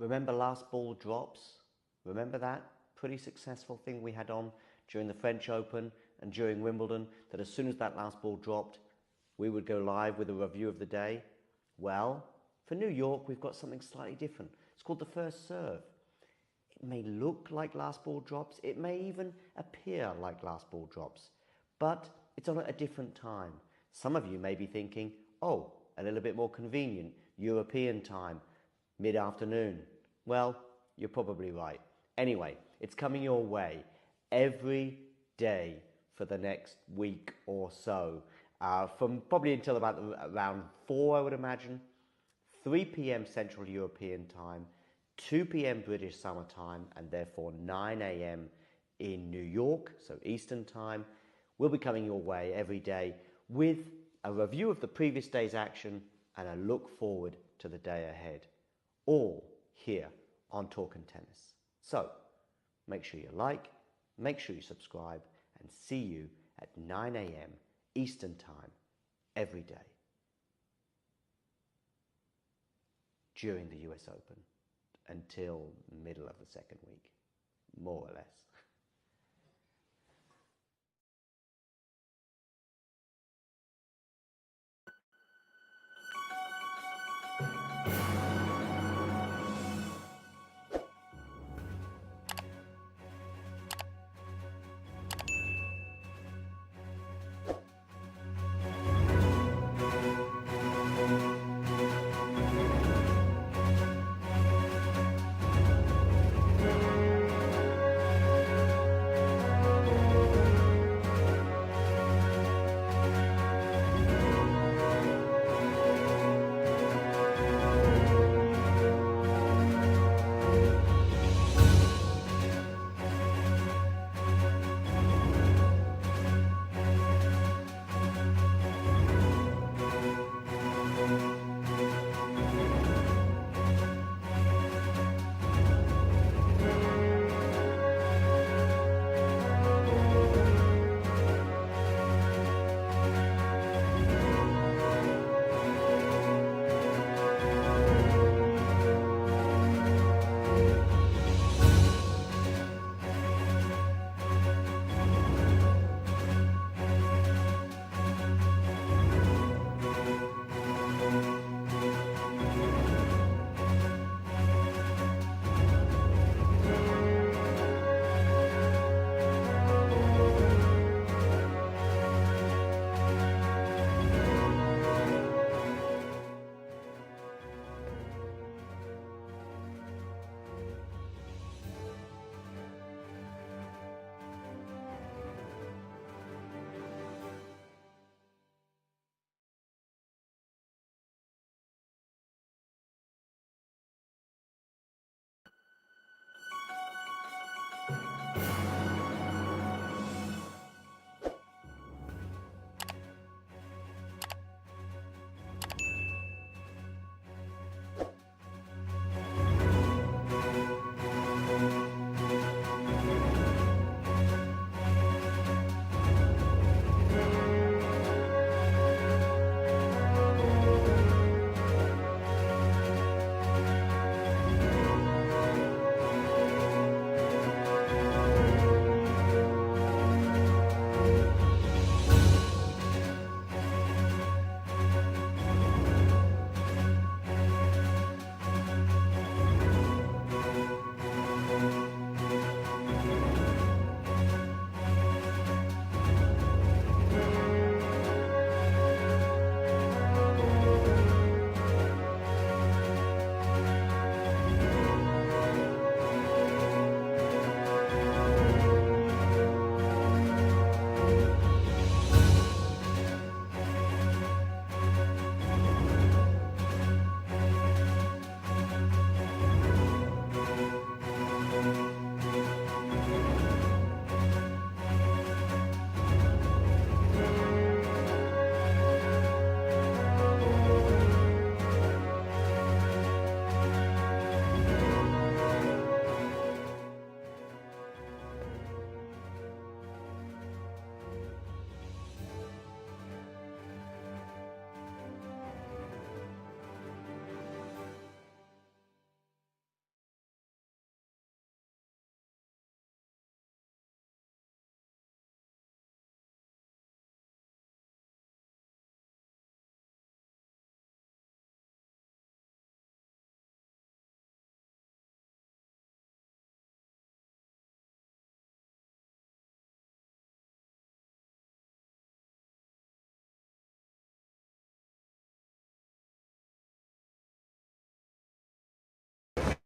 Remember last ball drops? Remember that pretty successful thing we had on during the French Open and during Wimbledon, that as soon as that last ball dropped, we would go live with a review of the day? Well, for New York, we've got something slightly different. It's called the first serve. It may look like last ball drops. It may even appear like last ball drops, but it's on at a different time. Some of you may be thinking, oh, a little bit more convenient, European time, mid-afternoon. Well, you're probably right. Anyway, it's coming your way every day for the next week or so, from probably until about around 4, I would imagine, 3 p.m. Central European time, 2 p.m. British Summer Time, and therefore 9 a.m. in New York, so Eastern Time, will be coming your way every day with a review of the previous day's action and a look forward to the day ahead, all here on Talkin' Tennis. So, make sure you like, make sure you subscribe, and see you at 9 a.m. Eastern Time every day during the US Open until middle of the second week, more or less.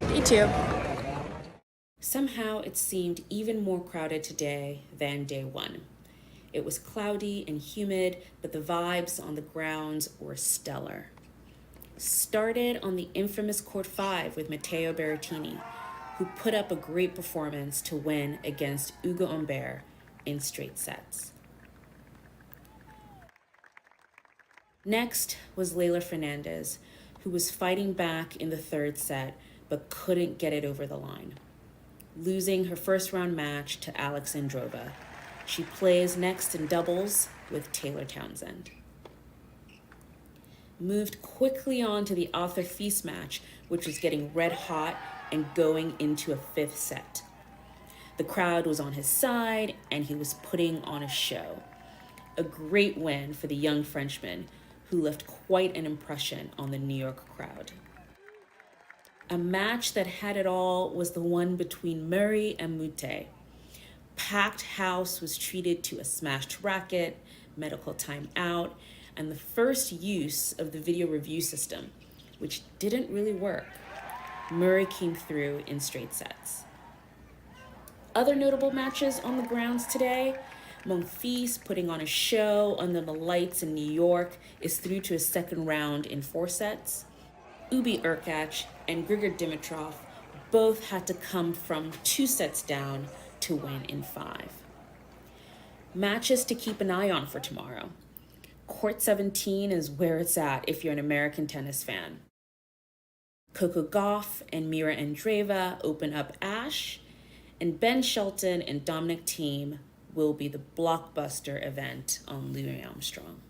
Me too. Somehow it seemed even more crowded today than day one. It was cloudy and humid, but the vibes on the grounds were stellar. Started on the infamous Court 5 with Matteo Berrettini, who put up a great performance to win against Ugo Humbert in straight sets. Next was Leylah Fernandez, who was fighting back in the third set but couldn't get it over the line, losing her first round match to Alexandrova. She plays next in doubles with Taylor Townsend. Moved quickly on to the Arthur Fils match, which was getting red hot and going into a fifth set. The crowd was on his side and he was putting on a show. A great win for the young Frenchman, who left quite an impression on the New York crowd. A match that had it all was the one between Murray and Mute. Packed house was treated to a smashed racket, medical timeout, and the first use of the video review system, which didn't really work. Murray came through in straight sets. Other notable matches on the grounds today: Monfils, putting on a show under the lights in New York, is through to a second round in 4 sets. Ubi Urkac and Grigor Dimitrov both had to come from 2 sets down to win in 5. Matches to keep an eye on for tomorrow. Court 17 is where it's at if you're an American tennis fan. Coco Gauff and Mira Andreeva open up Ash, and Ben Shelton and Dominic Thiem will be the blockbuster event on Louis Armstrong.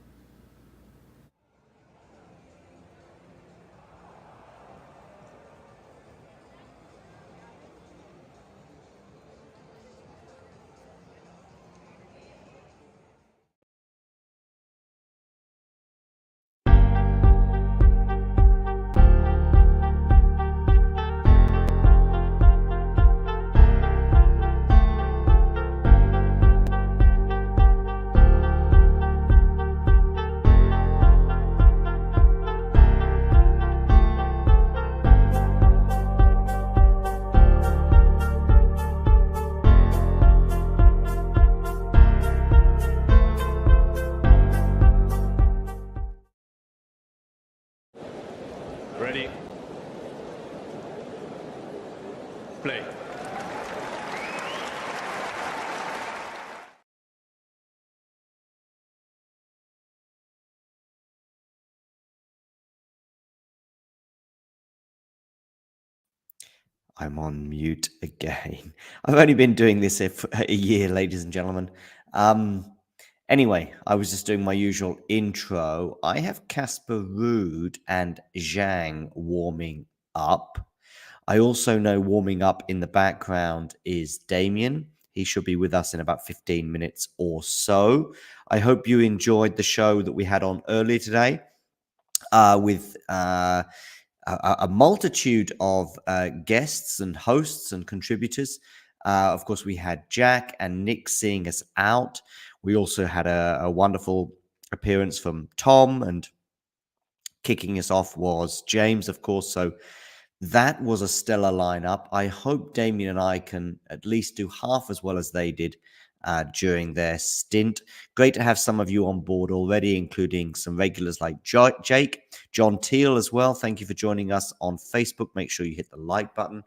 Ready? Play. I'm on mute again. I've only been doing this for a year, ladies and gentlemen. Anyway, I was just doing my usual intro. I have Casper Ruud and Zhang warming up. I also know warming up in the background is Damien. He should be with us in about 15 minutes or so. I hope you enjoyed the show that we had on earlier today with a multitude of guests and hosts and contributors. Of course, we had Jack and Nick seeing us out. We also had a wonderful appearance from Tom, and kicking us off was James, of course. So that was a stellar lineup. I hope Damien and I can at least do half as well as they did during their stint. Great to have some of you on board already, including some regulars like Jake, John Teal as well. Thank you for joining us on Facebook. Make sure you hit the like button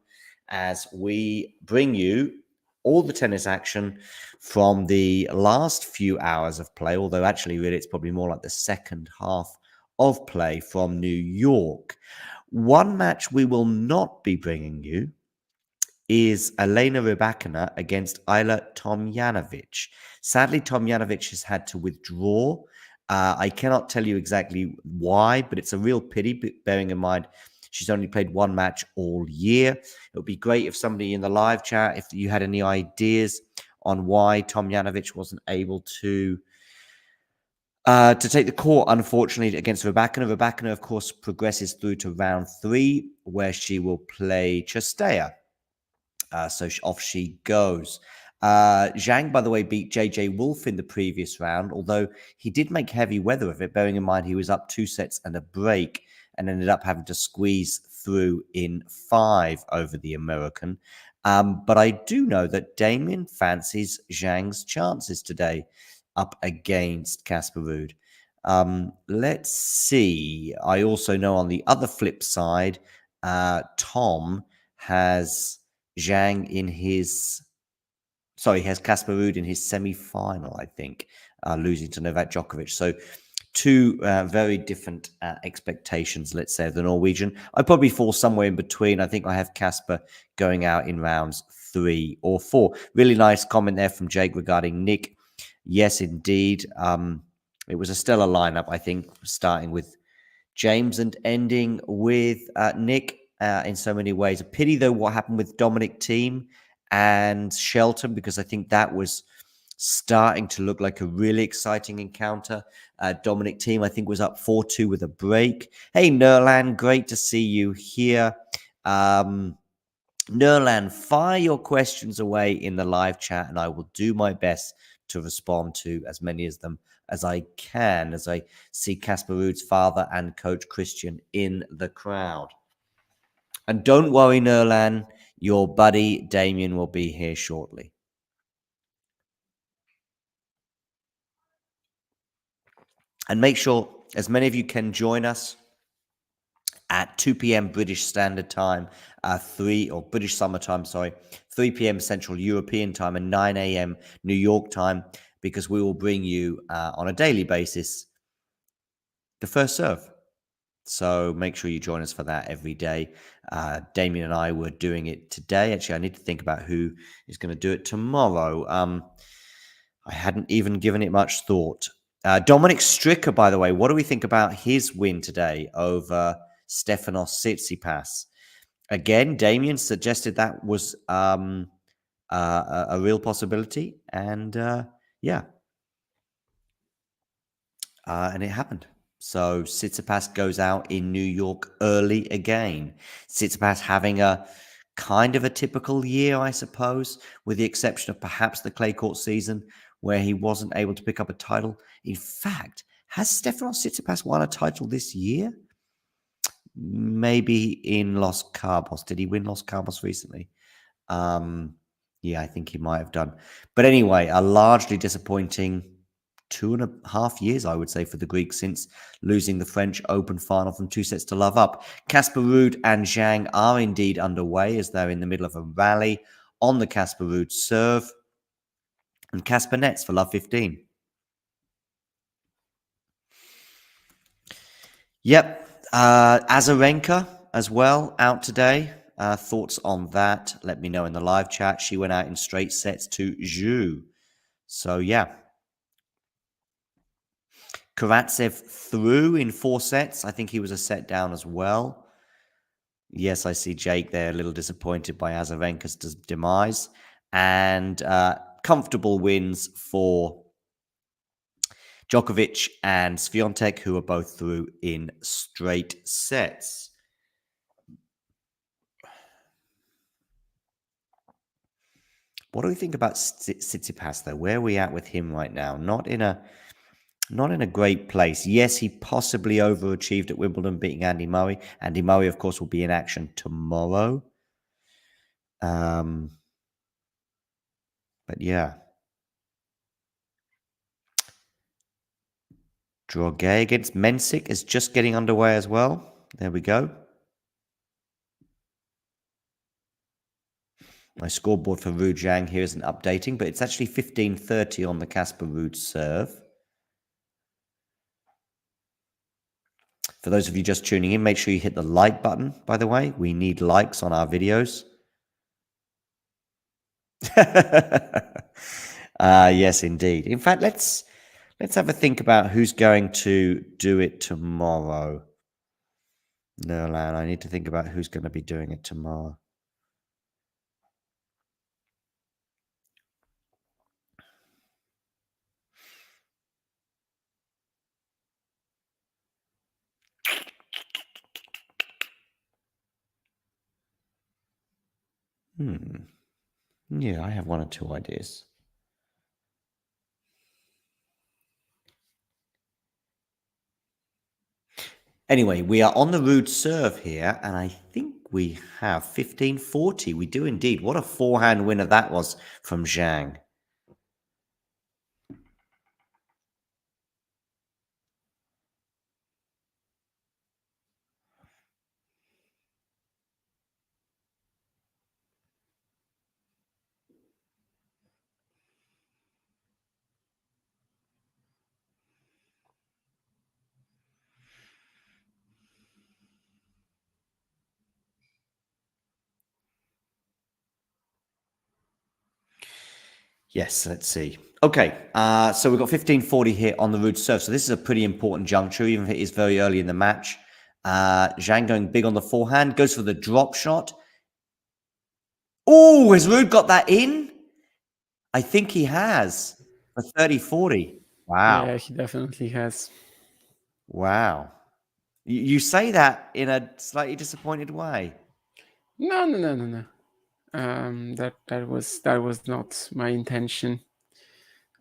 as we bring you all the tennis action from the last few hours of play, although actually really it's probably more like the second half of play from New York. One match we will not be bringing you is Elena Rybakina against Ayla Tomljanović. Sadly, Tomljanović has had to withdraw. I cannot tell you exactly why, but it's a real pity, bearing in mind she's only played one match all year. It would be great if somebody in the live chat, if you had any ideas on why Tomljanović wasn't able to take the court, unfortunately, against Rybakina. Rybakina, of course, progresses through to round 3, where she will play Chastea. So off she goes. Zhang, by the way, beat JJ Wolf in the previous round, although he did make heavy weather of it, bearing in mind he was up 2 sets and a break and ended up having to squeeze through in 5 over the American. But I do know that Damien fancies Zhang's chances today up against Casper Ruud. Let's see. I also know on the other flip side, Tom has Zhang in his... Sorry, he has Casper Ruud in his semi-final, I think, losing to Novak Djokovic. So two very different expectations, let's say, of the Norwegian. I'd probably fall somewhere in between. I think I have Casper going out in rounds 3 or 4. Really nice comment there from Jake regarding Nick. Yes, indeed. It was a stellar lineup, I think, starting with James and ending with Nick in so many ways. A pity, though, what happened with Dominic Thiem and Shelton, because I think that was starting to look like a really exciting encounter. Dominic Thiem, I think, was up 4-2 with a break. Hey, Nerlan, great to see you here. Nerlan, fire your questions away in the live chat, and I will do my best to respond to as many of them as I can, as I see Casper Ruud's father and coach Christian in the crowd. And don't worry, Nerlan, your buddy Damien will be here shortly. And make sure as many of you can join us at 2 p.m. British Standard Time, 3 p.m. Central European Time, and 9 a.m. New York Time, because we will bring you on a daily basis the first serve. So make sure you join us for that every day. Damien and I were doing it today. Actually, I need to think about who is going to do it tomorrow. I hadn't even given it much thought. Dominic Stricker, by the way, what do we think about his win today over Stefanos Tsitsipas? Again, Damien suggested that was a real possibility, and and it happened. So Tsitsipas goes out in New York early again. Tsitsipas having a kind of a typical year, I suppose, with the exception of perhaps the clay court season where he wasn't able to pick up a title. In fact, has Stefanos Tsitsipas won a title this year? Maybe in Los Cabos. Did he win Los Cabos recently? Yeah, I think he might have done. But anyway, a largely disappointing 2.5 years, I would say, for the Greeks since losing the French Open final from 2 sets to love up. Casper Ruud and Zhang are indeed underway as they're in the middle of a rally on the Casper Ruud serve. And Casper nets for love 15. Yep. Azarenka as well out today. Thoughts on that? Let me know in the live chat. She went out in straight sets to Zhu. So, yeah. Karatsev through in 4 sets. I think he was a set down as well. Yes, I see Jake there, a little disappointed by Azarenka's demise. And comfortable wins for Djokovic and Swiatek, who are both through in straight sets. What do we think about Tsitsipas, though? Where are we at with him right now? Not in a great place. Yes, he possibly overachieved at Wimbledon, beating Andy Murray. Andy Murray, of course, will be in action tomorrow. But yeah. Drogay against Mensik is just getting underway as well. There we go. My scoreboard for Ruud-Zhang here isn't updating, but it's actually 15:30 on the Casper Ruud serve. For those of you just tuning in, make sure you hit the like button, by the way. We need likes on our videos. Yes, indeed. In fact, let's have a think about who's going to do it tomorrow. No, Lan, I need to think about who's going to be doing it tomorrow. Yeah, I have 1 or 2 ideas. Anyway, we are on the Ruud serve here, and I think we have 15-40. We do indeed. What a forehand winner that was from Zhang. Yes, let's see. Okay, so we've got 15-40 here on the Ruud serve. So this is a pretty important juncture, even if it is very early in the match. Zhang going big on the forehand, goes for the drop shot. Oh, has Ruud got that in? I think he has. For 30-40. Wow. Yeah, he definitely has. Wow. You say that in a slightly disappointed way. No. That was not my intention.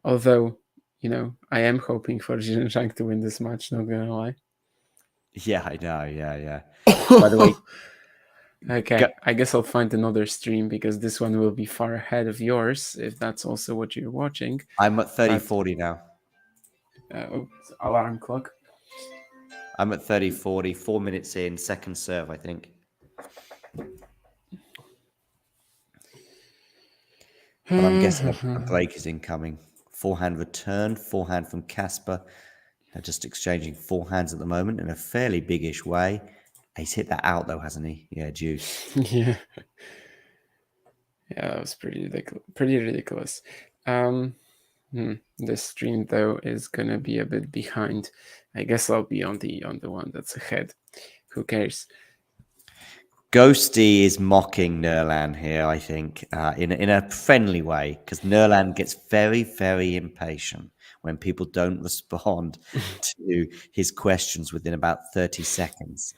Although, I am hoping for Zhang to win this match, not gonna lie. Yeah, I know. Yeah. By the way, okay, I guess I'll find another stream because this one will be far ahead of yours, if that's also what you're watching. I'm at 30-40 now. Alarm clock. I'm at 30-40, 4 minutes in, second serve, I think. But I'm guessing a break is incoming. Forehand return, forehand from Casper. They're just exchanging forehands at the moment in a fairly biggish way. He's hit that out though, hasn't he? Yeah, juice. Yeah, that was pretty ridiculous. This stream though is gonna be a bit behind. I guess I'll be on the one that's ahead. Who cares? Ghosty is mocking Nurlan here, I think, in a friendly way, because Nurlan gets very, very impatient when people don't respond to his questions within about 30 seconds.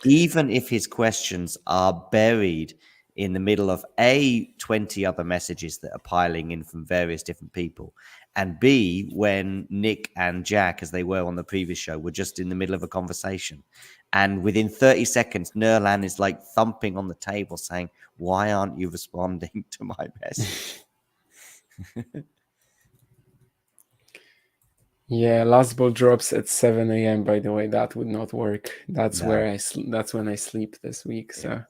Even if his questions are buried in the middle of A, 20 other messages that are piling in from various different people, and B, when Nick and Jack, as they were on the previous show, were just in the middle of a conversation. And within 30 seconds, Nurlan is like thumping on the table saying, why aren't you responding to my message? Yeah, last ball drops at 7 a.m. By the way, that would not work. That's No. where that's when I sleep this week. So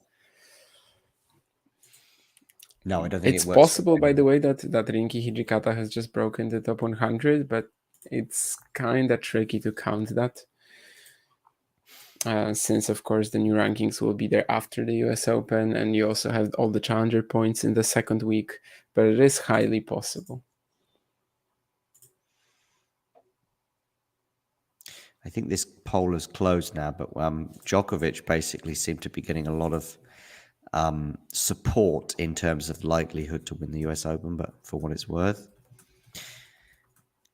no, I don't think it's it works. Possible, by the way, that Rinki Hijikata has just broken the top 100, but it's kind of tricky to count that. Since, of course, the new rankings will be there after the US Open, and you also have all the challenger points in the second week, but it is highly possible. I think this poll is closed now, but Djokovic basically seemed to be getting a lot of support in terms of likelihood to win the US Open, but for what it's worth.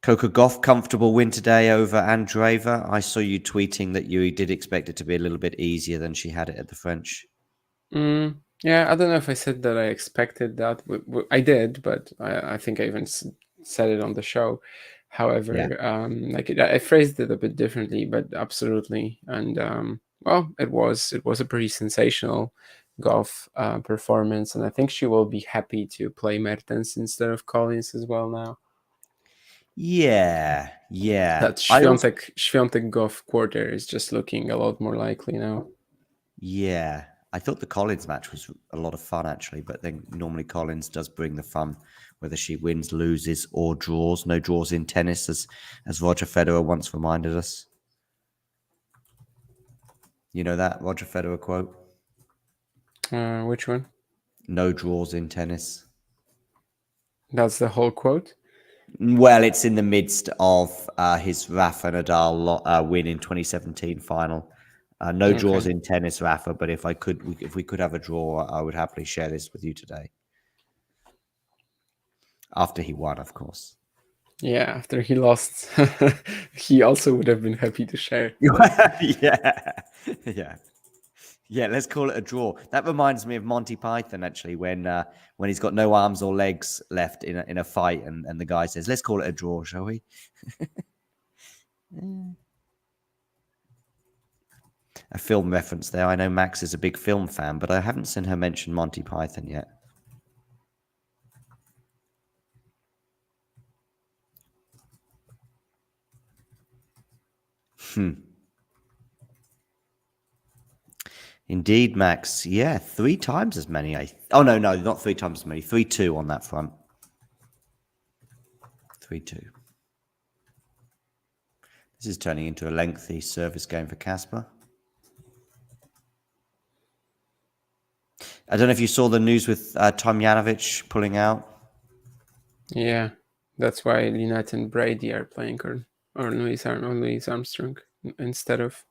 Coco Gauff, comfortable win today over Andreeva. I saw you tweeting that you did expect it to be a little bit easier than she had it at the French. Yeah, I don't know if I said that I expected that. I did, but I think I even said it on the show. However, yeah. I phrased it a bit differently, but absolutely. And it was a pretty sensational Gauff performance, and I think she will be happy to play Mertens instead of Collins as well now. Yeah. That Świątek Gauff quarter is just looking a lot more likely now. Yeah. I thought the Collins match was a lot of fun, actually, but then normally Collins does bring the fun, whether she wins, loses, or draws. No draws in tennis, as Roger Federer once reminded us. You know that Roger Federer quote? Which one? No draws in tennis. That's the whole quote? Well, it's in the midst of his Rafa Nadal win in 2017 final. No draws in tennis, Rafa, but if we could have a draw, I would happily share this with you today. After he won, of course. Yeah, after he lost, he also would have been happy to share. Yeah, let's call it a draw. That reminds me of Monty Python, actually, when he's got no arms or legs left in a fight, and the guy says, "Let's call it a draw, shall we?" a film reference there. I know Max is a big film fan, but I haven't seen her mention Monty Python yet. Indeed, Max. Yeah, 3 times as many. Oh, no, not 3 times as many. 3-2 on that front. 3-2. This is turning into a lengthy service game for Casper. I don't know if you saw the news with Tomljanović pulling out. Yeah, that's why Linette and Brady are playing, or Louis Armstrong instead of.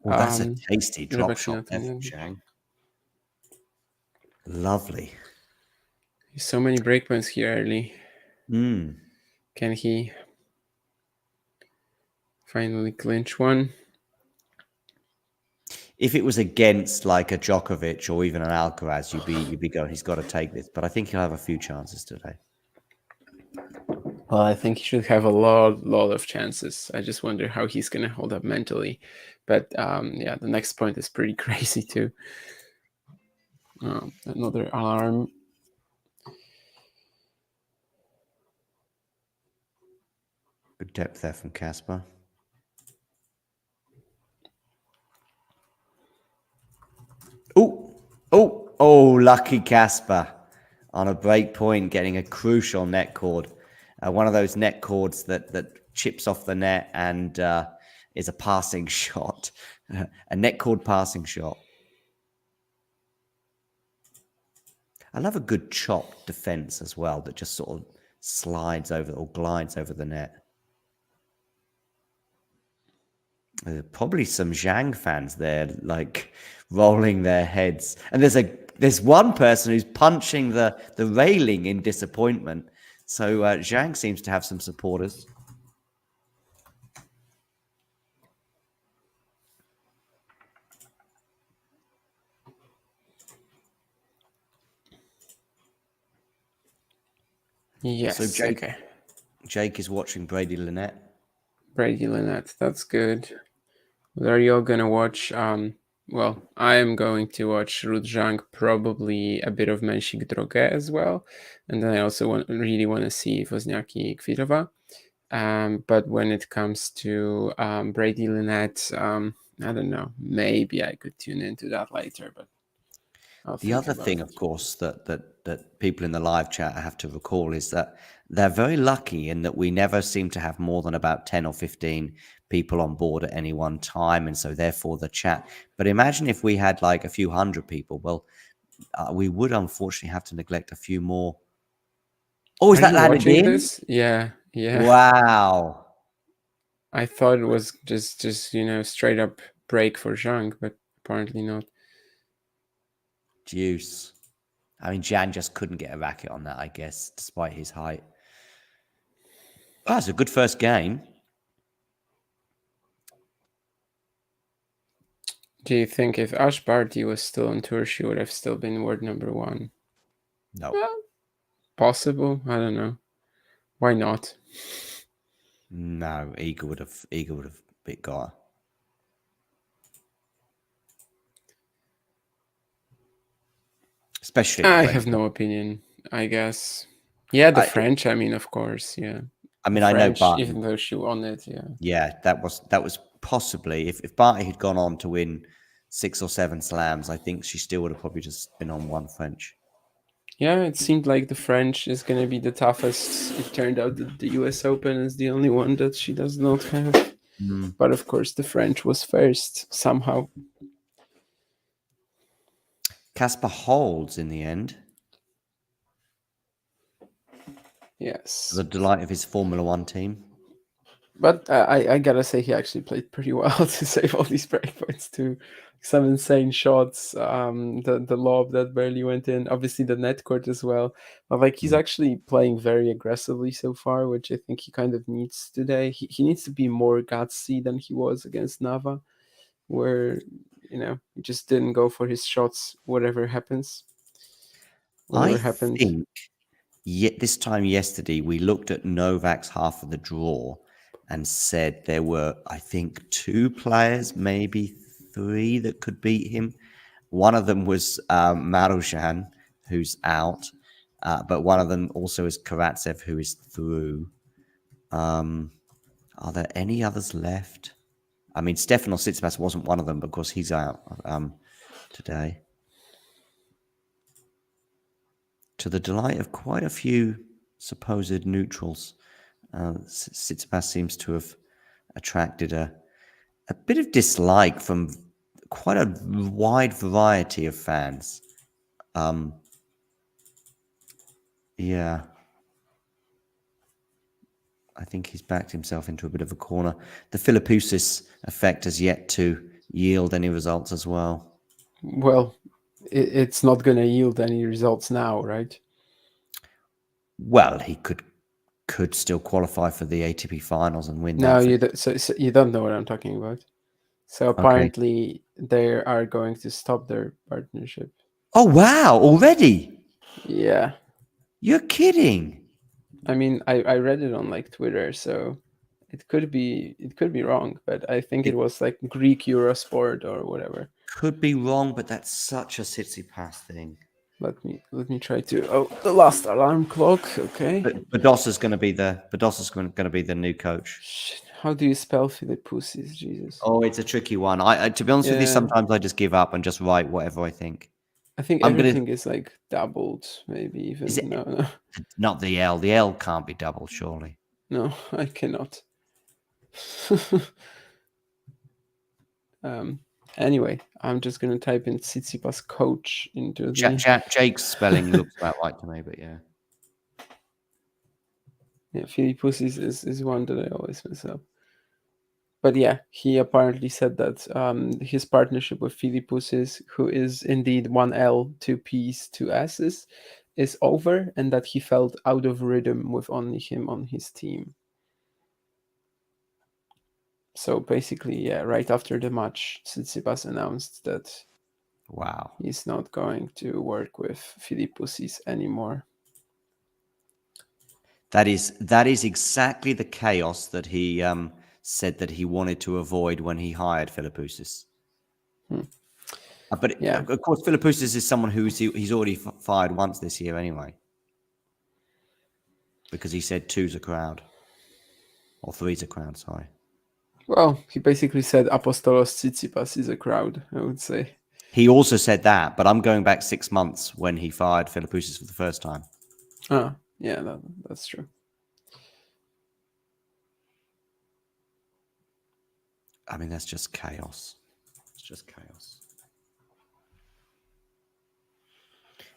Well, that's a tasty drop shot there from Rybakina-Tomljanović. Zhang. Lovely. So many breakpoints here early. Can he finally clinch one? If it was against like a Djokovic or even an Alcaraz, you'd be going, he's got to take this. But I think he'll have a few chances today. Well, I think he should have a lot of chances. I just wonder how he's going to hold up mentally. But the next point is pretty crazy too. Another alarm. Good depth there from Casper. Oh, lucky Casper on a break point, getting a crucial net cord. One of those net cords that chips off the net and is a passing shot, a net cord passing shot. I love a good chop defense as well that just sort of slides over or glides over the net. Probably some Zhang fans there, like rolling their heads. And there's one person who's punching the railing in disappointment. So Zhang seems to have some supporters. Yes. So Okay. Jake is watching Brady Linette. Brady Linette, that's good. What are you all gonna watch? Well, I am going to watch Ruud-Zhang, probably a bit of Menšik Droge as well, and then I also really want to see Wozniacki Kvitova. But when it comes to Brady Linette, I don't know. Maybe I could tune into that later. But the other thing, of course, that people in the live chat have to recall is that they're very lucky in that we never seem to have more than about 10 or 15 people on board at any one time, and so therefore the chat. But imagine if we had like a few hundred people. Well, we would unfortunately have to neglect a few more. Oh, is that landed in? This? Yeah. Wow. I thought it was just straight up break for Zhang, but apparently not. Juice. I mean, Jan just couldn't get a racket on that, I guess, despite his height. That's a good first game. Do you think if Ash Barty was still on tour, she would have still been world number 1? No. Well, possible. I don't know. Why not? No, Igor would have beat Goa. Especially, I have no opinion, I guess. Yeah, the French. I mean, of course, yeah. I mean, I know Barty, even though she won it, yeah. Yeah, that was possibly if Barty had gone on to win 6 or 7 slams, I think she still would have probably just been on 1 French. Yeah, it seemed like the French is going to be the toughest. It turned out that the US Open is the only one that she does not have. But of course, the French was first somehow. Casper holds in the end. Yes. The delight of his Formula 1 team. But I gotta say, he actually played pretty well to save all these breakpoints too. Some insane shots, the lob that barely went in, obviously the net court as well. But like he's actually playing very aggressively so far, which I think he kind of needs today. He needs to be more gutsy than he was against Nava, where he just didn't go for his shots, whatever happens. I think this time yesterday we looked at Novak's half of the draw and said there were, I think, 2 players, maybe three that could beat him. One of them was Marozsan, who's out, but one of them also is Karatsev, who is through. Are there any others left? I mean, Stefanos Tsitsipas wasn't one of them because he's out today. To the delight of quite a few supposed neutrals, Tsitsipas seems to have attracted a bit of dislike from quite a wide variety of fans. Yeah. I think he's backed himself into a bit of a corner. The Philippoussis effect has yet to yield any results as well. Well, it's not going to yield any results now, right? Well, he could still qualify for the ATP finals and win No, that. you don't, so you don't know what I'm talking about. So apparently they are going to stop their partnership. Oh, wow, already? Yeah. You're kidding. I mean, I read it on like Twitter, so it could be wrong, but I think it was like Greek Eurosport or whatever. Could be wrong, but that's such a Tsitsipas thing. Let me try to. Oh, the last alarm clock. Okay. But Badossa's going to be the new coach. Shit. How do you spell Philippoussis? Jesus. Oh, it's a tricky one. I to be honest with you, sometimes I just give up and just write whatever I think. I think everything is like doubled, maybe even. No. Not the L. The L can't be doubled, surely. No, I cannot. Anyway, I'm just gonna type in Tsitsipas coach into the. Jake's spelling looks about right to me, but yeah. Yeah, Philippoussis is one that I always mess up. But yeah, he apparently said that his partnership with Philippoussis, who is indeed 1L, 2 Ps, 2 S's, is over, and that he felt out of rhythm with only him on his team. So basically, yeah, right after the match, Tsitsipas announced that he's not going to work with Philippoussis anymore. That is exactly the chaos that he said that he wanted to avoid when he hired Philippoussis. But yeah, of course, Philippoussis is someone he's already fired once this year anyway, because he said 2's a crowd, or 3's a crowd. Sorry. Well, he basically said Apostolos Tsitsipas is a crowd, I would say. He also said that, but I'm going back 6 months when he fired Philippoussis for the first time. Oh, yeah, that's true. I mean, that's just chaos. It's just chaos.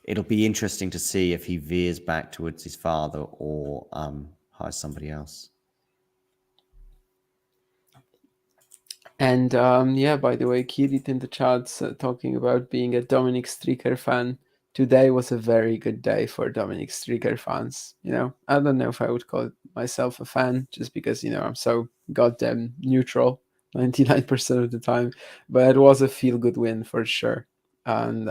It'll be interesting to see if he veers back towards his father or hires somebody else. And yeah, by the way, Kirit in the chat's talking about being a Dominic Stricker fan. Today was a very good day for Dominic Stricker fans. You know, I don't know if I would call myself a fan just because, you know, I'm so goddamn neutral 99% of the time. But it was a feel-good win for sure. And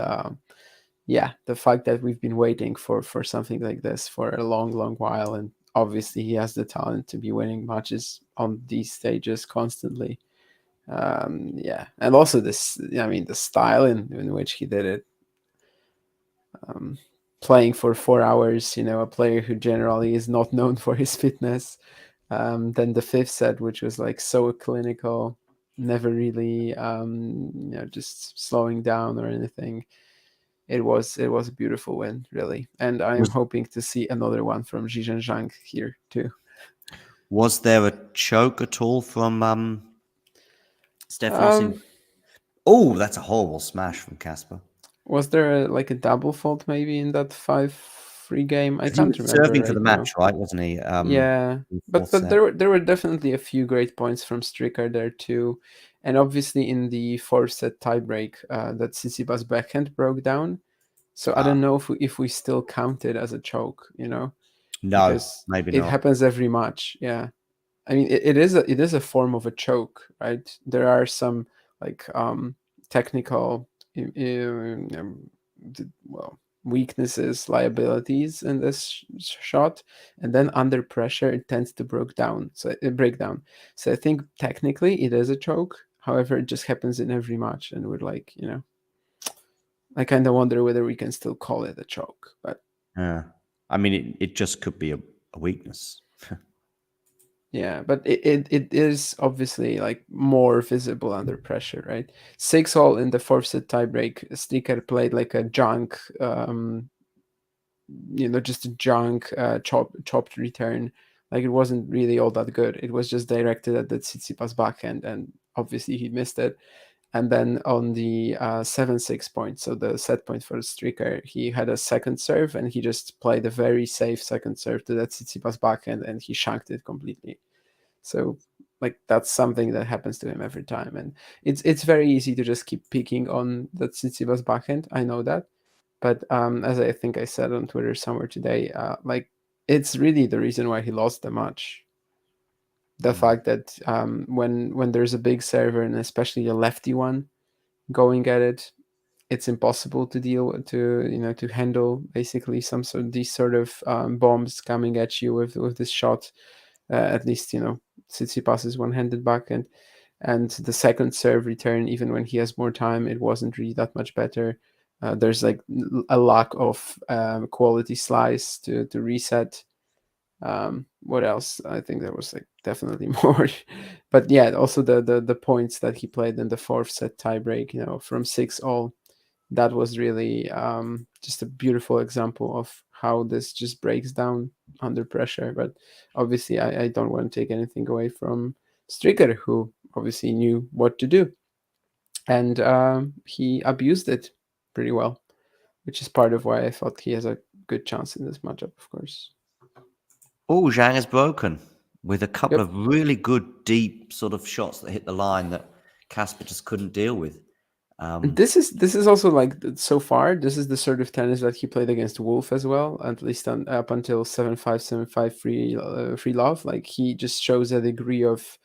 yeah, the fact that we've been waiting for something like this for a long, long while. And obviously he has the talent to be winning matches on these stages constantly. Yeah, and also the style in which he did it, playing for 4 hours, you know, a player who generally is not known for his fitness. Then the 5th set, which was like so clinical, never really, just slowing down or anything. It was a beautiful win, really, and I'm hoping to see another one from Ruud-Zhang here too. Was there a choke at all from Stefanos? Oh, that's a horrible smash from Casper. Was there a double fault maybe in that 5-3 game? I can't remember. Serving for the match, right? Wasn't he? Yeah, but there were definitely a few great points from Stricker there too, and obviously in the 4th set tiebreak, that Tsitsipas backhand broke down. So I don't know if we still count it as a choke, you know? No, because maybe not. It happens every match. Yeah. I mean, it is a form of a choke, right? There are some technical, weaknesses, liabilities in this shot, and then under pressure it tends to break down. So I think technically it is a choke. However, it just happens in every match, and we're like, I kind of wonder whether we can still call it a choke. But Yeah. I mean, it just could be a weakness. yeah, but it is obviously like more visible under pressure, right? 6-all in the fourth set tiebreak. Striker played like a junk, just a junk chopped return. Like, it wasn't really all that good. It was just directed at the Tsitsipas backhand, and obviously he missed it. And then on the 7-6 point, so the set point for the Striker, he had a second serve, and he just played a very safe second serve to that Tsitsipas backhand, and he shanked it completely. So, like, that's something that happens to him every time, and it's very easy to just keep picking on that Tsitsipas backhand. I know that, but as I think I said on Twitter somewhere today, like, it's really the reason why he lost the match. The fact that when there's a big server, and especially a lefty one going at it, it's impossible to to handle basically these sort of bombs coming at you with this shot. At least Tsitsipas's one-handed backhand, and the second serve return, even when he has more time, it wasn't really that much better. There's like a lack of quality slice to reset. What else? I think there was like definitely more, but yeah, also the points that he played in the fourth set tiebreak, from 6-all, that was really just a beautiful example of how this just breaks down under pressure. But obviously, I don't want to take anything away from Stricker, who obviously knew what to do, and he abused it pretty well, which is part of why I thought he has a good chance in this matchup, of course. Oh, Zhang is broken with a couple Yep. of really good, deep sort of shots that hit the line that Casper just couldn't deal with. This is also like, so far, this is the sort of tennis that he played against Wolf as well, at least up until 7-5, 7-5 free love. Like, he just shows a degree of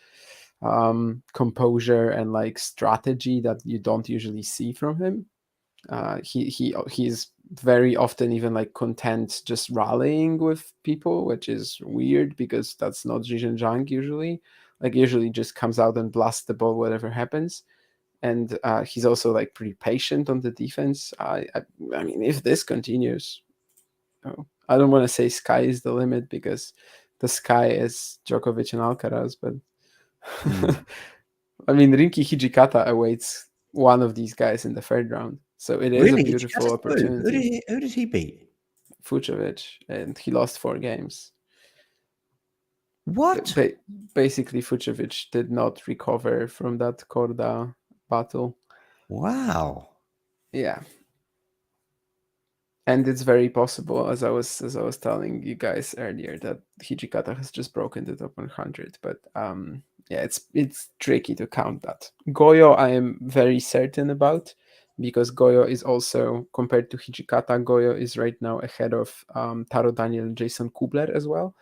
composure and like strategy that you don't usually see from him. He's very often even like content just rallying with people, which is weird because that's not Ruud-Zhang usually. Like, usually just comes out and blasts the ball whatever happens. And he's also like pretty patient on the defense. I mean, if this continues, I don't want to say sky is the limit, because the sky is Djokovic and Alcaraz, but I mean, Rinki Hijikata awaits one of these guys in the third round, so it is really, a beautiful opportunity. Who did he beat? Fucsovics, and he lost 4 games. What? Basically, Fucsovics did not recover from that Korda battle. Wow. Yeah. And it's very possible, as I was telling you guys earlier, that Hijikata has just broken the top 100. But yeah, it's tricky to count that. Goyo, I am very certain about, because Goyo is also, compared to Hijikata, Goyo is right now ahead of Taro Daniel and Jason Kubler as well.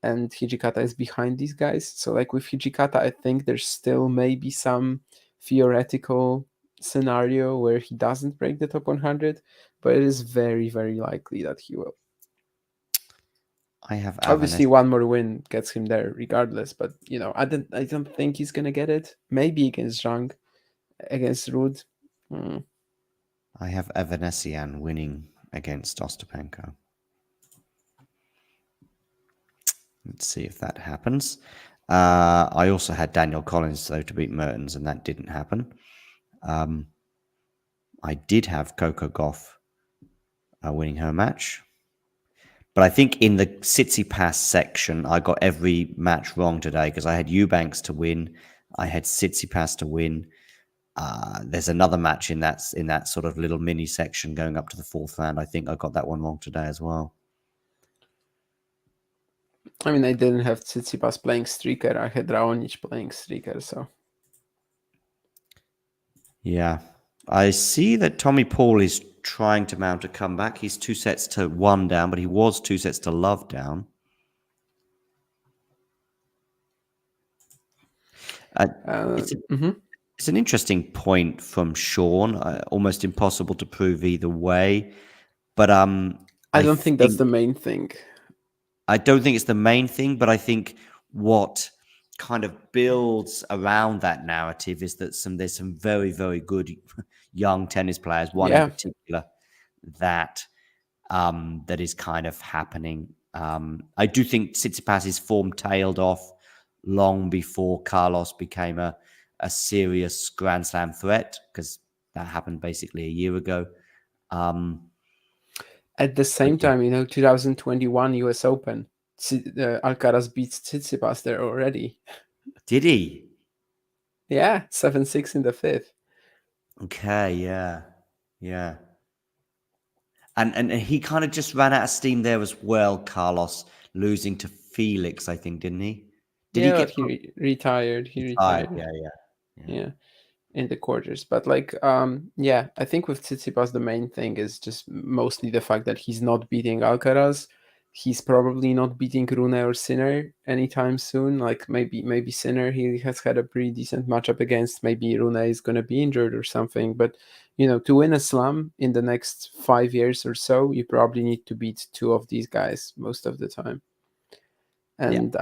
And Hijikata is behind these guys. So like with Hijikata, I think there's still maybe some theoretical scenario where he doesn't break the top 100, but it is very, very likely that he will. I have obviously one more win gets him there regardless, but I don't think he's gonna get it. Maybe against Zhang, against Ruud. I have Avanesyan winning against Ostapenko. Let's see if that happens. I also had Daniel Collins, though, to beat Mertens, and that didn't happen. I did have Coco Gauff winning her match. But I think in the Tsitsipas section, I got every match wrong today, because I had Eubanks to win. I had Tsitsipas to win. There's another match in that sort of little mini section going up to the 4th round. I think I got that one wrong today as well. I mean, I didn't have Tsitsipas playing Stricker. I had Raonic playing Stricker, so. Yeah. I see that Tommy Paul is trying to mount a comeback. He's 2-1 down, but he was 2-love down. It's an interesting point from Sean. Almost impossible to prove either way. But I don't think that's the main thing. I don't think it's the main thing, but I think what kind of builds around that narrative is that there's some very, very good young tennis players, one in particular, that that is kind of happening. I do think Tsitsipas's form tailed off long before Carlos became a serious Grand Slam threat, because that happened basically a year ago. At the same time, 2021 US Open, Alcaraz beats Tsitsipas there already. Did he? Yeah, 7-6 in the fifth. Okay, yeah. And he kind of just ran out of steam there as well, Carlos, losing to Felix, I think, didn't he? He retired. He retired. Yeah. In the quarters. But I think with Tsitsipas, the main thing is just mostly the fact that he's not beating Alcaraz. He's probably not beating Rune or Sinner anytime soon. Like maybe Sinner he has had a pretty decent matchup against. Maybe Rune is going to be injured or something. But, to win a slam in the next 5 years or so, you probably need to beat two of these guys most of the time. And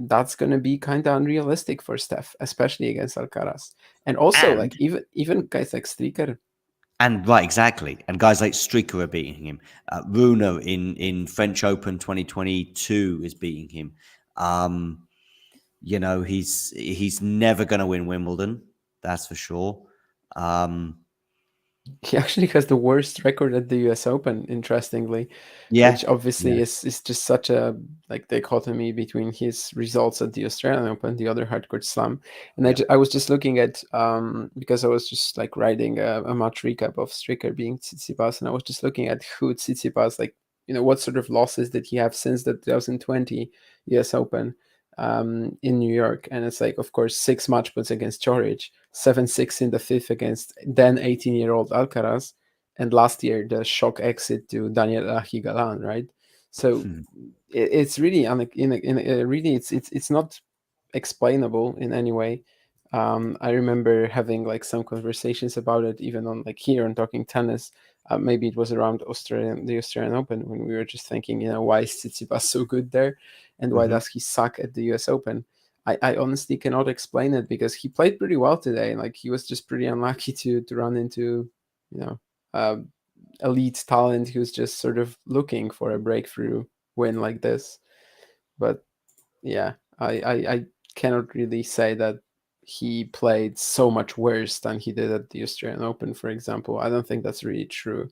that's going to be kind of unrealistic for Steph, especially against Alcaraz. And also, even guys like Stricker. And right, exactly. And guys like Stricker are beating him. Rune in French Open 2022 is beating him. He's never going to win Wimbledon. That's for sure. He actually has the worst record at the US Open, interestingly. Yeah. Which obviously is just such a dichotomy between his results at the Australian Open, the other hardcourt slam. And I was just looking at, because I was just writing a match recap of Stricker being Tsitsipas, and I was just looking at who Tsitsipas, what sort of losses did he have since the 2020 US Open in New York. And it's of course, 6 match points against Coric, 7-6 in the fifth against then 18-year-old Alcaraz, and last year the shock exit to Daniel Galan, right? So it's really it's not explainable in any way. I remember having some conversations about it, even on here on Talking Tennis. Maybe it was around the Australian Open, when we were just thinking, why is Tsitsipas so good there, and why does he suck at the US Open? I honestly cannot explain it, because he played pretty well today. He was just pretty unlucky to run into, elite talent who's just sort of looking for a breakthrough win like this. But yeah, I cannot really say that he played so much worse than he did at the Australian Open, for example. I don't think that's really true.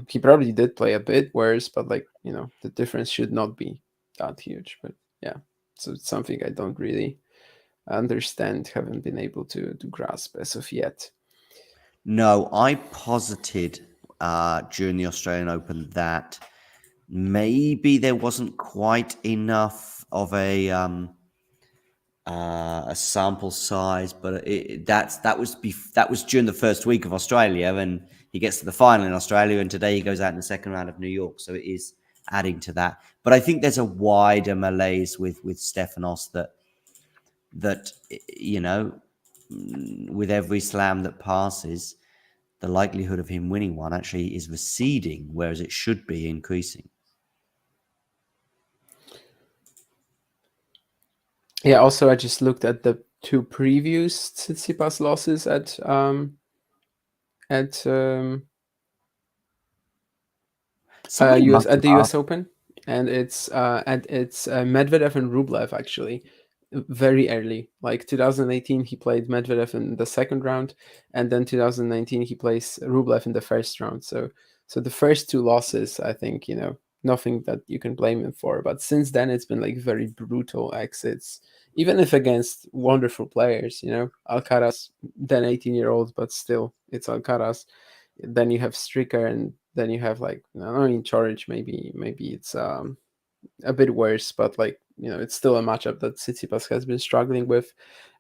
He probably did play a bit worse, but the difference should not be that huge. But yeah, so it's something I don't really understand, haven't been able to grasp as of yet. No, I posited during the Australian Open that maybe there wasn't quite enough of a sample size, but that was during the first week of Australia, and he gets to the final in Australia, and today he goes out in the second round of New York, so it is adding to that. But I think there's a wider malaise with Stefanos that with every slam that passes, the likelihood of him winning one actually is receding, whereas it should be increasing. Yeah, also I just looked at the 2 previous Tsitsipas losses at the US Open, and it's Medvedev and Rublev, actually, very early. 2018 he played Medvedev in the second round, and then 2019 he plays Rublev in the first round. So the first 2 losses, I think, nothing that you can blame him for. But since then it's been very brutal exits, even if against wonderful players. Alcaraz, then 18-year-old, but still it's Alcaraz. Then you have Stricker, and then you have Coric. Maybe it's a bit worse, but it's still a matchup that Tsitsipas has been struggling with.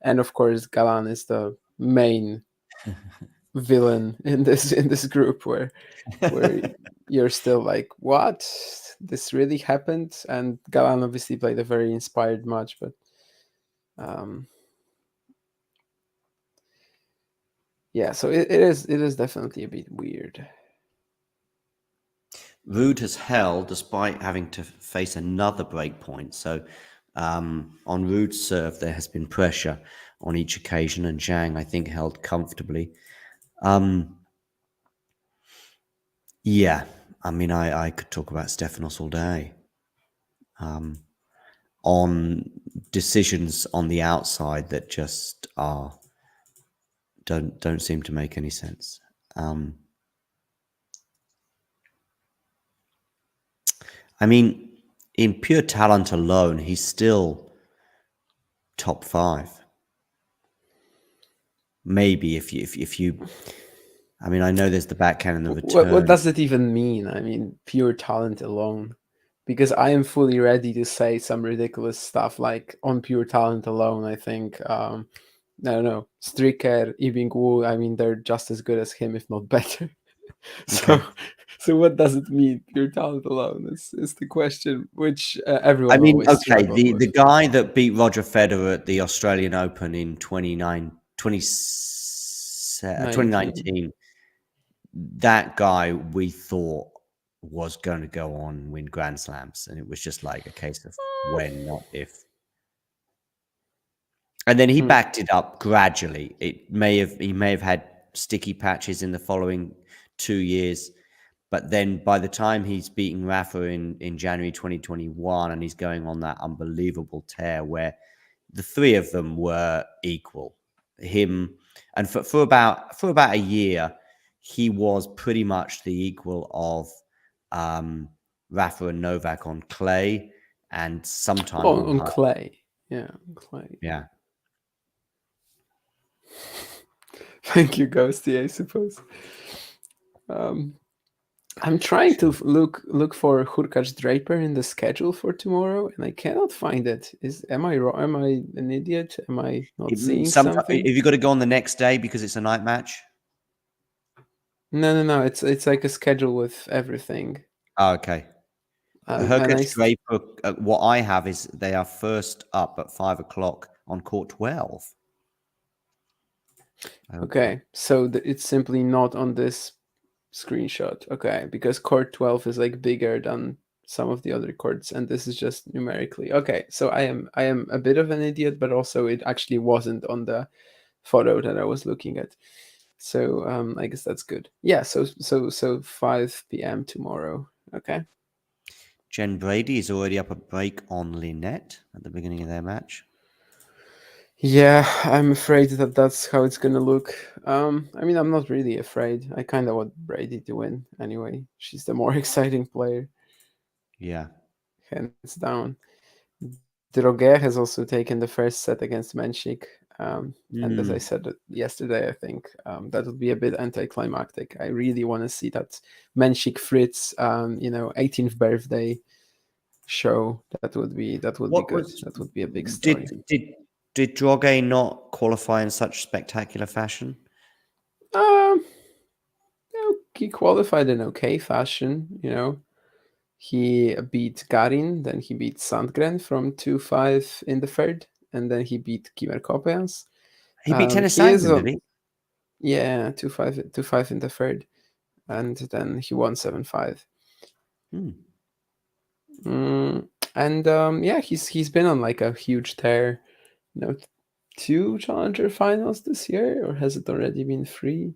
And of course Galan is the main villain in this group, where you're still what, this really happened? And Galan obviously played a very inspired match, but yeah, so it is definitely a bit weird. Ruud has held despite having to face another break point. So On Ruud's serve, there has been pressure on each occasion, and Zhang, I think, held comfortably. Yeah, I mean, I could talk about Stefanos all day. On decisions on the outside that just don't seem to make any sense. I mean, in pure talent alone, he's still top 5. Maybe if you, I mean, I know there's the backhand and the return. What does it even mean? I mean, pure talent alone. Because I am fully ready to say some ridiculous stuff like on pure talent alone. I think I don't know, Stricker, Ibing-Wu. I mean, they're just as good as him, if not better. Okay. So what does it mean? Pure talent alone is the question, which everyone. I mean, always okay, struggles with. the guy that beat Roger Federer at the Australian Open in 2019, that guy we thought was going to go on and win Grand Slams, and it was just like a case of when, not if. And then he backed it up gradually. He may have had sticky patches in the following 2 years, but then by the time he's beating Rafa in January 2021, and he's going on that unbelievable tear where the three of them were equal. Him, and for about a year, he was pretty much the equal of Rafa and Novak on clay, and sometimes on clay. Yeah, on clay. Yeah. Thank you, Ghosty, I suppose. I'm trying to look for Hurkacz Draper in the schedule for tomorrow, and I cannot find it. Am I wrong? Am I an idiot? Am I not seeing something? Have you got to go on the next day because it's a night match? No. It's like a schedule with everything. Oh, okay. Hurkacz Draper. What I have is they are first up at 5 o'clock on court 12. Okay, so it's simply not on this screenshot. Okay, because court 12 is like bigger than some of the other courts, and this is just numerically. Okay, so I am a bit of an idiot, but also it actually wasn't on the photo that I was looking at. So I guess that's good. Yeah, so 5 p.m. tomorrow. Okay. Jen Brady is already up a break on Lynette at the beginning of their match. Yeah, I'm afraid that that's how it's gonna look. I mean, I'm not really afraid. I kind of want Brady to win anyway. She's the more exciting player. Yeah. Hands down. Droguet has also taken the first set against Menchik. And as I said yesterday, I think that would be a bit anticlimactic. I really want to see that Menchik Fritz, 18th birthday show. That would be good. That would be a big story. Did Droguet not qualify in such spectacular fashion? He qualified in okay fashion, He beat Garin, then he beat Sandgren from 2-5 in the third, and then he beat Kimer Kopeans. He beat Tennis Sandgren, did he? Yeah, 2-5 in the third, and then he won 7-5. And he's been on like a huge tear. 2 challenger finals this year, or has it already been 3?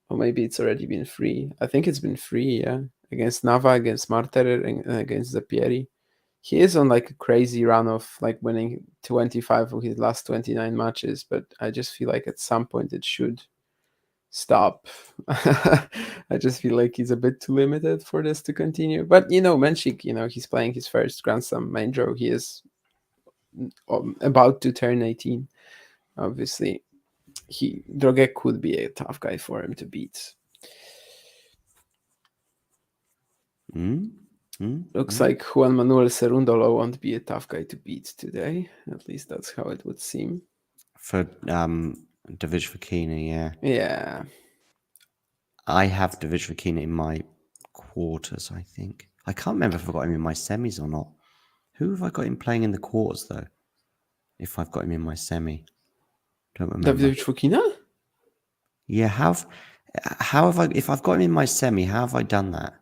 Or maybe it's already been 3. I think it's been 3, yeah. Against Nava, against Marterer, and against Zapieri. He is on like a crazy run of like winning 25 of his last 29 matches, but I just feel like at some point it should stop. I just feel like he's a bit too limited for this to continue. But Menchik, he's playing his first Grand Slam main draw. He is about to turn 18. Obviously, Droguet could be a tough guy for him to beat. Looks like Juan Manuel Cerundolo won't be a tough guy to beat today. At least that's how it would seem. For David Fokina, yeah. Yeah. I have David Fokina in my quarters, I think. I can't remember if I got him in my semis or not. Who have I got him playing in the quarters, though? If I've got him in my semi. Don't remember. David Fokina? Yeah, how have I, if I've got him in my semi, how have I done that?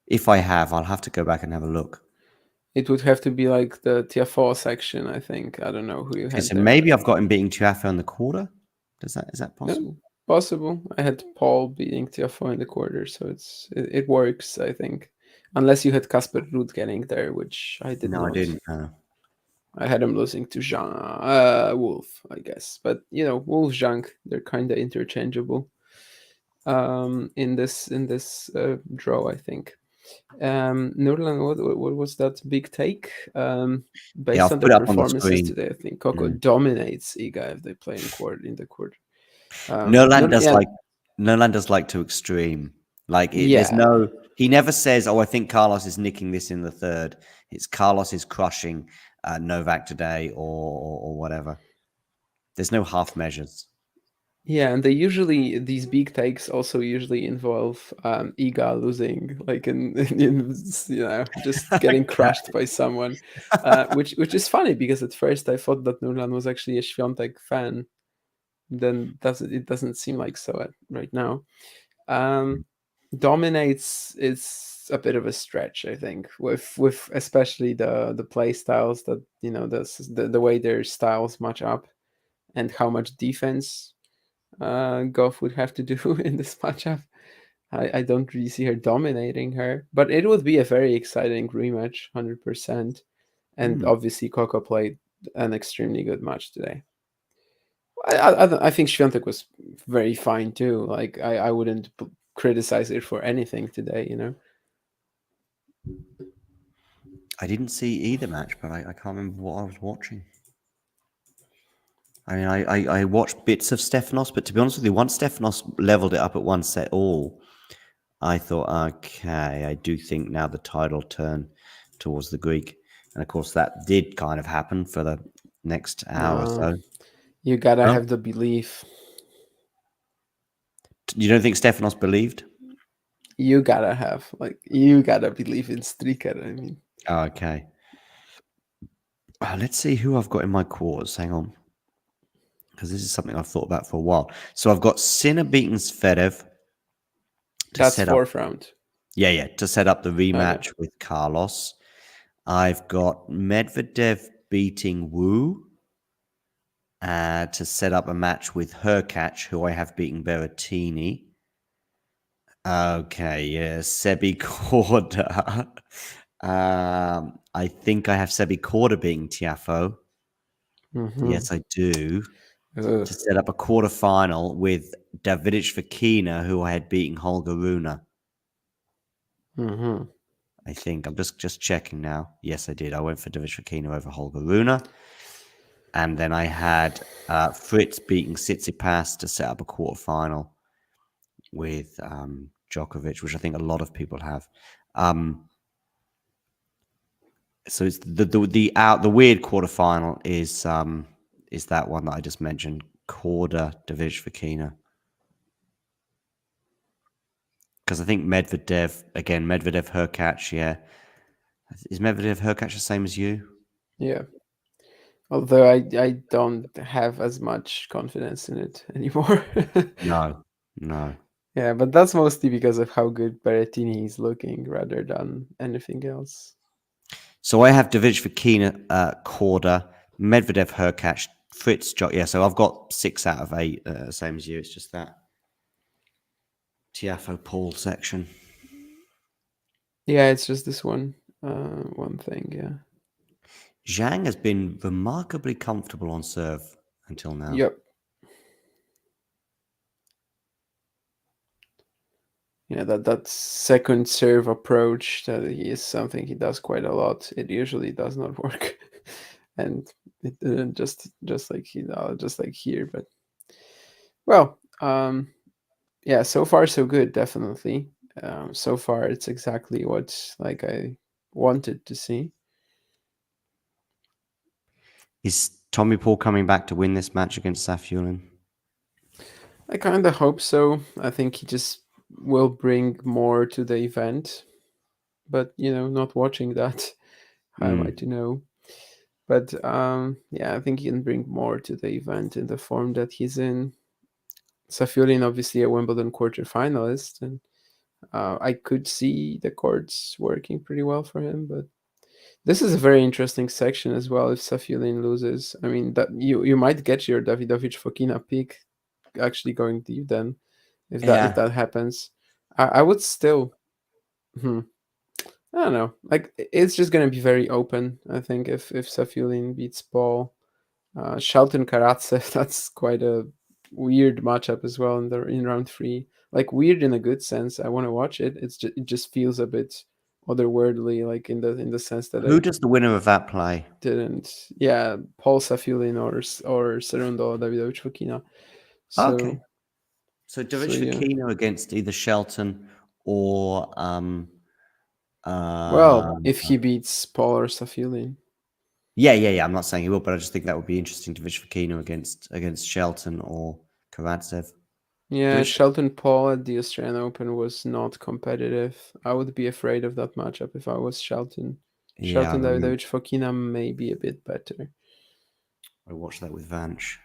If I have, I'll have to go back and have a look. It would have to be like the Tiafoe section, I think. I don't know who you Okay, had so there. maybe I've got him beating Tiafoe in the quarter. Is that No, possible? possible. I had Paul beating Tiafoe in the quarter, so it works, I think. Unless you had Casper Ruud getting there, which I did No, not. I didn't. I had him losing to Wolf, I guess. But Wolf-Zhang, they're kind of interchangeable in this draw, I think. Nurlan, what was that big take? Based I've on put their it up on the performances screen. today, I think Coco dominates Iga if they play in the quarter. Noland does yeah, Noland does like to extreme. Like yeah, he never says, "Oh, I think Carlos is nicking this in the third." It's Carlos is crushing Novak today, or whatever. There's no half measures. yeah, and these big takes also usually involve Iga losing, like in just getting crushed by someone, which is funny because at first I thought that Nurlan was actually a Świątek fan. Then it doesn't seem like so right now. Dominates is a bit of a stretch, I think, with especially the play styles that the way their styles match up and how much defense Goff would have to do in this matchup. I don't really see her dominating her, but it would be a very exciting rematch, 100%. And obviously, Coco played an extremely good match today. I think Świątek was very fine too. Like I wouldn't criticize it for anything today. I didn't see either match, but I can't remember what I was watching. I mean, I watched bits of Stefanos, but to be honest with you, once Stefanos leveled it up at 1-all, I thought, okay, I do think now the tide will turn towards the Greek. And of course, that did kind of happen for the next hour or so. You gotta No? have the belief. You don't think Stefanos believed? You gotta believe in Striker. I mean, Okay. Let's see who I've got in my quarters. Hang on. Because this is something I've thought about for a while. So I've got Sinner beating Zverev. that's fourth round. Yeah, to set up the rematch with Carlos. I've got Medvedev beating Wu to set up a match with Hurkacz, who I have beaten Berrettini. Okay, yeah, Sebi Korda. I think I have Sebi Korda beating Tiafoe. Yes, I do. To set up a quarterfinal with Davidovich Fokina, who I had beating Holger Rune. I think I'm just checking now. Yes, I did. I went for Davidovich Fokina over Holger Rune. And then I had Fritz beating Tsitsipas to set up a quarterfinal with Djokovic, which I think a lot of people have. So it's the weird quarterfinal is that one that I just mentioned, Korda, Davidovich Fokina. Because I think Medvedev Hurkacz, yeah. Is Medvedev Hurkacz the same as you? Yeah. Although I don't have as much confidence in it anymore. No. Yeah, but that's mostly because of how good Berrettini is looking rather than anything else. So I have Davidovich Fokina, Korda, Medvedev Hurkacz, Fritz, yeah. So I've got 6 out of 8, same as you. It's just that Tiafoe Paul section. Yeah, it's just this one thing. Yeah. Zhang has been remarkably comfortable on serve until now. Yep. Yeah, that second serve approach that he is something he does quite a lot. It usually does not work, and it didn't just like here. But well, yeah. So far, so good. Definitely. So far, it's exactly what I wanted to see. Is Tommy Paul coming back to win this match against Safiullin? I kind of hope so. I think he just will bring more to the event, but not watching that, how am I to know? But yeah, I think he can bring more to the event in the form that he's in. Safiullin, obviously a Wimbledon quarterfinalist, and I could see the courts working pretty well for him. But This is a very interesting section as well. If Safiullin loses, I mean that you might get your Davidovich-Fokina pick actually going deep then, if that happens. I would still. I don't know. Like it's just gonna be very open. I think if Safiullin beats Paul, Shelton Karatsev, that's quite a weird matchup as well in round 3. Like weird in a good sense. I want to watch it. It just feels a bit otherworldly, like in the sense that Who does the winner of that play? didn't. Yeah, Paul Safiullin or Serundo Davidovich-Fokina. So, Okay. So Davidovich-Fokina against either Shelton or well, if he beats Paul or Safiullin. Yeah. I'm not saying he will, but I just think that would be interesting. Davidovich-Fokina against Shelton or Karatsev. Yeah, Shelton Paul at the Australian Open was not competitive. I would be afraid of that matchup if I was Shelton. Yeah, Shelton Davidovich-Fokina may be a bit better. I watched that with Vanch.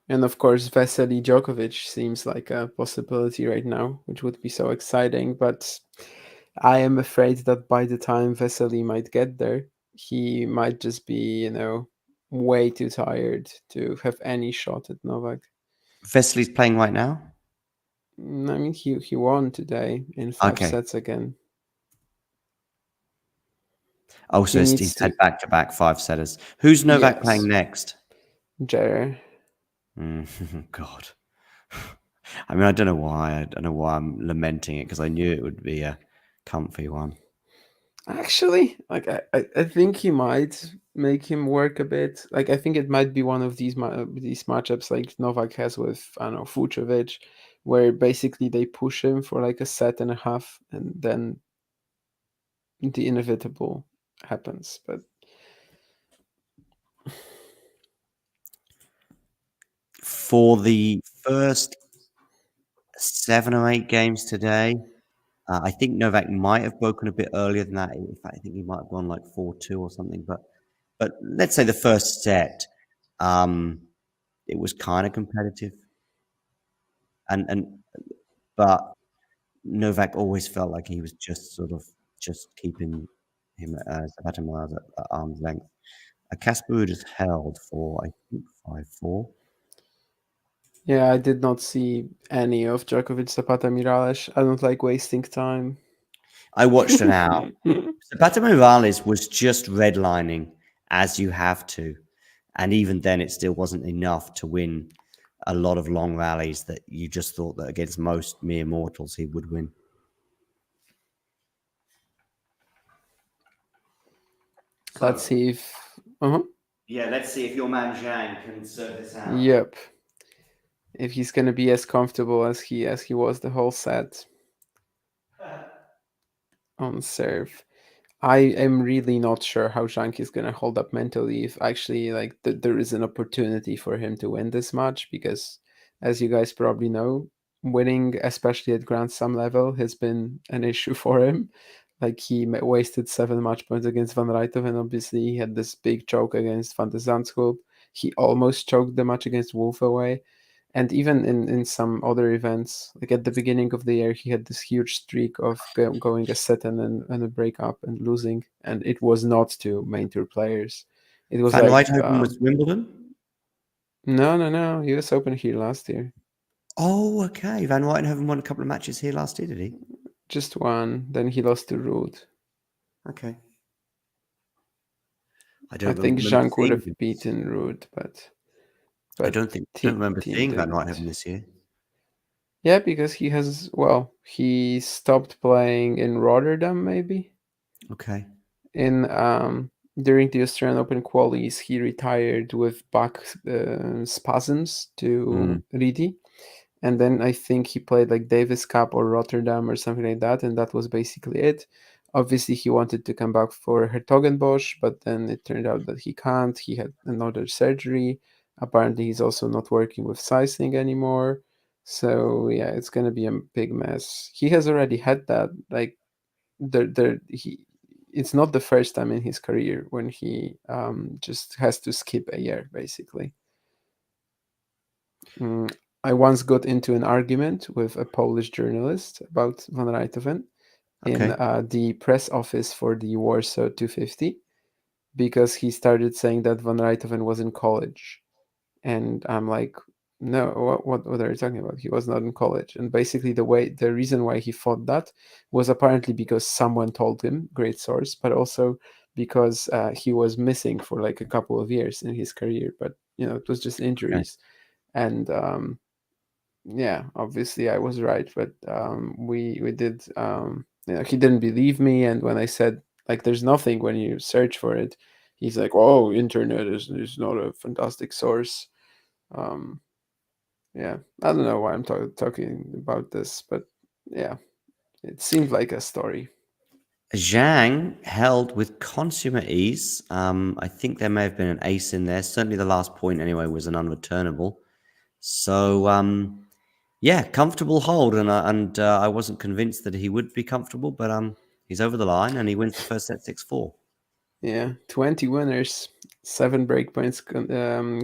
And of course, Vesely Djokovic seems like a possibility right now, which would be so exciting. But I am afraid that by the time Vesely might get there, he might just be, way too tired to have any shot at Novak. Vesely's playing right now? I mean, he won today in 5 sets again. Oh, so he's had back-to-back 5-setters. Who's Novak playing next? Jerry. God. I mean, I don't know why. I don't know why I'm lamenting it, because I knew it would be a comfy one. Actually, like I think he might make him work a bit. Like I think it might be one of these matchups like Novak has with, I don't know, Fucsovics, where basically they push him for like a set and a half, and then the inevitable happens. But for the first 7 or 8 games today, I think Novak might have broken a bit earlier than that. In fact, I think he might have gone like 4-2 or something. But let's say the first set, it was kind of competitive, but Novak always felt like he was just keeping him at arm's length. Casper Ruud has held for, I think, 5-4. Yeah, I did not see any of Djokovic Zapata Miralles. I don't like wasting time. I watched it out. Zapata Miralles was just redlining as you have to. And even then, it still wasn't enough to win a lot of long rallies that you just thought that against most mere mortals he would win. Let's see if... Yeah, let's see if your man Zhang can serve this out. Yep. If he's going to be as comfortable as he was the whole set on serve. I am really not sure how Zhang is going to hold up mentally if actually like there is an opportunity for him to win this match, because as you guys probably know, winning, especially at Grand Slam level, has been an issue for him. Like he wasted 7 match points against Van Rijthoven, and obviously he had this big choke against Van de Zandschulp. He almost choked the match against Wolf away. And even in some other events, like at the beginning of the year, he had this huge streak of going a set and a breakup and losing, and it was not to main tour players. It was Van like Rijthoven was Wimbledon? No. US Open here last year. Oh, okay. Van Rijthoven won a couple of matches here last year, did he? Just one. Then he lost to Ruud. Okay. I think Zhang would have beaten Ruud, but I don't remember seeing Van Rijthoven this year. Yeah, because he stopped playing in Rotterdam, maybe. Okay. During the Australian Open qualies, he retired with back spasms to Ridi. And then I think he played like Davis Cup or Rotterdam or something like that, and that was basically it. Obviously, he wanted to come back for Hertogenbosch, but then it turned out that he can't. He had another surgery. Apparently, he's also not working with Sisling anymore. So yeah, it's gonna be a big mess. He has already had that. Like, it's not the first time in his career when he just has to skip a year, basically. I once got into an argument with a Polish journalist about Van Rijthoven in the press office for the Warsaw 250, because he started saying that Van Rijthoven was in college. And I'm like, no, what are you talking about? He was not in college. And basically the reason why he thought that was apparently because someone told him, great source, but also because he was missing for like a couple of years in his career. But, it was just injuries. And yeah, obviously I was right. But we did, he didn't believe me. And when I said, like, there's nothing when you search for it, he's like, oh, internet is not a fantastic source. Yeah, I don't know why I'm talking about this, but yeah, it seemed like a story. Zhang held with consummate ease. I think there may have been an ace in there. Certainly the last point, anyway, was an unreturnable. So, yeah, comfortable hold. And I wasn't convinced that he would be comfortable, but he's over the line and he wins the first set 6-4. Yeah, 20 winners, 7 breakpoints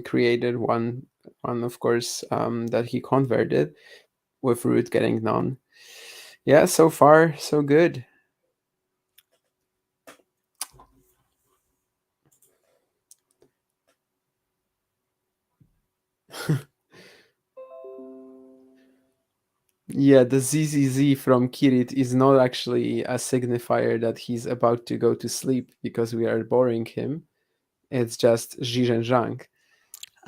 created, one of course that he converted, with Ruud getting none. Yeah, so far so good. Yeah, the ZZZ from Kirit is not actually a signifier that he's about to go to sleep because we are boring him. It's just Zhang.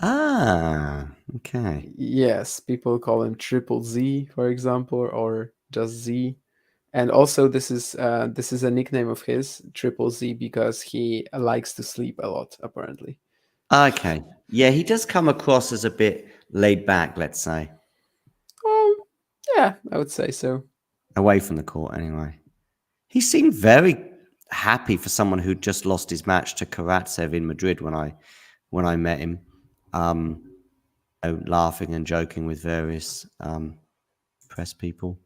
Ah, okay. Yes, people call him Triple Z, for example, or just Z. And also, this is a nickname of his, Triple Z, because he likes to sleep a lot, apparently. Okay. Yeah, he does come across as a bit laid back, let's say. Yeah, I would say so. Away from the court, anyway. He seemed very happy for someone who just lost his match to Karatsev in Madrid when I met him, laughing and joking with various press people.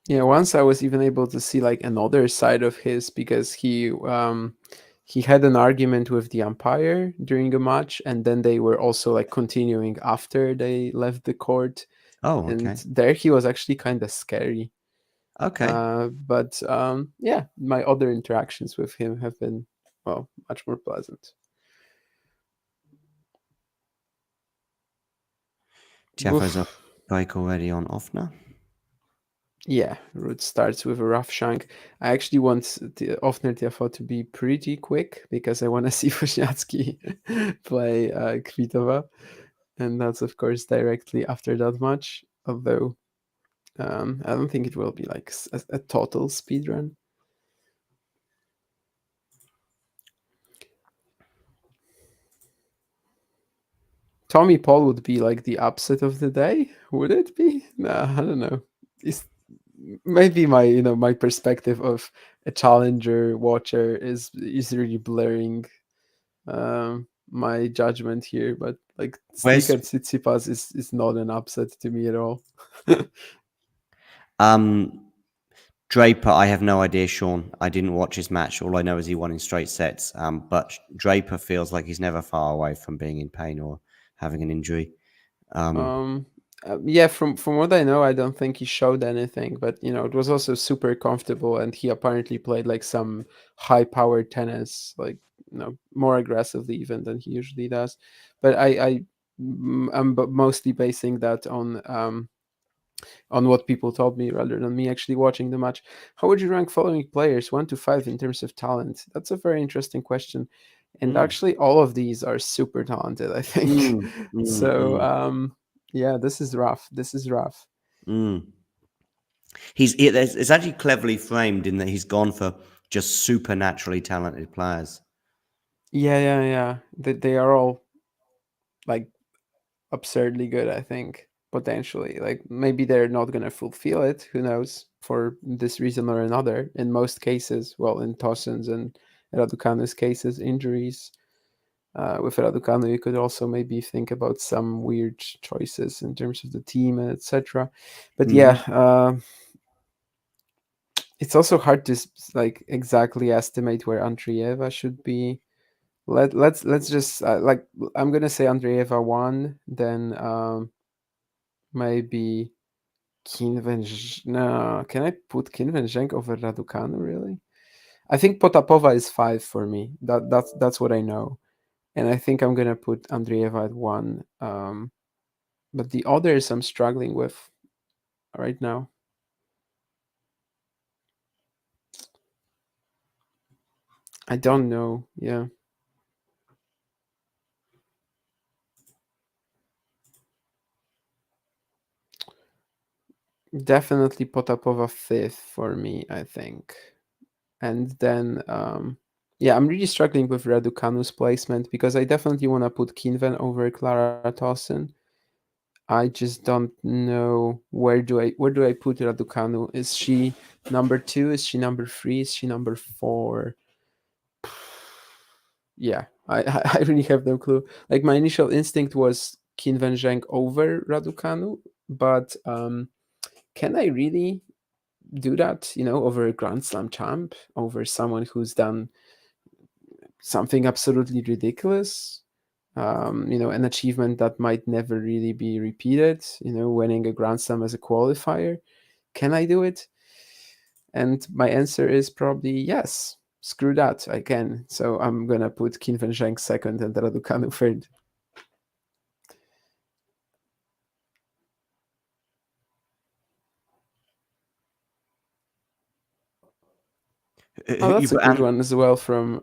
Yeah, once I was even able to see like another side of his, because he had an argument with the umpire during a match, and then they were also like continuing after they left the court. Oh, okay. And there he was actually kind of scary. Okay. But yeah, my other interactions with him have been, well, much more pleasant. Tiafoe's a break already on Ofner. Yeah, Ruud starts with a rough shank. I actually want the Ofner-Tiafoe to be pretty quick because I want to see Wozniacki play Kvitova, and that's of course directly after that match. Although I don't think it will be like a total speed run. Tommy Paul would be like the upset of the day, would it be? Nah, I don't know. It's maybe my perspective of a challenger watcher is really blurring my judgment here, but like Sticker Tsitsipas is not an upset to me at all. Draper, I have no idea, Sean. I didn't watch his match. All I know is he won in straight sets. But Draper feels like he's never far away from being in pain or having an injury. Yeah, from what I know, I don't think he showed anything, but it was also super comfortable, and he apparently played like some high-powered tennis, like more aggressively even than he usually does. But I'm mostly basing that on what people told me rather than me actually watching the match. How would you rank following players 1 to 5 in terms of talent? That's a very interesting question. And actually, all of these are super talented, I think. So, yeah, this is rough. It's actually cleverly framed in that he's gone for just supernaturally talented players. Yeah. They are all like absurdly good, I think, potentially. Like maybe they're not going to fulfill it, who knows, for this reason or another. In most cases, well, in Tossen's and Raducanu's cases, injuries. With Raducanu, you could also maybe think about some weird choices in terms of the team, etc. But yeah, It's also hard to like exactly estimate where Andreeva should be. Let's just like I'm gonna say Andreeva 1, then maybe No, can I put Kinven-Zheng over Raducanu really? I think Potapova is 5 for me. That's what I know, and I think I'm gonna put Andreeva at 1. But the others I'm struggling with right now. I don't know. Yeah. Definitely Potapova 5th for me, I think. And then, yeah, I'm really struggling with Raducanu's placement because I definitely want to put Kinven over Clara Tauson. I just don't know where do I put Raducanu? Is she number 2? Is she number 3? Is she number 4? Yeah, I really have no clue. Like my initial instinct was Kinven-Zheng over Raducanu, but can I really do that, over a Grand Slam champ, over someone who's done something absolutely ridiculous, an achievement that might never really be repeated, winning a Grand Slam as a qualifier? Can I do it? And my answer is probably yes. Screw that, I can. So I'm gonna put Kinven-Zheng 2nd and Raducanu 3rd. Oh, that's a good one as well from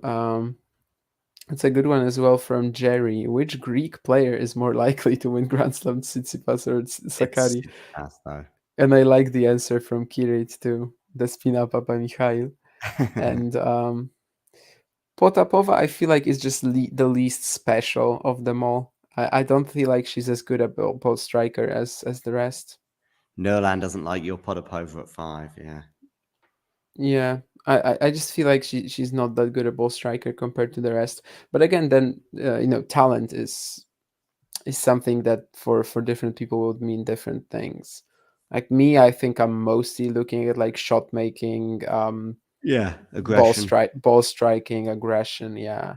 it's a good one as well from Jerry. Which Greek player is more likely to win Grand Slam, Tsitsipas or Sakari? And I like the answer from Kirit too, Despina Papamikhail. And Potapova, I feel like is just the least special of them all. I don't feel like she's as good a ball striker as the rest. Nerland doesn't like your Potapova at 5, yeah. Yeah, I just feel like she's not that good a ball striker compared to the rest. But again, then talent is something that for different people would mean different things. Like me, I think I'm mostly looking at like shot making, aggression, ball striking, aggression. Yeah.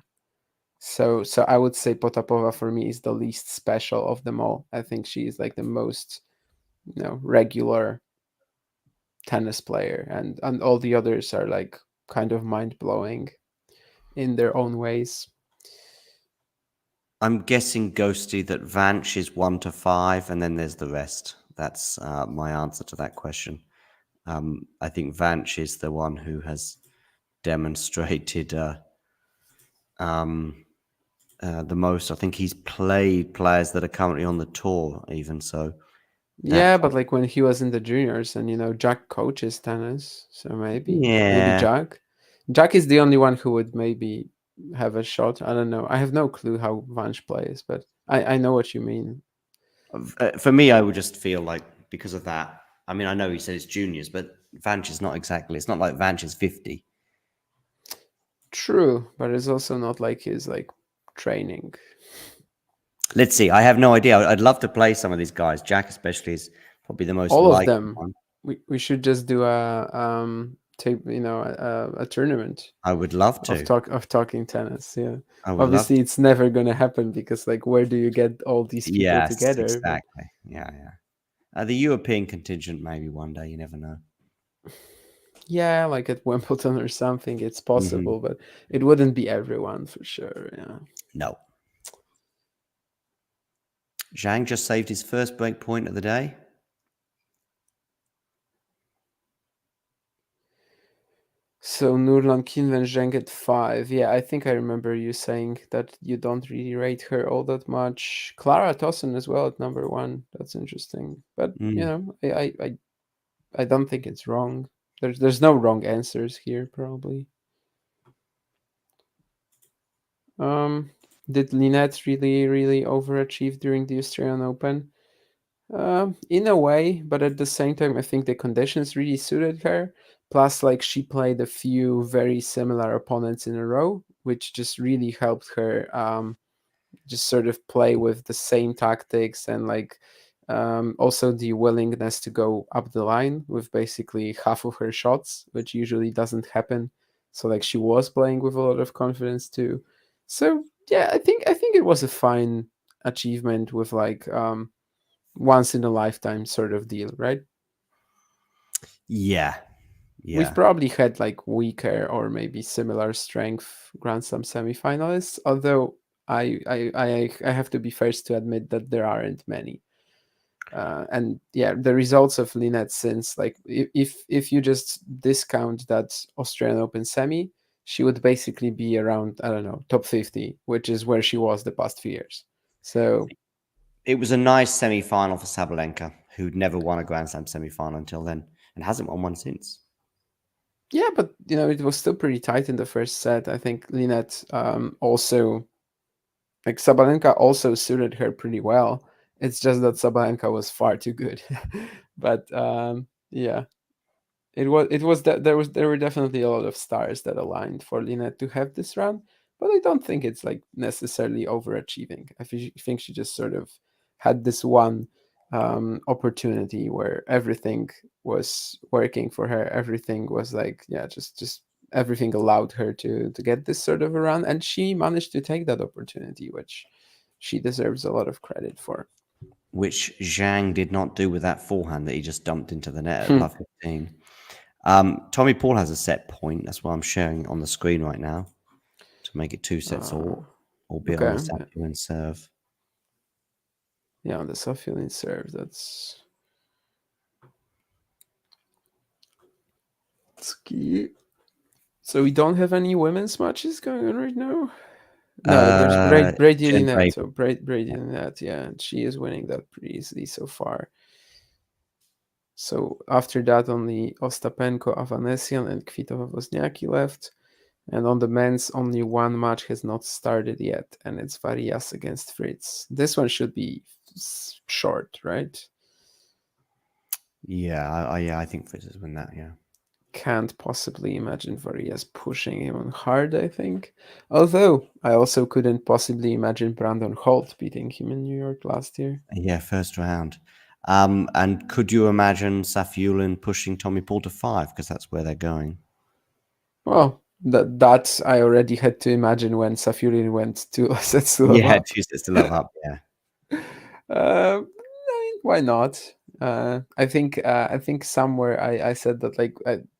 So I would say Potapova for me is the least special of them all. I think she is like the most, regular tennis player, and all the others are like kind of mind blowing in their own ways. I'm guessing, Ghosty, that Vanch is 1 to 5, and then there's the rest. That's my answer to that question. I think Vanch is the one who has demonstrated the most. I think he's played players that are currently on the tour, even so. Yeah, but like when he was in the juniors, and Jack coaches tennis, so maybe Jack is the only one who would maybe have a shot. I don't know. I have no clue how Vanch plays, but I know what you mean. For me, I would just feel like because of that. I mean, I know he said it's juniors, but Vanch is not exactly. It's not like Vanch is 50. True, but it's also not like his like training. Let's see. I have no idea. I'd love to play some of these guys. Jack, especially, is probably the most. All of them. One. We should just do a tournament. I would love to of talking tennis. Yeah. Obviously, it's never gonna happen because like, where do you get all these people together? Exactly. But... Yeah. The European contingent, maybe one day. You never know. Yeah, like at Wimbledon or something, it's possible, but it wouldn't be everyone for sure. Yeah. No. Zhang just saved his first break point of the day. So Nurlan Kinven-Zheng at 5. Yeah, I think I remember you saying that you don't really rate her all that much. Clara Tauson as well at number 1. That's interesting. But I don't think it's wrong. There's no wrong answers here, probably. Did Linette really overachieve during the Australian Open? In a way, but at the same time, I think the conditions really suited her. Plus, like, she played a few very similar opponents in a row, which just really helped her just sort of play with the same tactics and like Also the willingness to go up the line with basically half of her shots, which usually doesn't happen. So like she was playing with a lot of confidence too. So yeah, I think it was a fine achievement with like once in a lifetime sort of deal, right? Yeah. We've probably had like weaker or maybe similar strength Grand Slam semifinalists, although I have to be first to admit that there aren't many. And yeah, the results of Lynette since, like, if you just discount that Australian Open semi, she would basically be around, I don't know, top 50, which is where she was the past few years. So It was a nice semi-final for Sabalenka, who'd never won a Grand Slam semi-final until then and hasn't won one since. yeah, but it was still pretty tight in the first set. I think Lynette also, like, Sabalenka also suited her pretty well. It's just that Sabalenka was far too good. But yeah, it was that there were definitely a lot of stars that aligned for Lynette to have this run, but I don't think it's like necessarily overachieving. Think she just sort of had this one opportunity where everything was working for her. Everything was like, yeah, just everything allowed her to get this sort of a run, and she managed to take that opportunity, which she deserves a lot of credit for. Which Zhang did not do with that forehand that he just dumped into the net at love 15. Tommy Paul has a set point. That's what I'm showing on the screen right now to make it 2 sets all, albeit on the Okay. Safiullin serve. Yeah, on the Safiullin serve, that's key. So we don't have any women's matches going on right now. No, there's Brady Jen Lynette. Brady. So Brady Lynette, yeah, and she is winning that pretty easily so far. So after that, only Ostapenko-Avanesyan and Kvitová-Wozniacki left. And on the men's, only one match has not started yet, and it's Varias against Fritz. This one should be short, right? Yeah, I think Fritz has won that, yeah. Can't possibly imagine Varias pushing him on hard, I think. Although, I also couldn't possibly imagine Brandon Holt beating him in New York last year. Yeah, first round. And could you imagine Safiullin pushing Tommy Paul to 5? Because that's where they're going. Well, that I already had to imagine when Safiullin went 2 sets to love Yeah, up. 2 sets to love up, yeah. I mean, why not? I think somewhere I said that like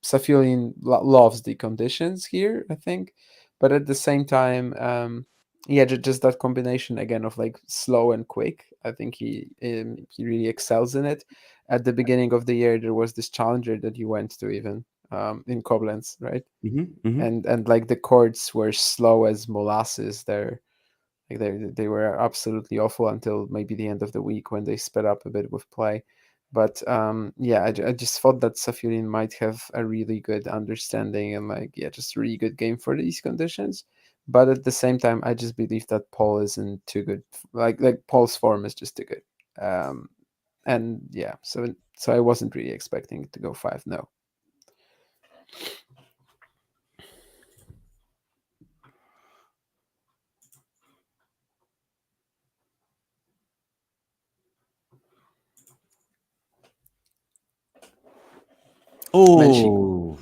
Safiullin loves the conditions here. I think, but at the same time, yeah, just that combination again of like slow and quick. I think he really excels in it. At the beginning of the year, there was this challenger that you went to even in Koblenz, right? And like the courts were slow as molasses there. Like they were absolutely awful until maybe the end of the week when they sped up a bit with play. But yeah, I just thought that Safiullin might have a really good understanding and like, yeah, just really good game for these conditions. But at the same time, I just believe that Paul isn't too good. Like Paul's form is just too good. And yeah, so I wasn't really expecting it to go 5. No. Oh,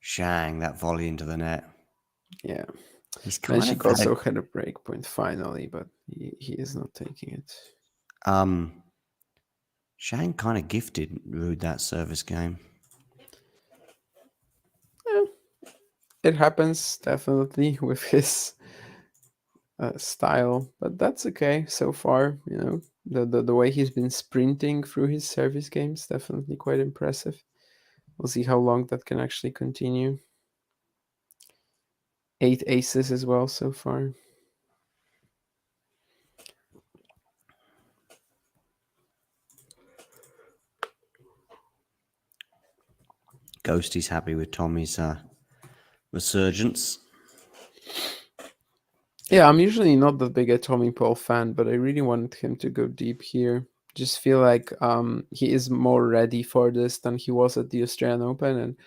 Zhang, that volley into the net. Yeah. He's kind Menchik also had a break point finally, but he is not taking it. Zhang kind of gifted Ruud that service game. Yeah, it happens definitely with his style, but that's okay so far. The way he's been sprinting through his service games, definitely quite impressive. We'll see how long that can actually continue. 8 aces as well so far. Ghosty's happy with Tommy's resurgence. Yeah, I'm usually not that big a Tommy Paul fan, but I really wanted him to go deep here. Just feel like he is more ready for this than he was at the Australian Open, and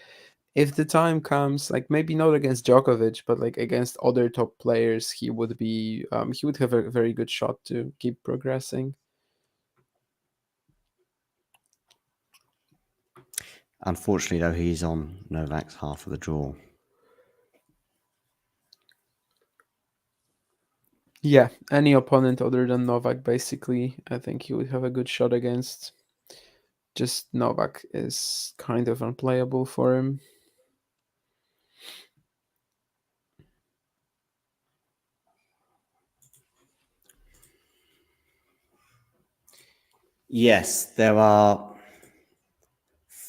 if the time comes, like maybe not against Djokovic, but like against other top players, he would have a very good shot to keep progressing. Unfortunately, though, he's on Novak's half of the draw. Yeah, any opponent other than Novak, basically, I think he would have a good shot against. Just Novak is kind of unplayable for him. Yes, there are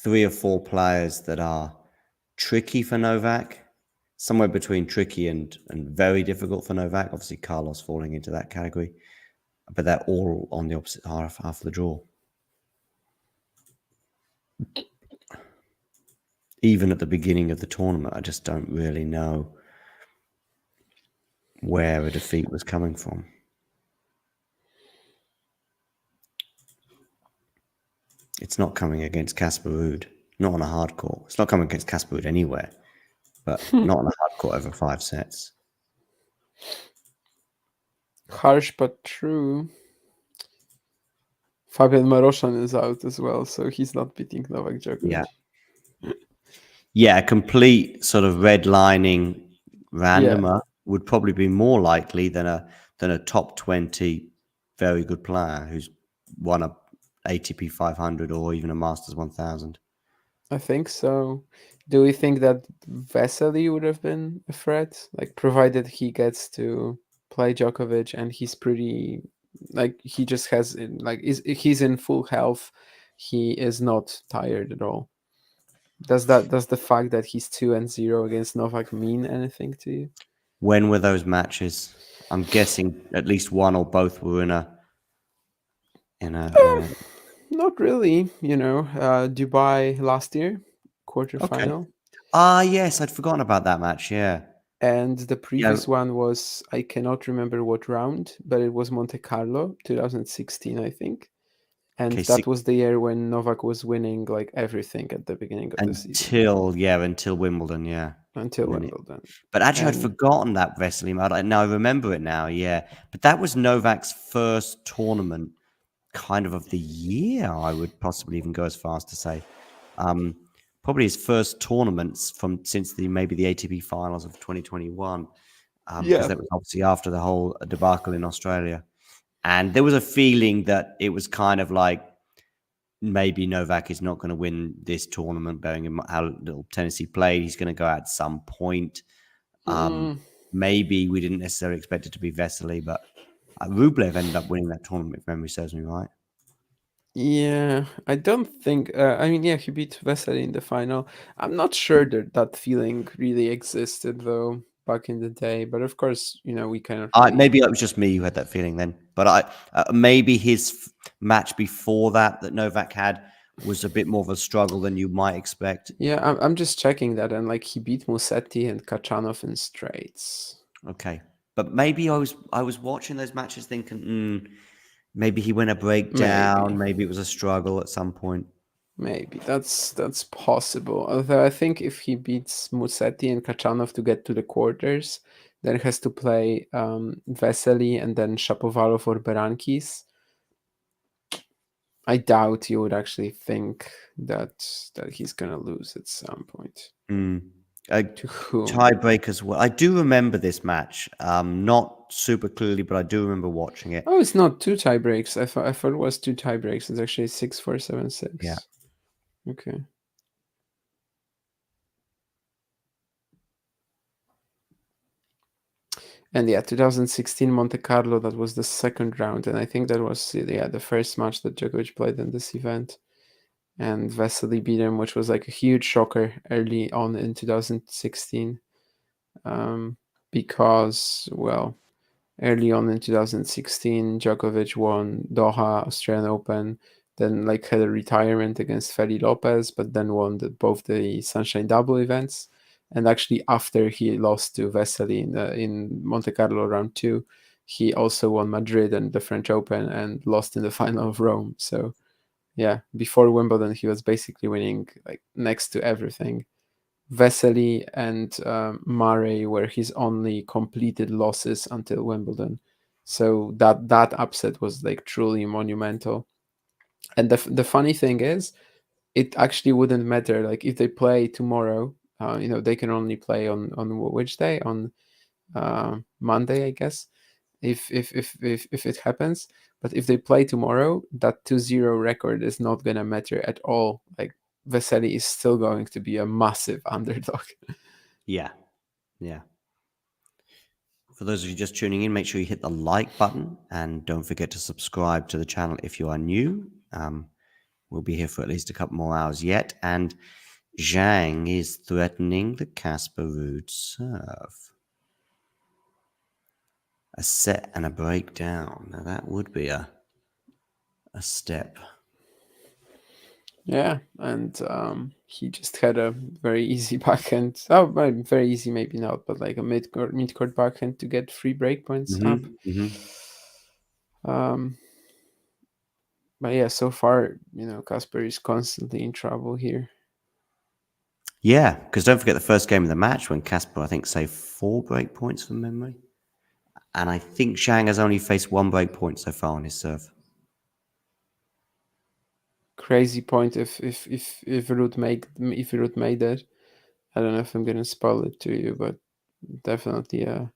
3 or 4 players that are tricky for Novak, somewhere between tricky and very difficult for Novak. Obviously, Carlos falling into that category, but they're all on the opposite half of the draw. Even at the beginning of the tournament, I just don't really know where a defeat was coming from. It's not coming against Casper Ruud, not on a hard court. It's not coming against Casper Ruud anywhere, but not on a hard court over 5 sets. Harsh but true. Fabian Maroshan is out as well, so he's not beating Novak Djokovic. Yeah, a complete sort of redlining randomer would probably be more likely than a top 20 very good player who's won a ATP 500 or even a Masters 1000. I think so. Do we think that Vesely would have been a threat? Like, provided he gets to play Djokovic and he's pretty, like, he just has, like, he's in full health. He is not tired at all. Does the fact that he's 2-0 against Novak mean anything to you? When were those matches? I'm guessing at least one or both were in a Not really, Dubai last year, quarterfinal. Okay. Yes, I'd forgotten about that match, yeah. And the previous one was, I cannot remember what round, but it was Monte Carlo, 2016, I think. And that was the year when Novak was winning like everything at the beginning of the season. Until Wimbledon, yeah. Until Wimbledon. But actually, I'd forgotten that Vesely match. Now I remember it now, yeah. But that was Novak's first tournament kind of the year, I would possibly even go as far as to say. Probably his first tournaments since maybe the ATP finals of 2021. Because that was obviously after the whole debacle in Australia. And there was a feeling that it was kind of like maybe Novak is not going to win this tournament, bearing in mind how little tennis he played. He's going to go out at some point. Maybe we didn't necessarily expect it to be Vesely, but Rublev ended up winning that tournament, if memory serves me right. Yeah, I don't think. He beat Vesely in the final. I'm not sure that feeling really existed though back in the day. But of course, we kind of. Maybe it was just me who had that feeling then. But maybe his match before that Novak had was a bit more of a struggle than you might expect. Yeah, I'm just checking that, and like he beat Musetti and Kachanov in straights. Okay, but maybe I was watching those matches thinking, maybe he went a breakdown. Maybe it was a struggle at some point. Maybe that's possible. Although I think if he beats Musetti and Kachanov to get to the quarters, then has to play Vesely and then Shapovalov or Berankis. I doubt you would actually think that he's gonna lose at some point. To whom? Tiebreakers. Well, I do remember this match, not super clearly, but I do remember watching it. Oh, it's not 2 tiebreaks. I thought it was 2 tiebreaks. It's actually 6-4, 7-6. Yeah. Okay. And 2016 Monte Carlo, that was the second round, and I think that was the first match that Djokovic played in this event. And Vesely beat him, which was like a huge shocker early on in 2016. Because, early on in 2016, Djokovic won Doha, Australian Open, then like had a retirement against Feli Lopez, but then won both the Sunshine Double events. And actually, after he lost to Vesely in Monte Carlo round 2, he also won Madrid and the French Open and lost in the final of Rome. So, yeah, before Wimbledon, he was basically winning like next to everything. Vesely and Murray were his only completed losses until Wimbledon. So that upset was like truly monumental. And the funny thing is, it actually wouldn't matter. Like if they play tomorrow, they can only play on which day? On Monday, I guess. If it happens, but if they play tomorrow, that 2-0 record is not gonna matter at all. Like Vesely is still going to be a massive underdog. Yeah. For those of you just tuning in, make sure you hit the like button and don't forget to subscribe to the channel if you are new. We'll be here for at least a couple more hours yet. And Zhang is threatening the Casper Ruud serve. A set and a breakdown. Now that would be a step. Yeah, and he just had a very easy backhand. Oh, well, very easy, maybe not, but like a mid-court backhand to get 3 breakpoints up. But yeah, so far, Casper is constantly in trouble here. Yeah, because don't forget the first game of the match when Casper, I think, saved 4 breakpoints from memory. And I think Zhang has only faced 1 breakpoint so far on his serve. Crazy point if Ruud made it. I don't know if I'm gonna spoil it to you, but definitely a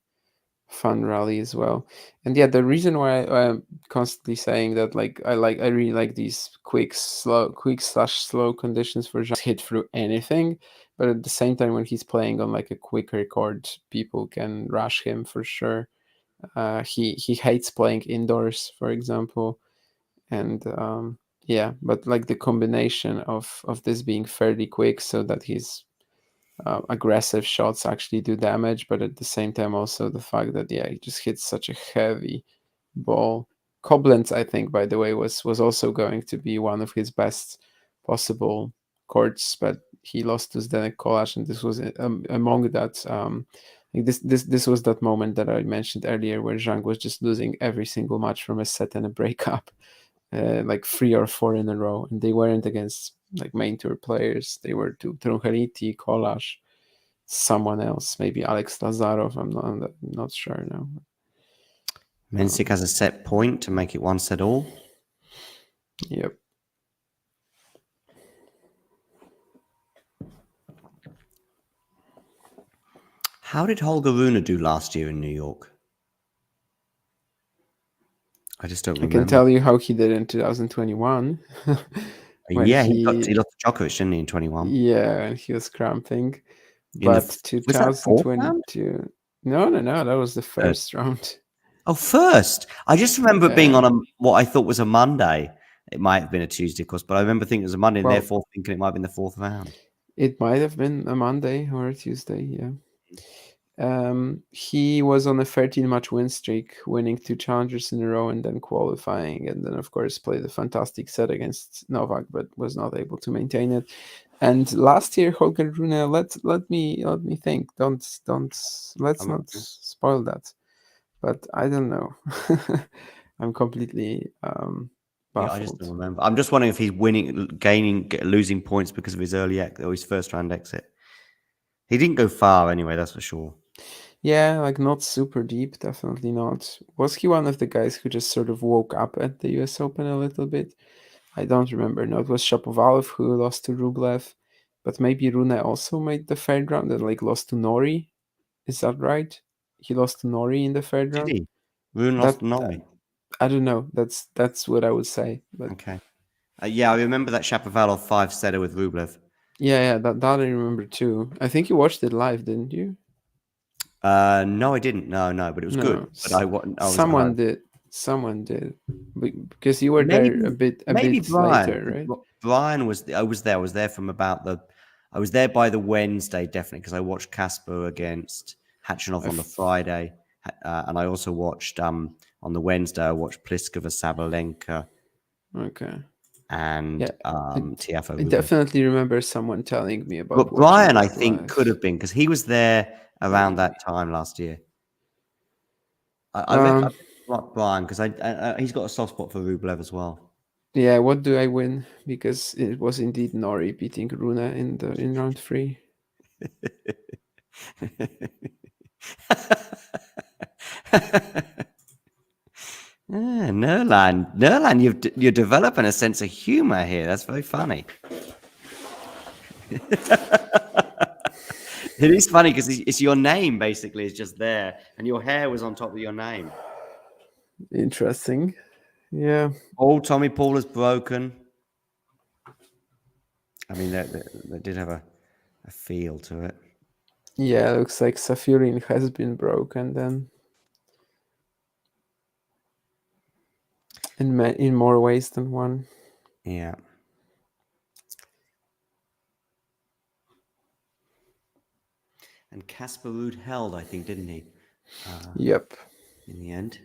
fun rally as well. And yeah, the reason why I'm constantly saying that, like, I really like these quick/slow conditions for Zhang. Hit through anything, but at the same time, when he's playing on like a quicker court, people can rush him for sure. He hates playing indoors, for example, and yeah, but like the combination of this being fairly quick, so that his aggressive shots actually do damage, but at the same time also the fact that he just hits such a heavy ball. Koblenz, I think, by the way, was also going to be one of his best possible courts, but he lost to Zdenek Kolarz, and this was among that. This was that moment that I mentioned earlier, where Zhang was just losing every single match from a set and a breakup, like 3 or 4 in a row, and they weren't against like main tour players. They were to Trungelliti, Kolarz, someone else, maybe Alex Lazarov. I'm not sure now. Mensik has a set point to make it 1 set all. Yep. How did Holger Rune do last year in New York? I just don't remember. I can tell you how he did in 2021. Yeah, he lost to Djokovic, didn't he, in 21? Yeah, and he was cramping. But 2022... No, that was the first round. Oh, first? I just remember being on what I thought was a Monday. It might have been a Tuesday, of course, but I remember thinking it was a Monday, and therefore thinking it might have been the 4th round. It might have been a Monday or a Tuesday, yeah. He was on a 13-match win streak, winning 2 challengers in a row and then qualifying, and then of course played a fantastic set against Novak, but was not able to maintain it. And last year, Holger Rune, let me think. Let's not spoil that. But I don't know. I'm completely baffled. Yeah, I just don't remember. I'm just wondering if he's losing points because of his early or his first round exit. He didn't go far anyway, that's for sure. Yeah, like not super deep, definitely not. Was he one of the guys who just sort of woke up at the US Open a little bit? I don't remember. No, it was Shapovalov who lost to Rublev, but maybe Rune also made the third round and like lost to Nori. Is that right? He lost to Nori in the third round. Did he? Rune lost to Nori. I don't know. That's what I would say. But okay. Yeah, I remember that Shapovalov 5-setter with Rublev. Yeah, that I remember too. I think you watched it live, didn't you? No, I didn't. No, but it was good. But someone did, because you were there a bit later, right? Brian was. I was there from about I was there by the Wednesday, definitely, because I watched Casper against Khachanov on the Friday, and I also watched on the Wednesday. I watched Pliskova, Sabalenka. Okay. And Tiafoe. I definitely remember someone telling me about. But Brian, I think, could have been, because he was there around that time last year. I like Brian because he's got a soft spot for Rublev as well. Yeah, what do I win? Because it was indeed Nori beating Rune in round 3. Nerlan, you're developing a sense of humor here. That's very funny. It is funny because it's your name basically is just there, and your hair was on top of your name. Interesting. Yeah. All Tommy Paul is broken. I mean, they did have a feel to it. Yeah, looks like Safiullin has been broken then. In more ways than one. Yeah. And Casper Ruud held, I think, didn't he? Yep. In the end.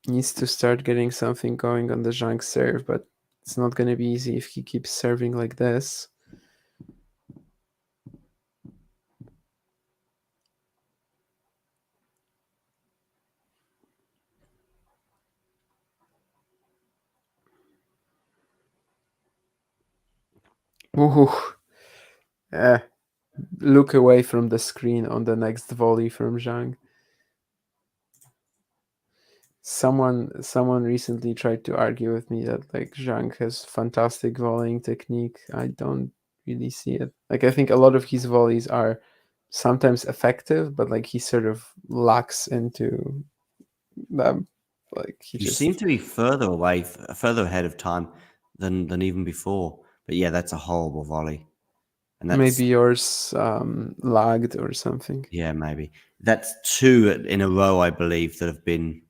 Needs to start getting something going on the Zhang serve, but it's not going to be easy if he keeps serving like this. Ooh. Look away from the screen on the next volley from Zhang. Someone recently tried to argue with me that like Zhang has fantastic volleying technique. I don't really see it. Like I think a lot of his volleys are sometimes effective, but like he sort of lacks into them. Like You seem to be further ahead of time than even before. But yeah, that's a horrible volley. And that's, maybe yours lagged or something. Yeah, maybe. That's 2 in a row, I believe, that have been.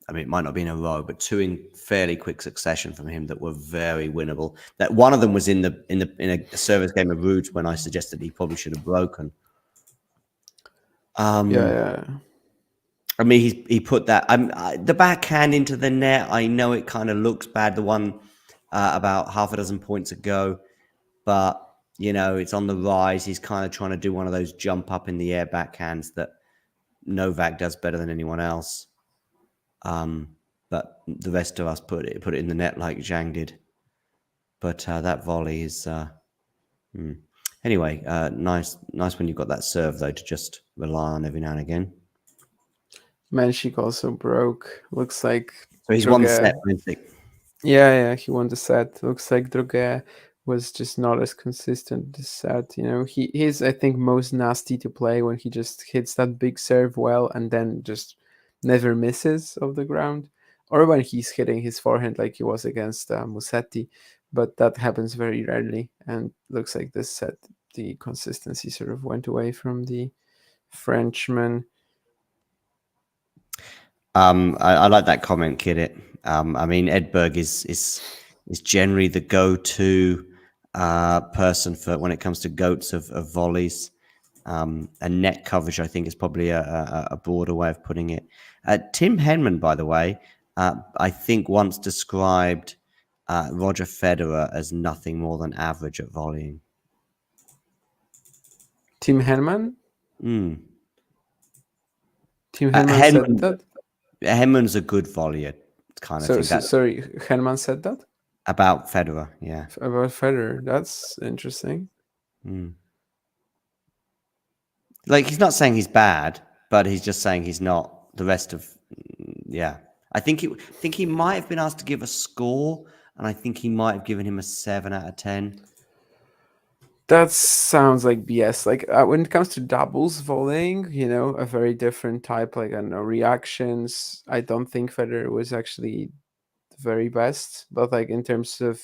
I mean, it might not be in a row, but 2 in fairly quick succession from him that were very winnable. That one of them was in a service game of Ruud when I suggested he probably should have broken. Yeah. I mean, he put that the backhand into the net. I know it kind of looks bad. The one about half a dozen points ago, but you know it's on the rise. He's kind of trying to do one of those jump up in the air backhands that Novak does better than anyone else. But the rest of us put it in the net like Zhang did. But that volley is anyway. Nice when you've got that serve though to just rely on every now and again. Manchik also broke. Looks like so he's won the set. Yeah, he won the set. Looks like Droge was just not as consistent this set. You know, he's I think most nasty to play when he just hits that big serve well and then just never misses off the ground, or when he's hitting his forehand like he was against Musetti, but that happens very rarely. And looks like this set the consistency sort of went away from the Frenchman. I like that comment, Kiddit. I mean, Edberg is generally the go-to person for when it comes to goats of volleys. And net coverage, I think, is probably a broader way of putting it. Tim Henman, by the way, I think once described Roger Federer as nothing more than average at volleying. Tim Henman? Tim Henman said that? Henman's a good volleyer, kind of thing. Sorry, Henman said that? About Federer, yeah. About Federer. That's interesting. Like, he's not saying he's bad, but he's just saying he's not the rest of... Yeah. I think he might have been asked to give a score, and I think he might have given him a 7 out of 10. That sounds like BS. Like when it comes to doubles volleying, you know, a very different type. Like I don't know, reactions. I don't think Federer was actually the very best, but like in terms of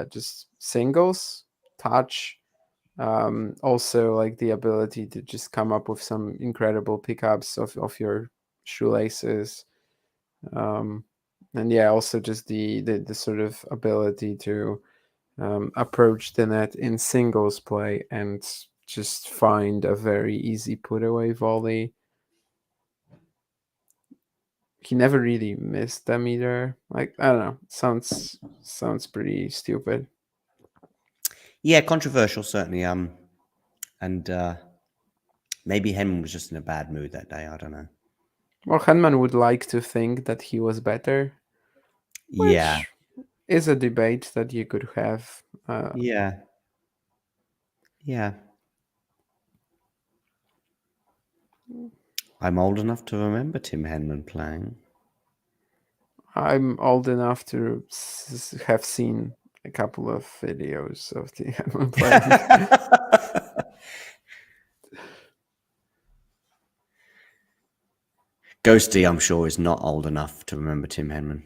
just singles, touch, also like the ability to just come up with some incredible pickups of your shoelaces, and also just the sort of ability to approach the net in singles play and just find a very easy put away volley. He never really missed them either. Like, I don't know. Sounds pretty stupid. Yeah, controversial certainly. And maybe Henman was just in a bad mood that day. I don't know. Well, Henman would like to think that he was better. Yeah. Is a debate that you could have. Yeah. I'm old enough to remember Tim Henman playing. I'm old enough to have seen a couple of videos of the Hedman playing. Ghosty, I'm sure, is not old enough to remember Tim Henman.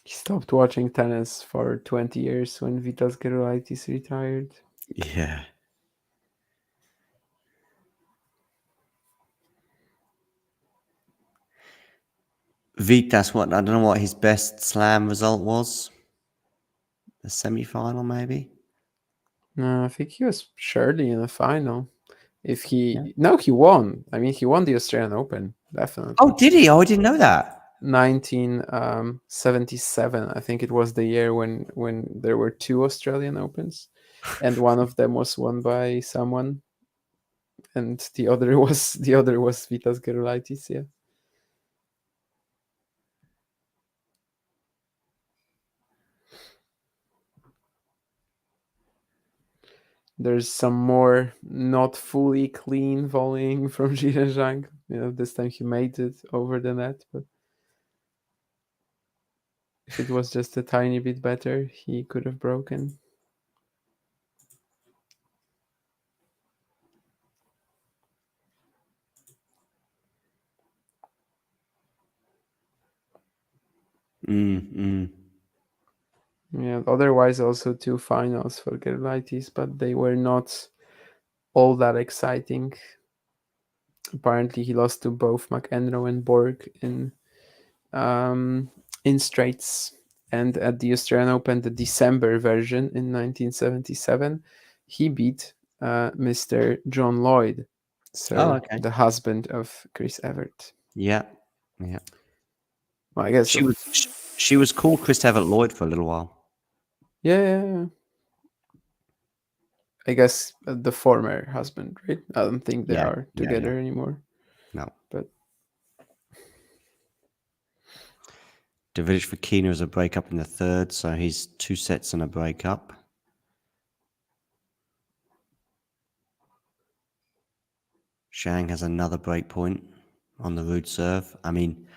He stopped watching tennis for 20 years when Vitas Gerulaitis retired. Yeah. Vitas, I don't know what his best slam result was. A semi-final, maybe? No, I think he was surely in the final. He won. I mean, he won the Australian Open, definitely. Oh, did he? Oh, I didn't know that. 1977, I think it was the year when there were 2 Australian Opens, and one of them was won by someone, and the other was Vitas Gerulaitis. Yeah. There's some more not fully clean volleying from Ruud-Zhang. This time he made it over the net, but if it was just a tiny bit better, he could have broken. Yeah, otherwise also 2 finals for Gerulaitis, but they were not all that exciting. Apparently he lost to both McEnroe and Borg in straights. And at the Australian Open, the December version in 1977, he beat Mr. John Lloyd, so the husband of Chris Evert. Yeah. Well, I guess she was called Chris Evert Lloyd for a little while. Yeah. I guess the former husband, right? I don't think they are together anymore. No. But Davidovich-Fokina is a breakup in the third, so he's 2 sets and a breakup. Zhang has another break point on the Ruud serve. I mean,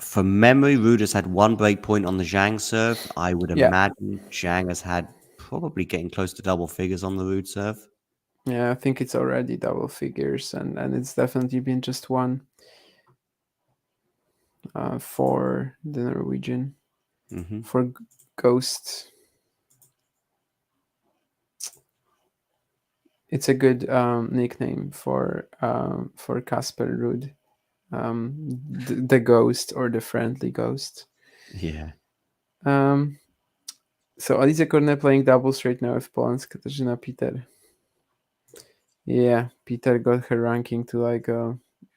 from memory, Ruud has had 1 break point on the Zhang serve. I would imagine Zhang has had probably getting close to double figures on the Ruud serve. Yeah, I think it's already double figures, and it's definitely been just 1 for the Norwegian. For Ghost. It's a good nickname for Casper Ruud. The Ghost, or the Friendly Ghost. Yeah. So Alice Kornet playing doubles right now with Poland's Katarzyna Peter. Yeah, Peter got her ranking to like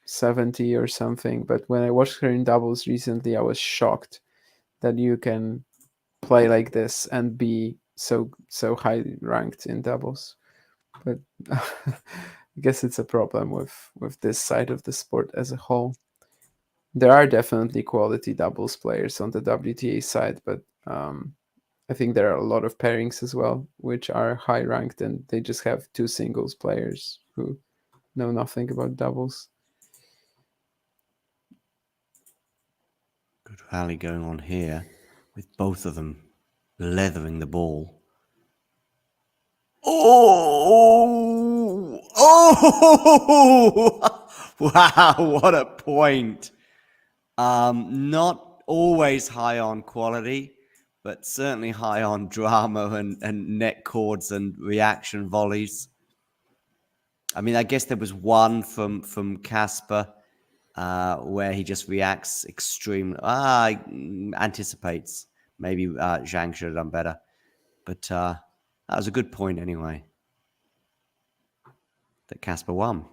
70 or something, but when I watched her in doubles recently, I was shocked that you can play like this and be so highly ranked in doubles. But I guess it's a problem with this side of the sport as a whole. There are definitely quality doubles players on the WTA side, but I think there are a lot of pairings as well, which are high ranked, and they just have 2 singles players who know nothing about doubles. Good rally going on here with both of them leathering the ball. Oh! Wow, what a point. Not always high on quality, but certainly high on drama and net chords and reaction volleys. I mean, I guess there was one from Casper where he just reacts extremely, anticipates. Maybe Zhang should have done better. But that was a good point anyway, that Casper won.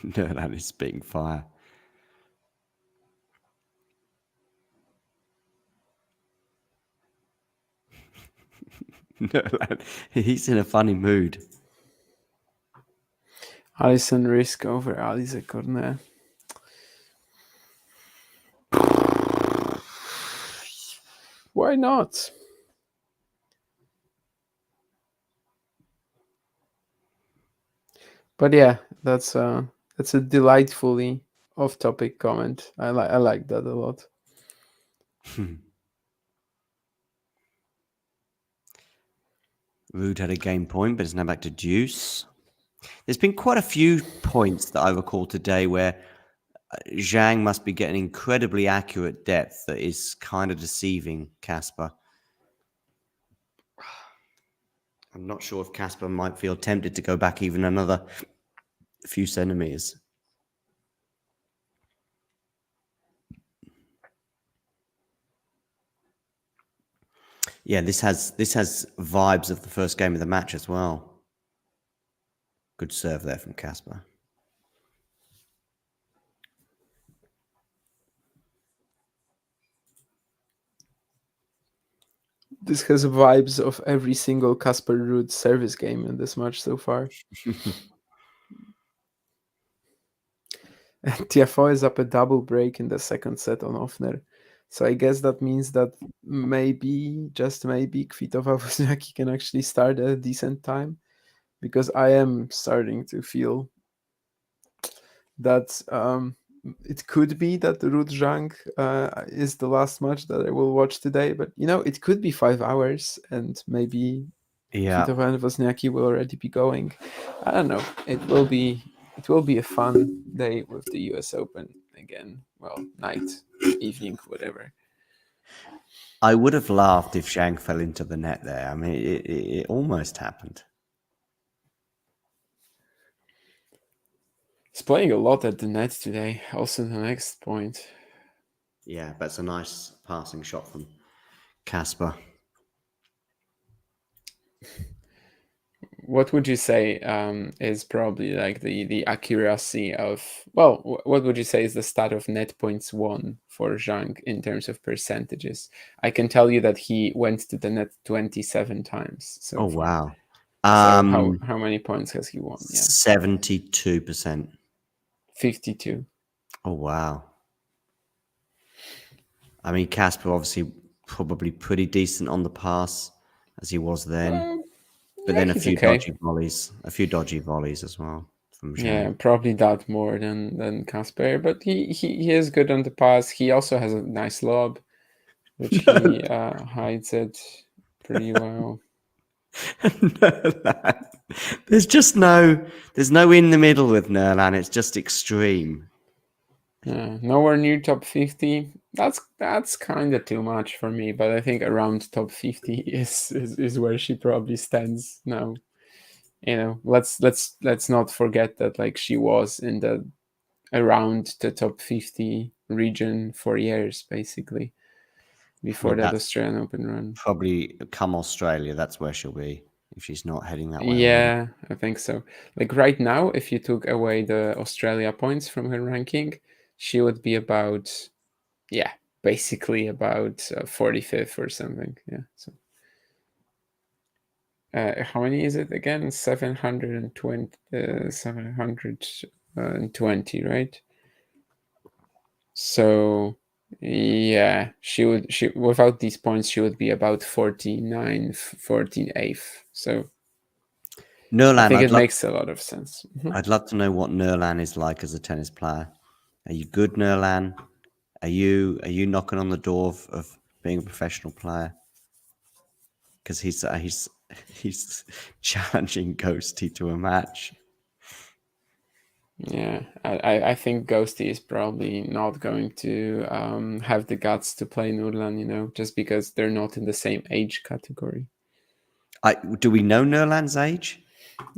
No, that is spitting fire. No, he's in a funny mood. Alison Risk over Alice Kornet. Why not? But yeah, that's That's a delightfully off-topic comment. I like that a lot. Ruud had a game point, but it's now back to deuce. There's been quite a few points that I recall today where Zhang must be getting incredibly accurate depth that is kind of deceiving Casper. I'm not sure if Casper might feel tempted to go back even another few centimeters. Yeah, this has vibes of the first game of the match as well. Good serve there from Casper. This has vibes of every single Casper Ruud service game in this match so far. Tiafoe is up a double break in the second set on Ofner. So I guess that means that maybe, just maybe, Kvitová-Wozniacki can actually start at a decent time. Because I am starting to feel that it could be that Ruud-Zhang is the last match that I will watch today. But, it could be 5 hours and maybe Kvitová-Wozniacki will already be going. I don't know. It will be a fun day with the US Open again. Well, night, evening, whatever. I would have laughed if Zhang fell into the net there. I mean, it almost happened. He's playing a lot at the net today. Also, the next point. Yeah, that's a nice passing shot from Casper. What would you say is probably like the accuracy of, what would you say is the stat of net points won for Zhang in terms of percentages? I can tell you that he went to the net 27 times. So wow. So how many points has he won? Yeah. 72%. 52. Oh, wow. I mean, Casper obviously probably pretty decent on the pass as he was then. But then a few dodgy volleys as well from Zhang. Yeah, probably that more than Casper, but he is good on the pass. He also has a nice lob, which he hides it pretty well. There's no in the middle with Nerlan. It's just extreme. Yeah, nowhere near top 50. That's kind of too much for me, but I think around top 50 is where she probably stands now. Let's not forget that like she was in the around the top 50 region for years basically before that Australian Open run. Probably come Australia, that's where she'll be if she's not heading that way. Yeah, I think so. Like right now, if you took away the Australia points from her ranking, she would be about, basically about 45th or something. Yeah. So, how many is it again? 720, 720, right? So, yeah, she without these points, she would be about 49th, 48th. So, Nerlan, I think it makes a lot of sense. I'd love to know what Nerlan is like as a tennis player. Are you good, Nerlan? Are you knocking on the door of being a professional player? Because he's challenging Ghosty to a match. Yeah, I think Ghosty is probably not going to have the guts to play Nerlan, just because they're not in the same age category. Do we know Nerlan's age?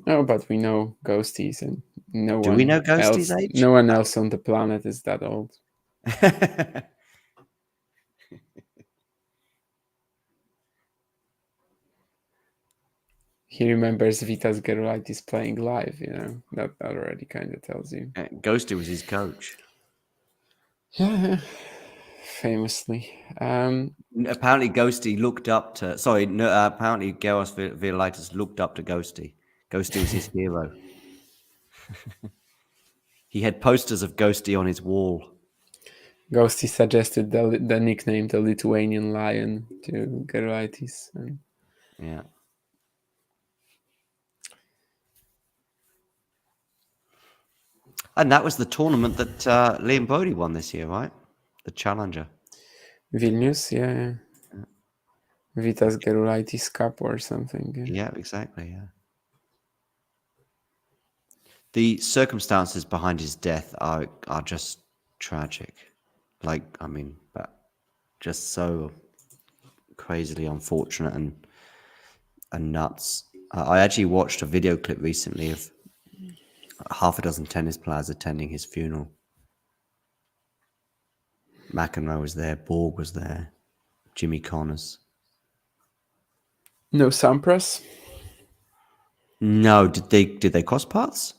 No, but we know Ghosty's, and we know Ghosty's age? No one else on the planet is that old. He remembers Vitas Gerulaitis playing live, that already kind of tells you. Ghosty was his coach. Yeah, famously. Apparently Ghosty looked up to, apparently Geros Gerulaitis looked up to Ghosty. Ghosty was his hero. He had posters of Ghosty on his wall. Ghosty suggested the nickname the Lithuanian Lion to Gerulaitis. Yeah. And that was the tournament that Liam Bodie won this year, right? The Challenger. Vilnius, yeah. Vitas Gerulaitis Cup or something. Yeah, exactly, yeah. The circumstances behind his death are just tragic. Like, I mean, but just so crazily unfortunate and nuts. I actually watched a video clip recently of half a dozen tennis players attending his funeral. McEnroe was there, Borg was there, Jimmy Connors. No Sampras? No, did they cross paths?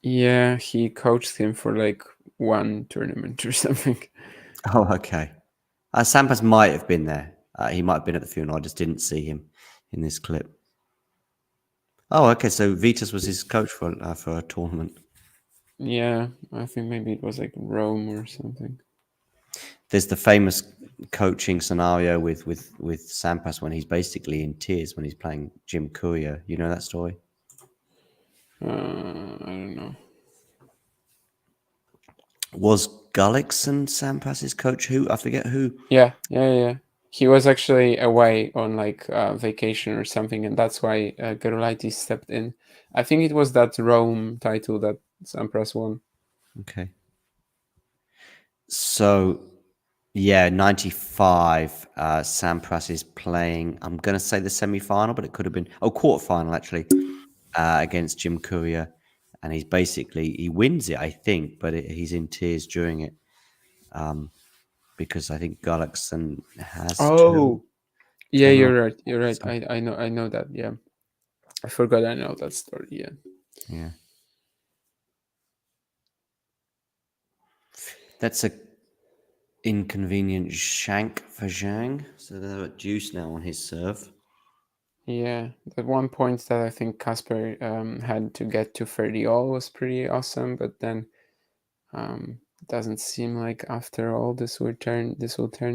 Yeah, he coached him for like one tournament or something. Oh, okay. Sampras might have been there. He might have been at the funeral. I just didn't see him in this clip. Oh, okay. So Vitas was his coach for a tournament. Yeah, I think maybe it was like Rome or something. There's the famous coaching scenario with Sampras when he's basically in tears when he's playing Jim Courier. You know that story? I don't know. Was Gullickson Sampras's coach? Who? I forget who. Yeah. He was actually away on like vacation or something, and that's why Gerulaitis stepped in. I think it was that Rome title that Sampras won. Okay. So, yeah, 95. Sampras is playing, I'm going to say the semi-final, but it could have been, quarter-final actually, against Jim Courier. And he wins it, I think, but he's in tears during it. Because I think Gullickson has two. Yeah, 10 you're right. I know that. Yeah, I forgot. I know that story. Yeah. Yeah. That's a inconvenient shank for Zhang. So they're at deuce now on his serve. Yeah, the one point that I think Casper had to get to 30 all was pretty awesome, but then doesn't seem like after all this will turn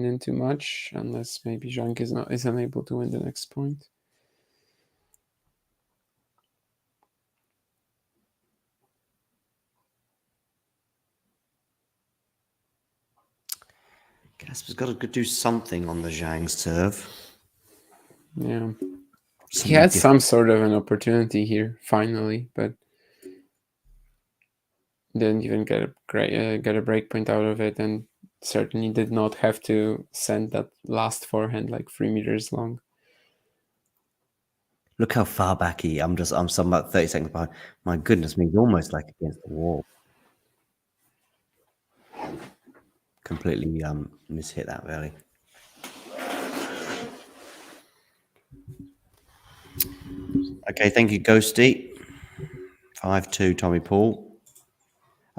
into much unless maybe Zhang is unable to win the next point. Casper's got to do something on the Zhang serve. Yeah. He had some sort of an opportunity here finally, but didn't even get a break point out of it, and certainly did not have to send that last forehand like 3 meters long. Look how far back I'm some about 30 seconds behind. My goodness me, he's almost like against the wall. Completely mishit that really. Okay, thank you, Ghosty. 5-2, Tommy Paul.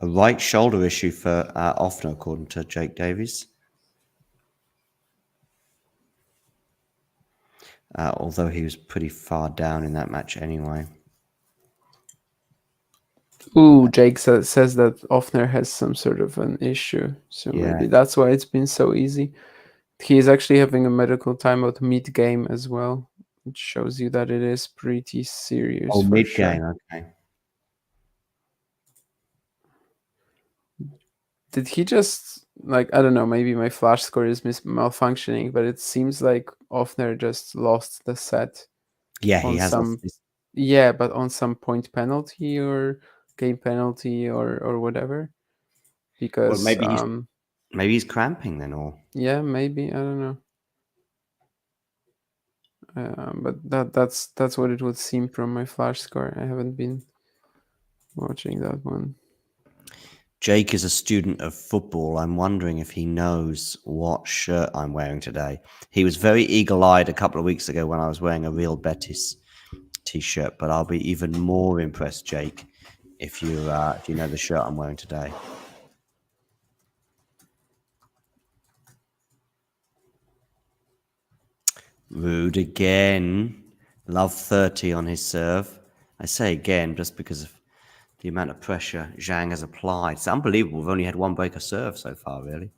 A right shoulder issue for Ofner, according to Jake Davies. Although he was pretty far down in that match anyway. Ooh, Jake says that Ofner has some sort of an issue, so maybe that's why it's been so easy. He is actually having a medical timeout mid-game as well, which shows you that it is pretty serious. Oh, mid-game, sure. Okay. Did he just, like, I don't know, maybe my flash score is malfunctioning, but it seems like Ofner just lost the set. Yeah, he has. Yeah, but on some point penalty or game penalty or whatever. Because maybe he's cramping then, or yeah, maybe, I don't know. But that's what it would seem from my flash score. I haven't been watching that one. Jake is a student of football. I'm wondering if he knows what shirt I'm wearing today. He was very eagle-eyed a couple of weeks ago when I was wearing a Real Betis t-shirt, but I'll be even more impressed, Jake, if you know the shirt I'm wearing today. Ruud again. Love 30 on his serve. I say again just because of the amount of pressure Zhang has applied. It's unbelievable. We've only had one break of serve so far, really.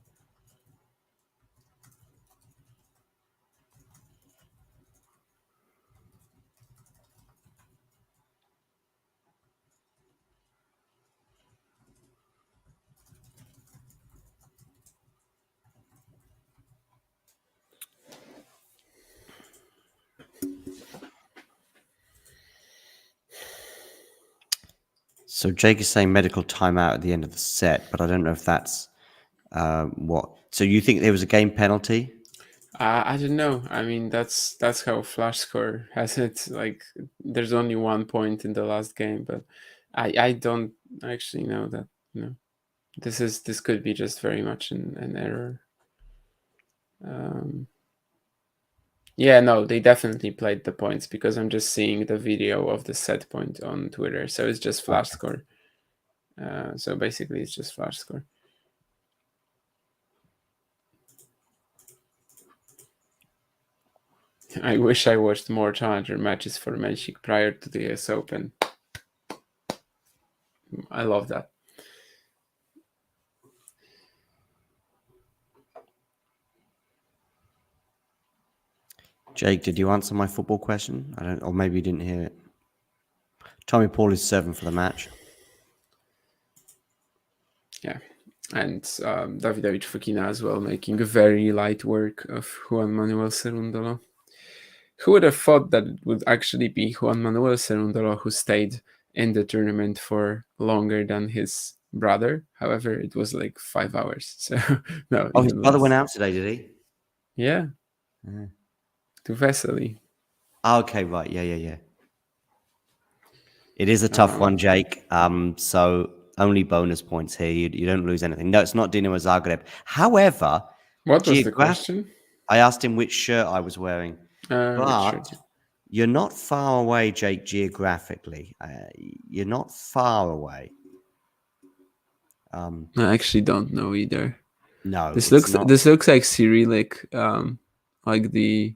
So Jake is saying medical timeout at the end of the set, but I don't know if that's what. So you think there was a game penalty? I don't know. I mean, that's how Flash Score has it. Like, there's only 1 point in the last game, but I don't actually know that. This could be just very much an error. Yeah, no, they definitely played the points because I'm just seeing the video of the set point on Twitter. So it's just Flash Score. So basically, it's just Flash Score. I wish I watched more challenger matches for Menchik prior to the US Open. I love that. Jake, did you answer my football question? I don't, or maybe you didn't hear it. Tommy Paul is 7 for the match. Yeah, and Davidovich Fokina as well, making very light work of Juan Manuel Cerundolo. Who would have thought that it would actually be Juan Manuel Cerundolo who stayed in the tournament for longer than his brother? However, it was like 5 hours. So no. Oh, his brother went out today, did he? Yeah. To Vesely. Okay, right. Yeah. It is a tough one, Jake. So only bonus points here. You don't lose anything. No, it's not Dinamo Zagreb. However, what was the question? I asked him which shirt I was wearing. But you're not far away, Jake, geographically. You're not far away. I actually don't know either. No, this looks like Cyrillic, like the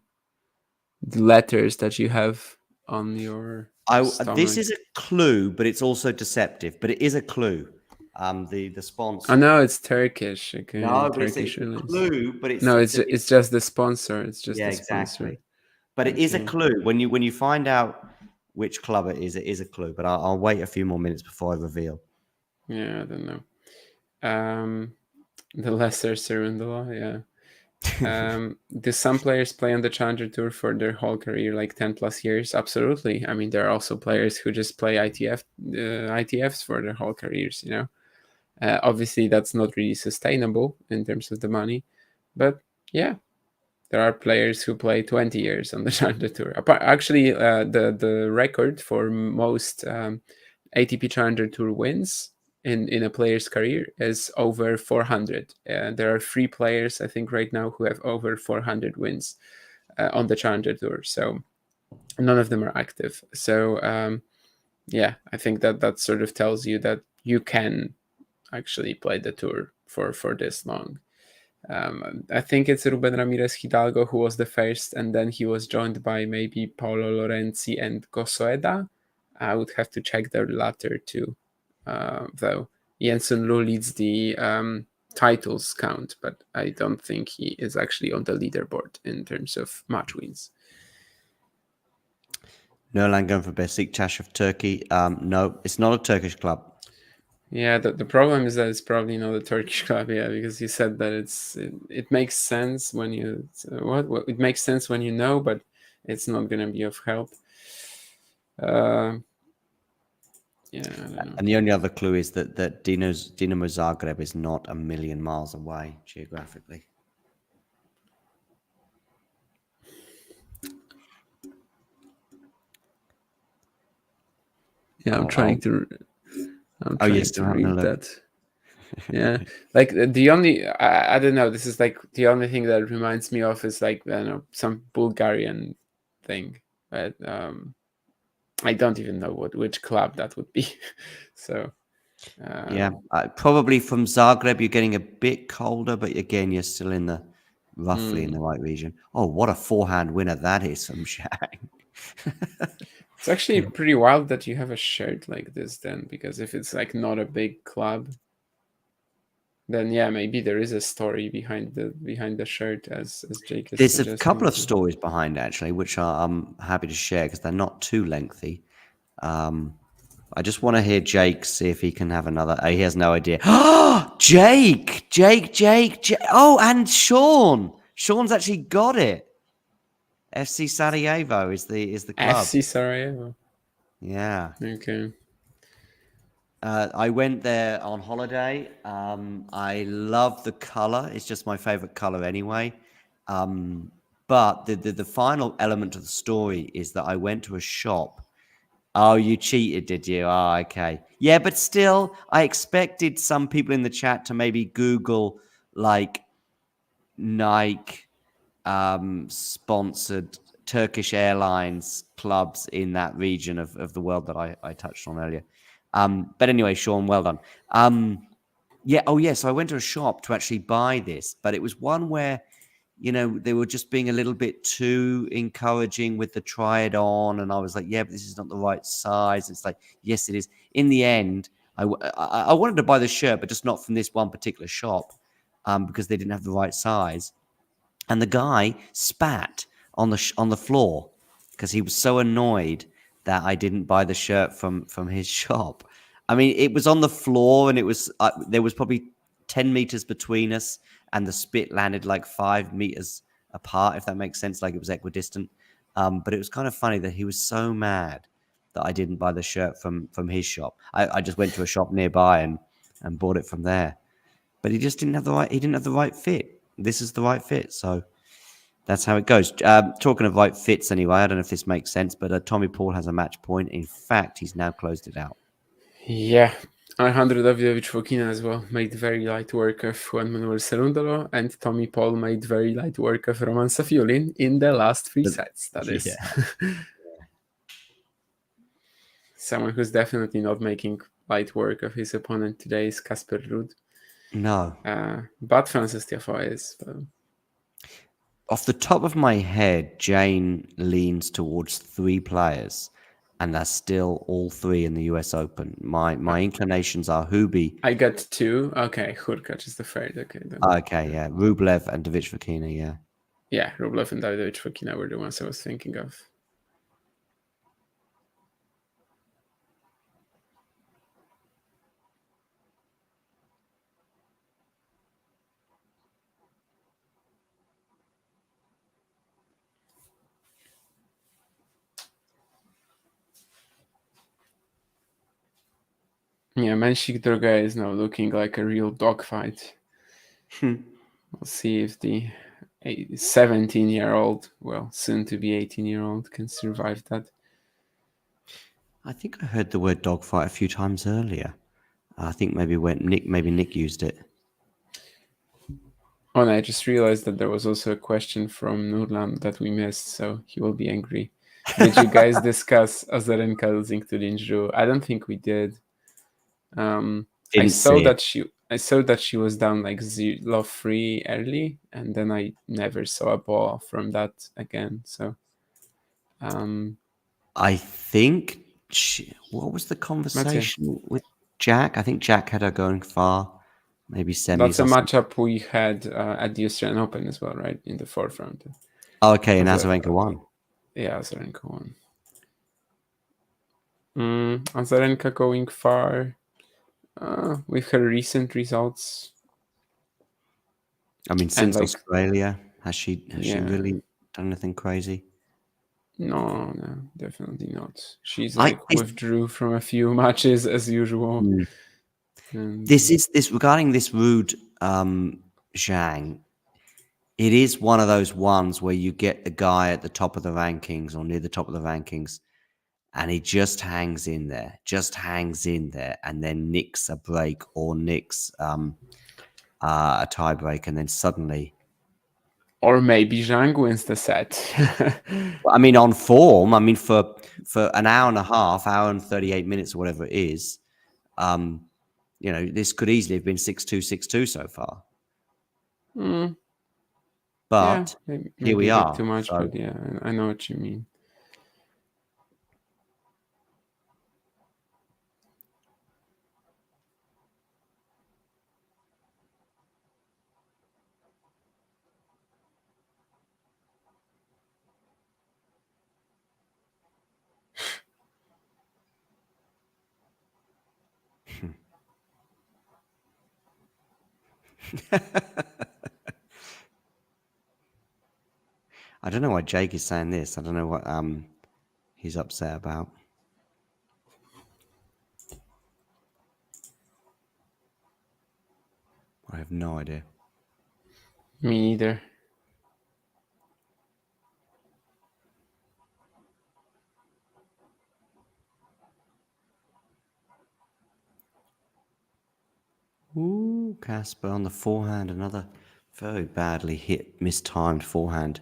letters that you have on your stomach. This is a clue, but it's also deceptive. But it is a clue. The sponsor. Oh no, it's Turkish. Okay, no, Turkish it's a clue, but it's no, it's just the sponsor. It's just the sponsor. Exactly. But it is a clue. When you find out which club it is a clue. But I'll wait a few more minutes before I reveal. Yeah, I don't know. The lesser Cerundolo, yeah. Do some players play on the Challenger Tour for their whole career, like 10 plus years? Absolutely. I mean, there are also players who just play ITFs for their whole careers, Obviously, that's not really sustainable in terms of the money. But yeah, there are players who play 20 years on the Challenger Tour. Actually, the record for most ATP Challenger Tour wins in a player's career is over 400. There are 3 players, I think, right now who have over 400 wins on the Challenger Tour. So none of them are active. So yeah, I think that sort of tells you that you can actually play the tour for this long. I think it's Ruben Ramirez Hidalgo who was the first, and then he was joined by maybe Paolo Lorenzi and Kosoeda. I would have to check the latter two, though. Jensen Lu leads the titles count, but I don't think he is actually on the leaderboard in terms of match wins. Nurlan going for Besiktas of Turkey. No, it's not a Turkish club. Yeah, the problem is that it's probably not a Turkish club, because you said that it makes sense when you it makes sense when you know, but it's not going to be of help. Yeah, I don't know. And the only other clue is that Dinamo Zagreb is not a million miles away geographically. Yeah, I'm trying to read that. Yeah, like the only I don't know. This is like the only thing that reminds me of is like, I don't know, some Bulgarian thing, but I don't even know which club that would be. So yeah, probably from Zagreb. You're getting a bit colder, but again, you're still in the roughly in the right region. Oh, what a forehand winner that is from Zhang. It's actually pretty wild that you have a shirt like this then, because if it's like not a big club, then yeah, maybe there is a story behind the shirt, as Jake is There's suggesting. a couple of stories behind actually, which I'm happy to share because they're not too lengthy. I just want to hear Jake see if he can have another. He has no idea. Jake! Oh, and Sean. Sean's actually got it. FC Sarajevo is the club. FC Sarajevo. Yeah. Okay. I went there on holiday. I love the color. It's just my favorite color anyway. But the final element of the story is that I went to a shop. Oh, you cheated, did you? Oh, okay. Yeah, but still, I expected some people in the chat to maybe Google like Nike sponsored Turkish Airlines clubs in that region of the world that I touched on earlier. But anyway, Sean, well done. Yeah. Oh, yeah. So I went to a shop to actually buy this, but it was one where, they were just being a little bit too encouraging with the try it on. And I was like, yeah, but this is not the right size. It's like, yes, it is. In the end, I wanted to buy the shirt, but just not from this one particular shop because they didn't have the right size. And the guy spat on the floor because he was so annoyed that I didn't buy the shirt from his shop. I mean, it was on the floor, and it was there was probably 10 meters between us, and the spit landed like 5 meters apart, if that makes sense. Like it was equidistant. But it was kind of funny that he was so mad that I didn't buy the shirt from his shop. I just went to a shop nearby and bought it from there. But he just didn't have the right fit. This is the right fit, so that's how it goes. Talking of right fits, anyway, I don't know if this makes sense, but Tommy Paul has a match point. In fact, he's now closed it out. Yeah, Alejandro Davidovich-Fokina as well made very light work of Juan Manuel Cerúndolo, and Tommy Paul made very light work of Roman Safiullin in the last 3 sets. That is someone who's definitely not making light work of his opponent today is Casper Ruud. No. But Frances Tiafoe is. Off the top of my head, Jane leans towards 3 players, and that's still all 3 in the US Open. My inclinations are Hubie. I got 2. Okay, Hurkacz is the third. Okay. Then. Okay, yeah. Rublev and Davidovich-Fokina, yeah. Yeah, Rublev and Davidovich-Fokina were the ones I was thinking of. Yeah, Menshik Droga is now looking like a real dogfight. We'll see if the 17-year-old, well, soon to be 18-year-old, can survive that. I think I heard the word dogfight a few times earlier. I think maybe Nick used it. Oh, and I just realized that there was also a question from Nurlan that we missed, so he will be angry. Did you guys discuss Azarenka losing to Linzhu? I don't think we did. I saw that she was down like 0-3 early, and then I never saw a ball from that again. So, I think what was the conversation with Jack? I think Jack had her going far, maybe semis. That's a matchup we had at the Australian Open as well, right? In the 4th round. Oh, okay, and Azarenka won. Yeah, Azarenka won. Azarenka going far. With her recent results, I mean, since Australia, has she really done anything crazy? No, definitely not. She's withdrew from a few matches as usual. This regarding this Ruud-Zhang. It is one of those ones where you get the guy at the top of the rankings or near the top of the rankings, and he just hangs in there, and then nicks a break or nicks a tie break, and then suddenly... Or maybe Zhang wins the set. I mean, on form, I mean, for an hour and a half, hour and 38 minutes or whatever it is, this could easily have been 6-2, 6-2 so far. But here we are. Too much, but yeah, I know what you mean. I don't know why Jake is saying this. I don't know what he's upset about. I have no idea. Me either. Ooh, Casper on the forehand, another very badly hit, mistimed forehand.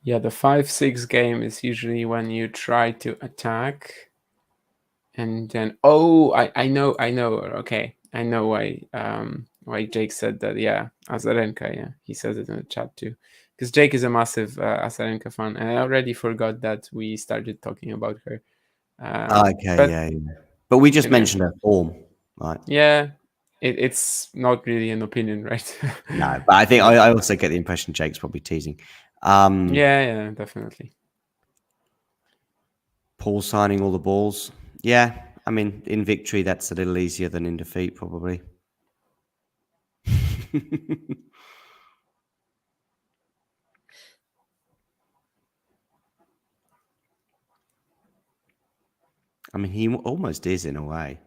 Yeah, the 5-6 game is usually when you try to attack, and then I know. Okay, I know why Jake said that. Yeah, Azarenka. Yeah, he says it in the chat too, because Jake is a massive Azarenka fan, and I already forgot that we started talking about her. Okay, but, yeah. But we just you know, mentioned her form, right? Yeah, it's not really an opinion, right? No, but I think I also get the impression Jake's probably teasing. Yeah, definitely. Paul signing all the balls. Yeah, I mean, in victory, that's a little easier than in defeat, probably. I mean, he almost is in a way.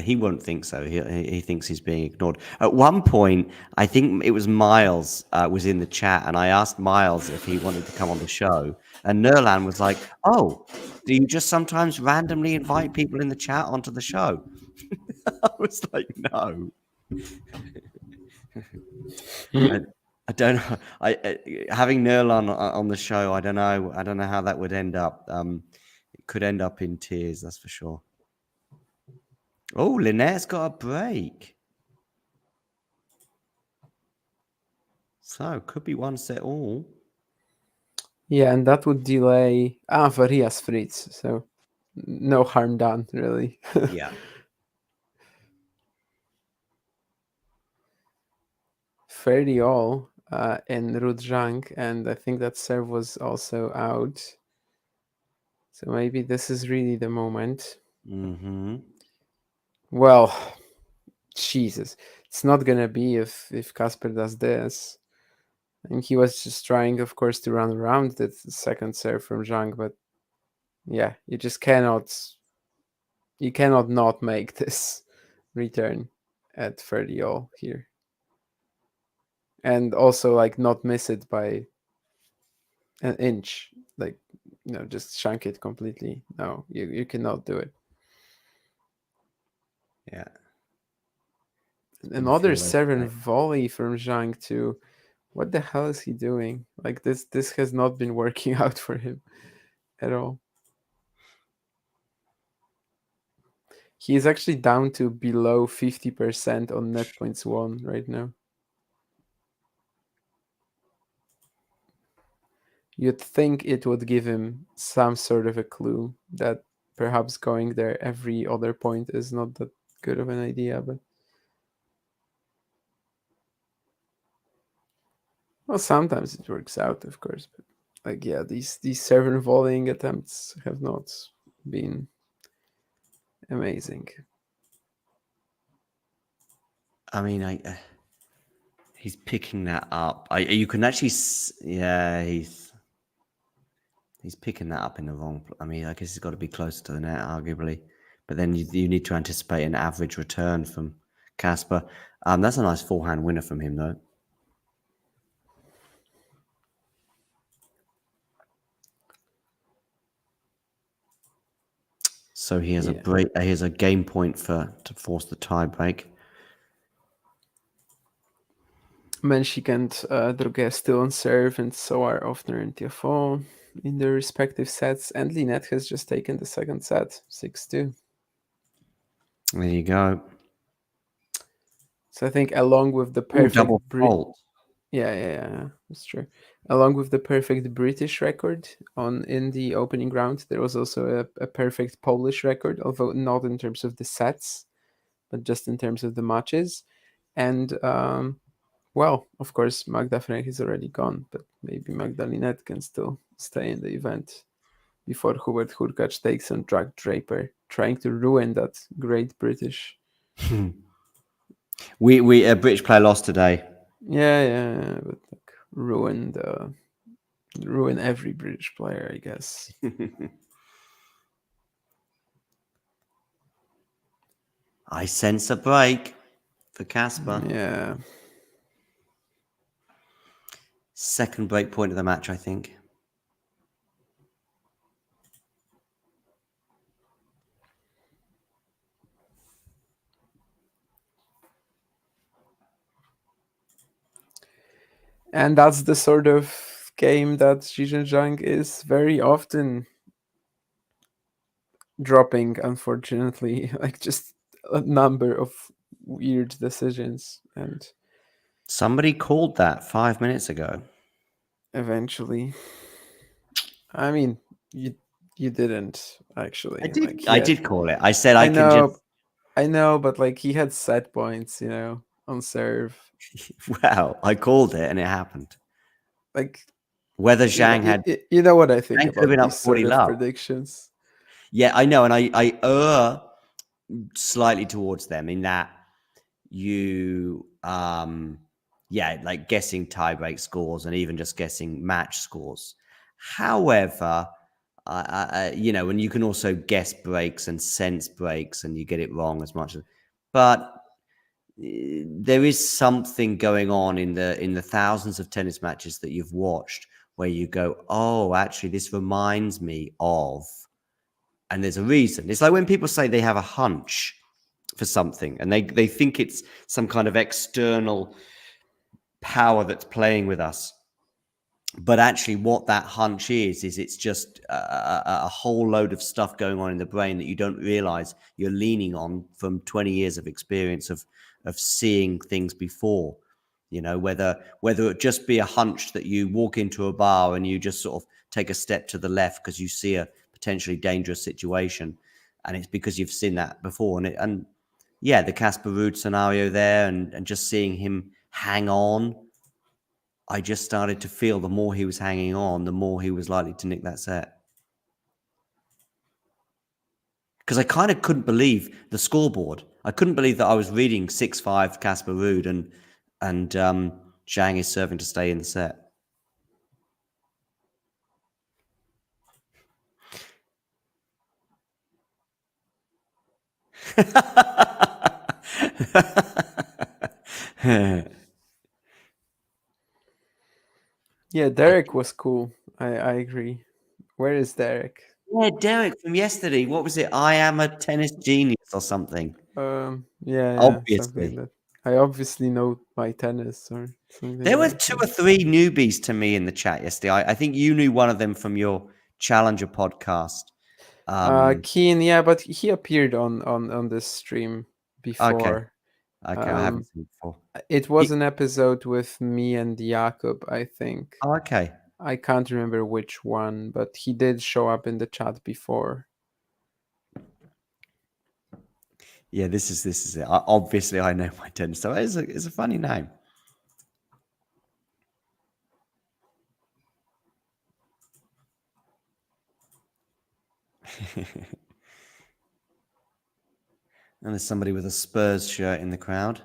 He won't think so. He thinks he's being ignored. At one point, I think it was Miles was in the chat, and I asked Miles if he wanted to come on the show, and Nerlan was like, "Oh, do you just sometimes randomly invite people in the chat onto the show?" I was like, "No." I don't know. Having Nerlan on the show, I don't know. I don't know how that would end up. It could end up in tears, that's for sure. Oh, Lynette's got a break. So, could be one set all. Yeah, and that would delay Varias Fritz, so no harm done, really. Yeah. Fairly all in Ruud-Zhang, and I think that serve was also out. So maybe this is really the moment. Mm-hmm. Well, Jesus, it's not gonna be if Casper does this. And he was just trying, of course, to run around the second serve from Zhang, but yeah, you just cannot not make this return at 30 all here. And also like not miss it by an inch, like just shank it completely. No, you cannot do it. Yeah. Another serve and volley from Zhang too. What the hell is he doing? Like this has not been working out for him at all. He is actually down to below 50% on net points won right now. You'd think it would give him some sort of a clue that perhaps going there every other point is not that good of an idea, but well, sometimes it works out, of course. But like, yeah, these serve and volleying attempts have not been amazing. I mean, he's picking that up. You can actually, yeah, he's picking that up in the wrong. I mean, I guess he's got to be closer to the net, arguably. But then you need to anticipate an average return from Casper. That's a nice forehand winner from him, though. So he has a break. He has a game point to force the tie break. Menchik and Droguet still on serve, and so are Ofner and Tiafoe in their respective sets. And Linette has just taken the second set, 6-2. There you go. So I think along with the perfect double fault. Yeah, that's true. Along with the perfect British record in the opening round, there was also a perfect Polish record, although not in terms of the sets, but just in terms of the matches. And well, of course, Magda Frank is already gone, but maybe Magdalena can still stay in the event before Hubert Hurkacz takes on Drag Draper, trying to ruin that great British. We British player lost today. Yeah, but like ruin every British player, I guess. I sense a break for Casper. Yeah. Second break point of the match, I think. And that's the sort of game that Ruud-Zhang is very often dropping, unfortunately. Like just a number of weird decisions, and Somebody called that 5 minutes ago. eventually, I mean, you didn't actually. I did. Like I did call it. I said I can know, just. I know, but like he had set points, on serve. Well, I called it and it happened. Like Whether Zhang had. you know what I think Zhang could have about been up these 40 sort of love. predictions. Yeah, I know, and I err slightly towards them in that you like guessing tiebreak scores and even just guessing match scores. However, and you can also guess breaks and sense breaks and you get it wrong as much as, but there is something going on in the thousands of tennis matches that you've watched where you go, oh, actually this reminds me of, and there's a reason. It's like when people say they have a hunch for something and they think it's some kind of external power that's playing with us, but actually what that hunch is it's just a whole load of stuff going on in the brain that you don't realize you're leaning on from 20 years of experience of seeing things before. Whether it just be a hunch that you walk into a bar and you just sort of take a step to the left because you see a potentially dangerous situation, and it's because you've seen that before. And the Casper Ruud scenario there, and just seeing him hang on, I just started to feel the more he was hanging on, the more he was likely to nick that set. Because I kind of couldn't believe the scoreboard. I couldn't believe that I was reading 6-5 Casper Ruud and Zhang is serving to stay in the set. Yeah, Derek was cool. I agree. Where is Derek? Yeah, Derek from yesterday. What was it? I am a tennis genius or something. Yeah, Obviously. something like that. I obviously know my tennis or something. There were like 2 that. or 3 newbies to me in the chat yesterday. I think you knew one of them from your Challenger podcast. Keen, yeah, but he appeared on this stream before. Okay, I haven't seen it before. It was an episode with me and Jakob, I think. Okay. I can't remember which one, but he did show up in the chat before. Yeah, this is it. Obviously, I know my tennis. So it's a funny name. And there's somebody with a Spurs shirt in the crowd.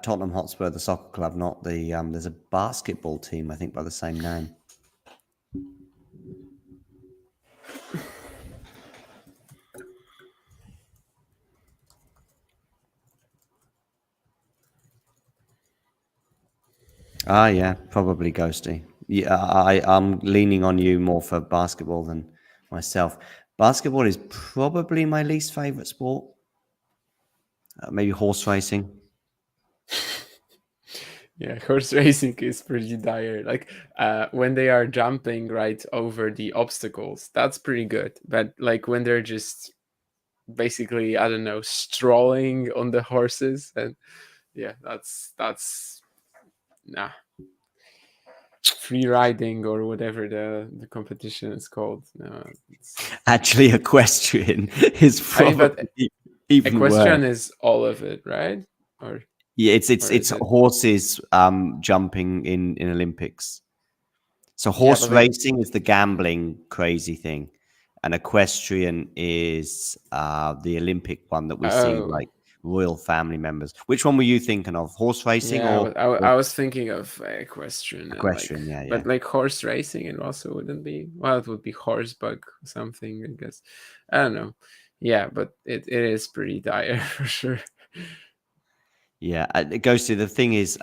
Tottenham Hotspur, the soccer club, not the. There's a basketball team, I think, by the same name. Yeah, probably Ghosty. Yeah, I'm leaning on you more for basketball than myself. Basketball is probably my least favorite sport. Maybe horse racing. Yeah, horse racing is pretty dire. Like when they are jumping right over the obstacles, that's pretty good. But like when they're just basically, I don't know, strolling on the horses, and yeah, that's nah. Free riding or whatever the competition is called. No, Actually, equestrian is probably even equestrian worse. is all of it, right? Or yeah, it's horses jumping in Olympics. So horse racing is the gambling crazy thing, and equestrian is the Olympic one that we see like royal family members. Which one were you thinking of? Horse racing Yeah, or I was thinking of equestrian. equestrian? Like, Yeah, but like horse racing, it also wouldn't be. Well, it would be horsebug something, I guess. I don't know. Yeah, but it is pretty dire for sure. Yeah, it goes to the thing is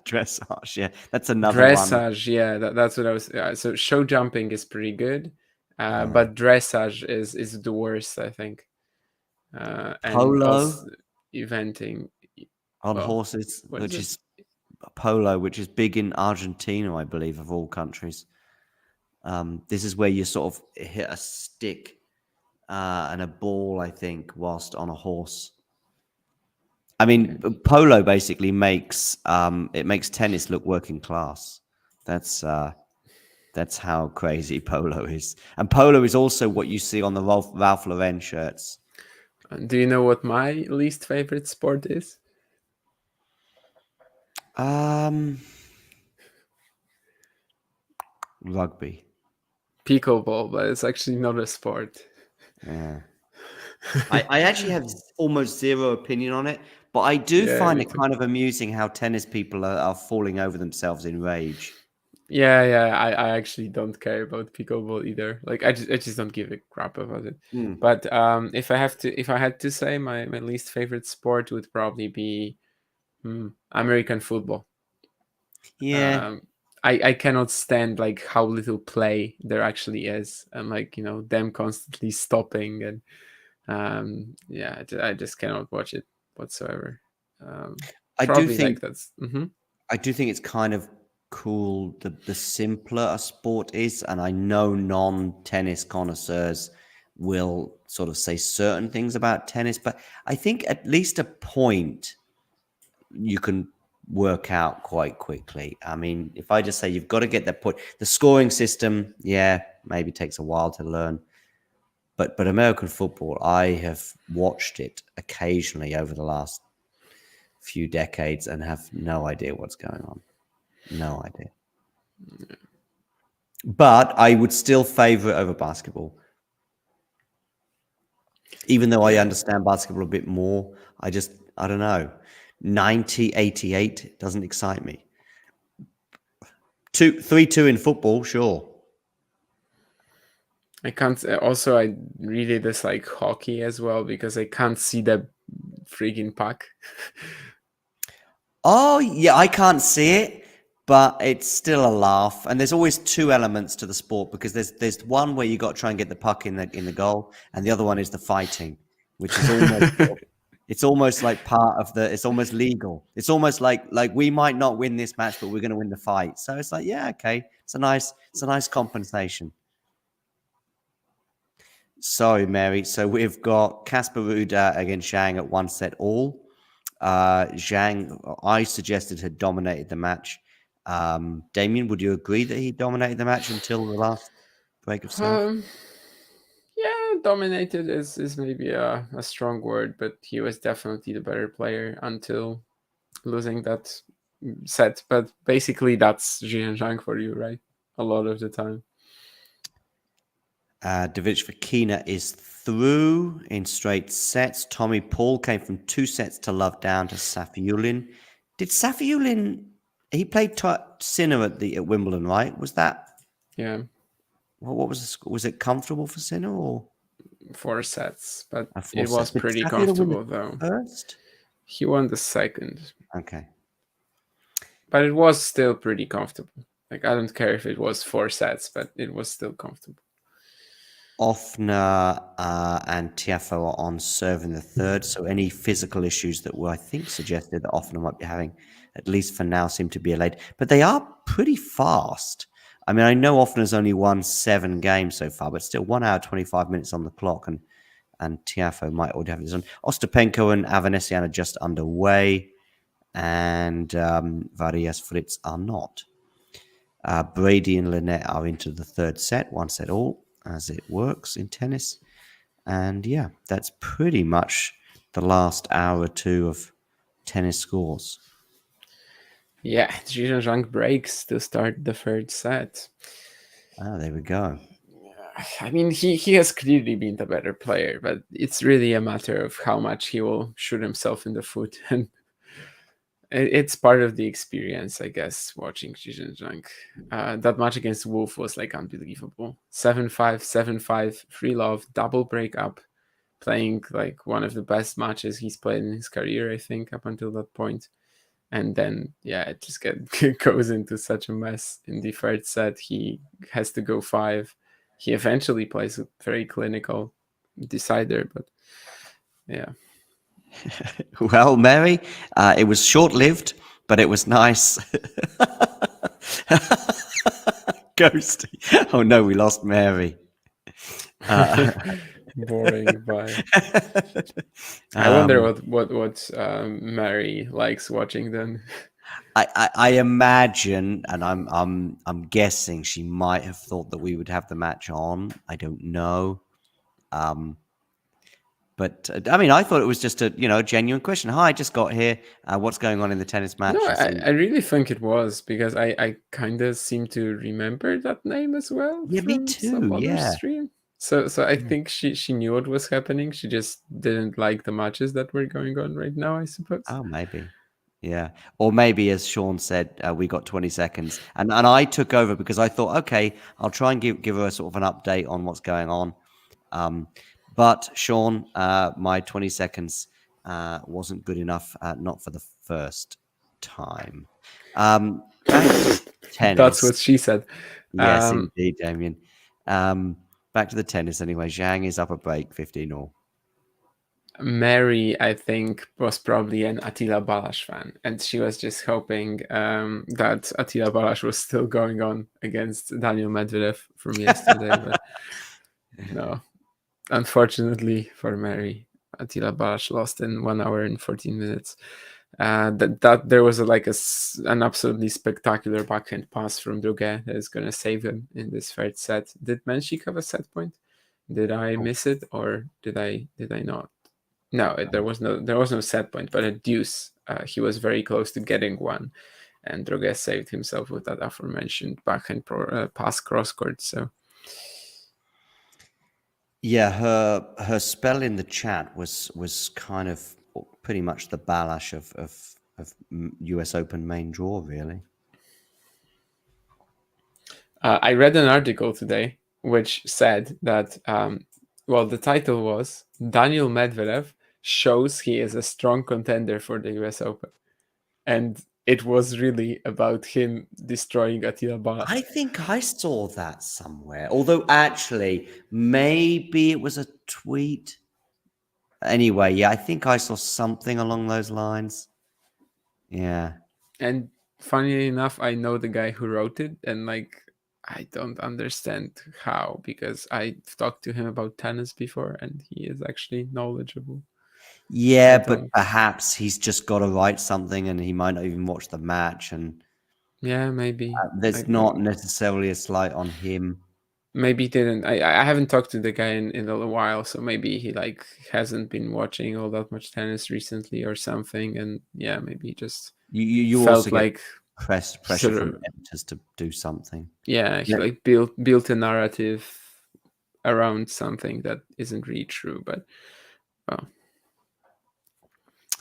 dressage. Yeah, that's another one. Dressage, yeah, that's what I was. So show jumping is pretty good, Yeah. but dressage is the worst, I think. And Polo also eventing on well, horses, what which it? is polo, which is big in Argentina, I believe, of all countries. This is where you sort of hit a stick and a ball, I think, whilst on a horse. I mean, polo basically makes tennis look working class. That's how crazy polo is, and polo is also what you see on the Ralph Lauren shirts. Do you know what my least favorite sport is? Rugby. Pickleball, but it's actually not a sport. Yeah. I actually have almost zero opinion on it, but I do Yeah, find me it too. kind of amusing how tennis people are falling over themselves in rage. Yeah, I actually don't care about pickleball either. Like I just don't give a crap about it. But if I had to say my least favorite sport would probably be American football. Yeah. I cannot stand like how little play there actually is, and like them constantly stopping, and yeah, I just cannot watch it whatsoever. I do Probably think like that's. I do think it's kind of cool the simpler a sport is, and I know non-tennis connoisseurs will sort of say certain things about tennis, but I think at least a point you can work out quite quickly. I mean, if I just say you've got to get that point, the scoring system, yeah, maybe takes a while to learn. But American football, I have watched it occasionally over the last few decades and have no idea what's going on. No idea. But I would still favor it over basketball. Even though I understand basketball a bit more, I don't know. 90-88 doesn't excite me. 3-2 in football, sure. I can't. Also, I really dislike hockey as well because I can't see the freaking puck. Oh, yeah, I can't see it, but it's still a laugh. And there's always two elements to the sport because there's one where you got to try and get the puck in the goal, and the other one is the fighting, which is almost it's almost like part of it's almost legal. It's almost like we might not win this match, but we're going to win the fight. So it's like, yeah, okay, it's a nice compensation. Sorry, Mary. So we've got Casper Ruud against Zhang at 1-all. Zhang, I suggested, had dominated the match. Damien, would you agree that he dominated the match until the last break of serve? Yeah, dominated is maybe a strong word, but he was definitely the better player until losing that set. But basically, that's Zhang for you, right? A lot of the time. Rybakina is through in straight sets. Tommy Paul came from 2 sets to love down to Safiullin. Did Safiullin? He played Sinner at Wimbledon, right? Was that? Yeah. What was it comfortable for Sinner or 4 sets? But it was pretty comfortable though. First, he won the second. Okay, but it was still pretty comfortable. Like I don't care if it was 4 sets, but it was still comfortable. Ofner and Tiafoe are on serve in the third, so any physical issues that were, I think, suggested that Ofner might be having, at least for now, seem to be allayed. But they are pretty fast. I mean, I know Ofner's only won 7 games so far, but still 1 hour, 25 minutes on the clock, and Tiafoe might already have this on. Ostapenko and Avanesyan are just underway, and Varias Fritz are not. Brady and Lynette are into the third set, 1-all, as it works in tennis. And yeah, that's pretty much the last hour or two of tennis scores. Yeah, Ruud-Zhang breaks to start the third set. Ah, there we go. I mean, he has clearly been the better player, but it's really a matter of how much he will shoot himself in the foot, and it's part of the experience, I guess, watching Ruud-Zhang. That match against Wolf was like unbelievable. 7-5, 7-5, free love, double breakup, playing like one of the best matches he's played in his career, I think, up until that point. And then, yeah, it just goes into such a mess. In the third set, he has to go 5. He eventually plays a very clinical decider, but yeah. Well, Mary, it was short-lived, but it was nice. Ghosty. Oh no, we lost Mary. Boring. Bye. I wonder what Mary likes watching then. I imagine, and I'm guessing she might have thought that we would have the match on. I don't know. But I mean, I thought it was just a genuine question. Hi, I just got here. What's going on in the tennis match? No, I really think it was, because I kind of seem to remember that name as well. Yeah, me from too, Some other yeah. stream. So I think she knew what was happening. She just didn't like the matches that were going on right now, I suppose. Oh, maybe. Yeah. Or maybe, as Sean said, we got 20 seconds. And I took over because I thought, okay, I'll try and give her a sort of an update on what's going on. But Sean, my 20 seconds wasn't good enough, not for the first time. Tennis. That's what she said. Yes, indeed, Damien. Back to the tennis anyway. Zhang is up a break, 15-all. Mary, I think, was probably an Attila Balázs fan, and she was just hoping that Attila Balázs was still going on against Daniel Medvedev from yesterday. But no, unfortunately for Mary, Attila Balázs lost in 1 hour and 14 minutes. That there was an absolutely spectacular backhand pass from Druget that is going to save him in this third set. Did Menchik have a set point? Did I miss it, or did I not? No, there was no set point, but a deuce. He was very close to getting one, and Druget saved himself with that aforementioned backhand pass cross court. So yeah, her spell in the chat was kind of pretty much the Balázs of US Open main draw, really. I read an article today which said that the title was Daniel Medvedev shows he is a strong contender for the US Open. And it was really about him destroying Attila Balázs. I think I saw that somewhere. Although, actually, maybe it was a tweet. Anyway, yeah, I think I saw something along those lines. Yeah. And funnily enough, I know the guy who wrote it, and I don't understand how, because I've talked to him about tennis before, and he is actually knowledgeable. Yeah, but perhaps he's just got to write something, and he might not even watch the match. And yeah, maybe there's not necessarily a slight on him. Maybe he didn't. I haven't talked to the guy in a while, so maybe he hasn't been watching all that much tennis recently or something. And yeah, maybe he just you felt also like pressure from editors to do something. Yeah, he built a narrative around something that isn't really true. But well,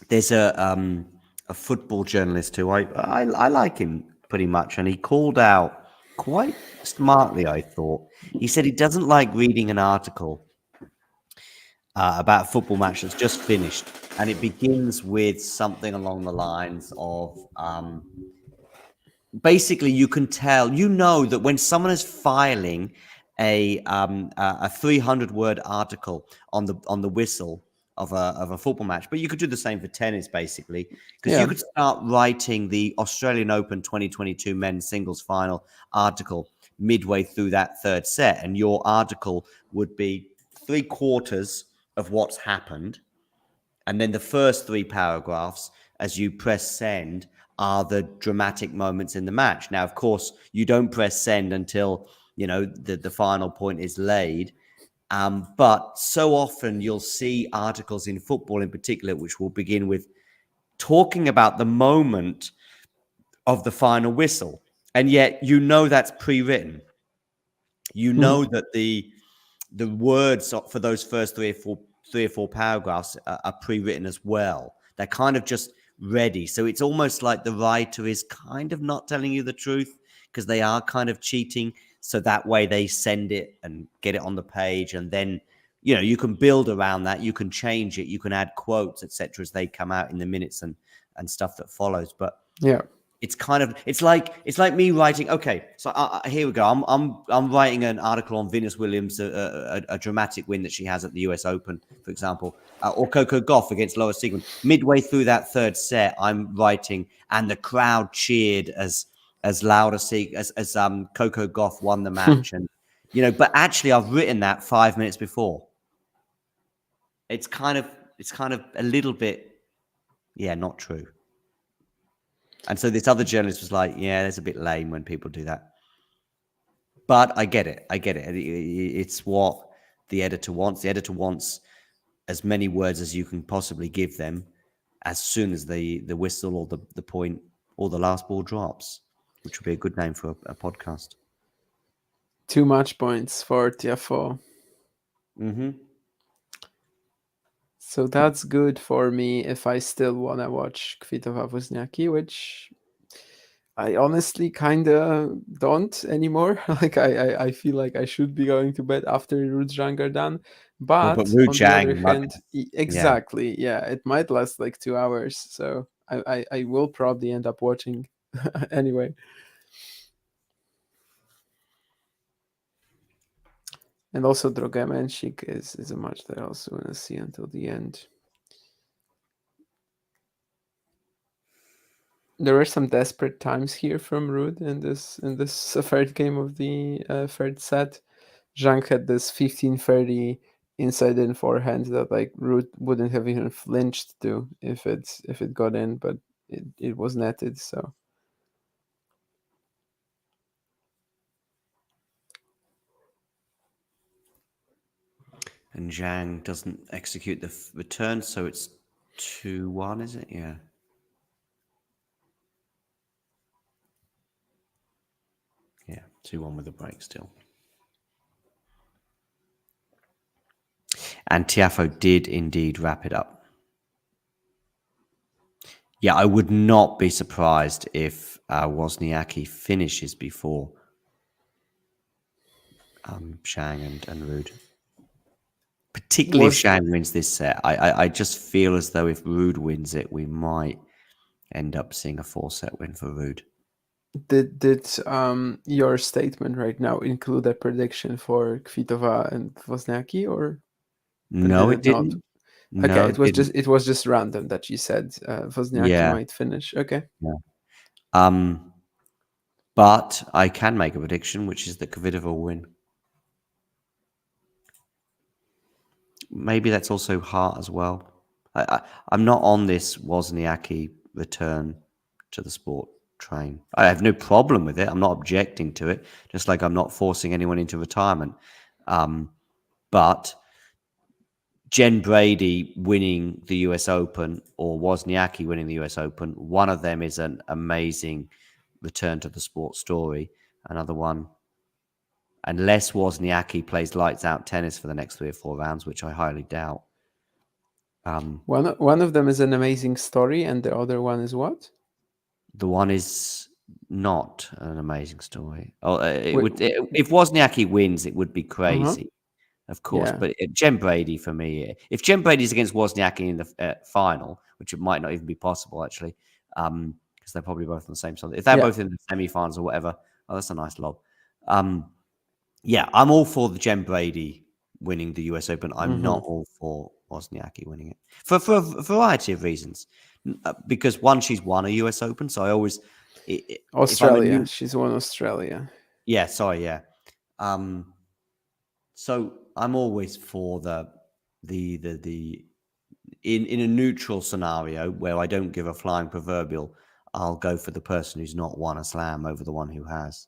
there's a football journalist who I like him pretty much, and he called out quite smartly, I thought. He said he doesn't like reading an article about a football match that's just finished, and it begins with something along the lines of basically you can tell, that when someone is filing a 300-word article on the whistle of a football match, but you could do the same for tennis, basically, because you could start writing the Australian Open 2022 men's singles final article midway through that third set, and your article would be 3/4 of what's happened, and then the first 3 paragraphs, as you press send, are the dramatic moments in the match. Now, of course, you don't press send until the final point is laid. But so often you'll see articles in football in particular, which will begin with talking about the moment of the final whistle. And yet, that's pre-written. That the the words for those first three or four paragraphs are pre-written as well. They're kind of just ready. So it's almost like the writer is kind of not telling you the truth because they are kind of cheating. So that way they send it and get it on the page, and then you can build around that. You can change it. You can add quotes, etc., as they come out in the minutes and stuff that follows. But yeah, it's kind of it's like me writing. Okay, so here we go. I'm writing an article on Venus Williams, a dramatic win that she has at the US Open, for example, or Coco Gauff against Laura Siegemund. Midway through that third set, I'm writing, and the crowd cheered as Laura as Coco Gauff won the match, and But actually, I've written that 5 minutes before. It's kind of a little bit, not true. And so this other journalist was like, yeah, that's a bit lame when people do that. But I get it. It's what the editor wants. The editor wants as many words as you can possibly give them as soon as the whistle or the point or the last ball drops, which would be a good name for a podcast. Too much points for Tiafoe. Mm-hmm. So that's good for me if I still want to watch Kvitová-Wozniacki, which I honestly kind of don't anymore. Like I feel like I should be going to bed after Ruud-Zhang are done. But on the other hand, exactly, it might last like 2 hours. So I will probably end up watching anyway. And also Droga-Menchik is a match that I also want to see until the end. There were some desperate times here from Ruud in this third game of the third set. Zhang had this 15-30 inside in forehand that like Ruud wouldn't have even flinched to if it got in, but it was netted. So. And Zhang doesn't execute the return, so it's 2-1, is it? Yeah. Yeah, 2-1 with a break still. And Tiafoe did indeed wrap it up. Yeah, I would not be surprised if Wozniacki finishes before Zhang and Ruud. Particularly if Zhang wins this set. I just feel as though if Ruud wins it, we might end up seeing a 4-set win for Ruud. Did your statement right now include a prediction for Kvitova and Wozniacki, or no, it didn't. Not? Okay, it was just random that you said Wozniacki might finish. Okay. Yeah. But I can make a prediction, which is that Kvitova will win. Maybe that's also Hart as well. I'm not on this Wozniacki return to the sport train. I have no problem with it. I'm not objecting to it, just like I'm not forcing anyone into retirement. But Jen Brady winning the US Open or Wozniacki winning the US Open, one of them is an amazing return to the sport story. Another one, unless Wozniacki plays lights out tennis for the next 3 or 4 rounds, which I highly doubt. One of them is an amazing story, and the other one is what? The one is not an amazing story. If Wozniacki wins, it would be crazy, of course. Yeah. But Jen Brady for me, if Jen Brady's against Wozniacki in the final, which it might not even be possible actually, because they're probably both on the same side. If they're both in the semi-finals or whatever, that's a nice lob. Yeah, I'm all for the Jen Brady winning the US Open. I'm not all for Wozniacki winning it for a variety of reasons. Because one, she's won a US Open, so I always Australia. She's won Australia. Yeah, sorry, yeah. So I'm always for the in a neutral scenario where I don't give a flying proverbial, I'll go for the person who's not won a slam over the one who has.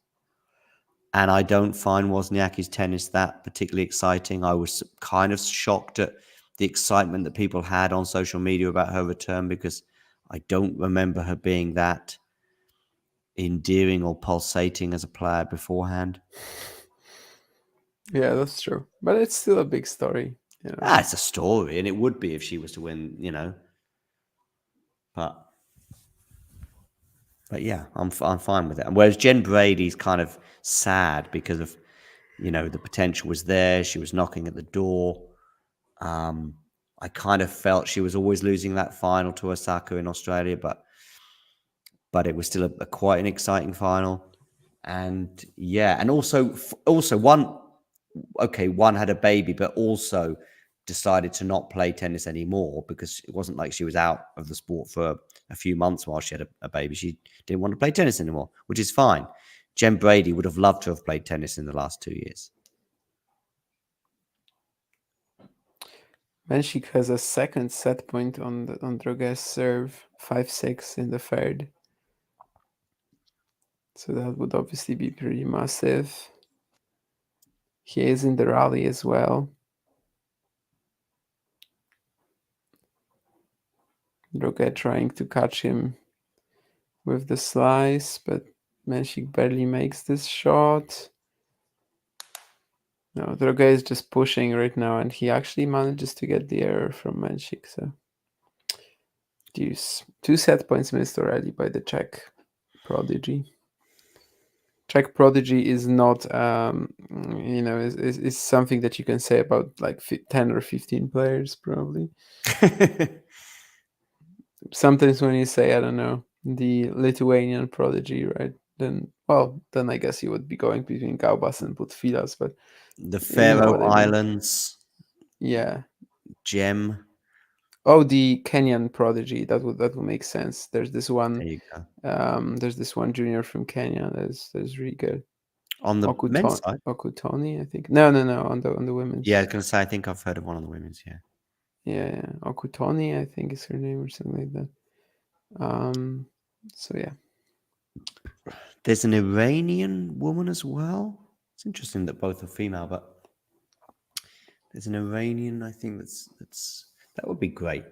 And I don't find Wozniacki's tennis that particularly exciting. I was kind of shocked at the excitement that people had on social media about her return because I don't remember her being that endearing or pulsating as a player beforehand. Yeah, that's true. But it's still a big story. It's a story, and it would be if she was to win, But yeah, I'm fine with it. And whereas Jen Brady's kind of sad because of, the potential was there. She was knocking at the door. I kind of felt she was always losing that final to Osaka in Australia, but it was still a quite an exciting final. And yeah, and also one had a baby, but also decided to not play tennis anymore because it wasn't like she was out of the sport for a few months while she had a baby. She didn't want to play tennis anymore, which is fine. Jen Brady would have loved to have played tennis in the last 2 years. Menchik has a second set point on Drogue's serve, 5-6 in the third. So that would obviously be pretty massive. He is in the rally as well. Drogue trying to catch him with the slice, but Menchik barely makes this shot. No, Drogue is just pushing right now, and he actually manages to get the error from Menchik. So, deuce. 2 set points missed already by the Czech prodigy. Czech prodigy is not, is something that you can say about like 10 or 15 players, probably. Sometimes when you say, I don't know, the Lithuanian prodigy, right? Then I guess you would be going between Gaubas and Butfilas, but the Faroe Islands. Yeah. Gem. Oh, the Kenyan prodigy. That would make sense. There's this one. There you go. There's this one junior from Kenya. That's really good. On the men's side, Okutoni, I think. No. On the women's. Yeah, I was gonna say I think I've heard of one on the women's. Yeah. Yeah. Okutoni, I think is her name or something like that. So yeah. There's an Iranian woman as well. It's interesting that both are female, but there's an Iranian. I think that would be great.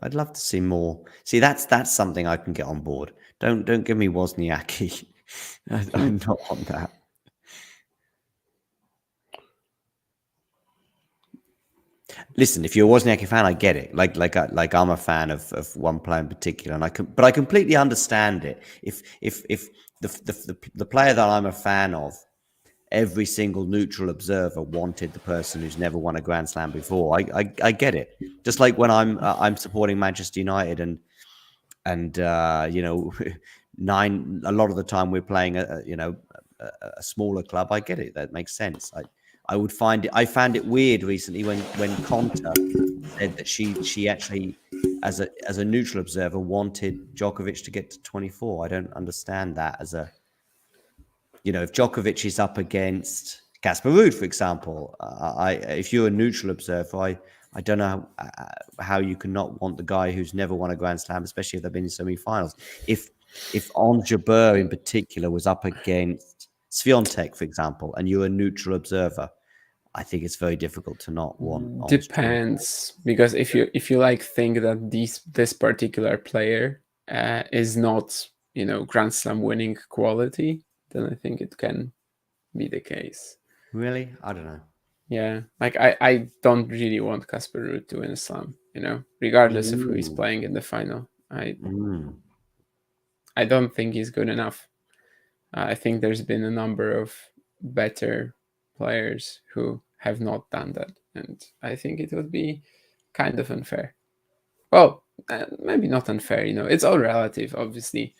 I'd love to see more. See, that's something I can get on board. Don't give me Wozniacki. I don't want that. Listen, if you're a Wozniacki fan, I get it. Like I'm a fan of one player in particular, and I completely understand it. If the player that I'm a fan of, every single neutral observer wanted the person who's never won a Grand Slam before. I get it. Just like when I'm supporting Manchester United and a lot of the time we're playing a smaller club. I get it. That makes sense. I found it weird recently when Conta said that she actually, as a neutral observer, wanted Djokovic to get to 24. I don't understand that if Djokovic is up against Casper Ruud, for example, if you're a neutral observer, I don't know how you can not want the guy who's never won a Grand Slam, especially if they've been in so many finals. If Ons Jabeur in particular was up against Swiatek, for example, and you're a neutral observer, I think it's very difficult to not want. Depends, because if you think that this particular player is not Grand Slam winning quality, then I think it can be the case. Really? I don't know. Yeah, like I don't really want Casper Ruud to win a slam, regardless of who he's playing in the final. I don't think he's good enough. I think there's been a number of better players who have not done that, and I think it would be kind of unfair. Well, maybe not unfair. It's all relative, obviously.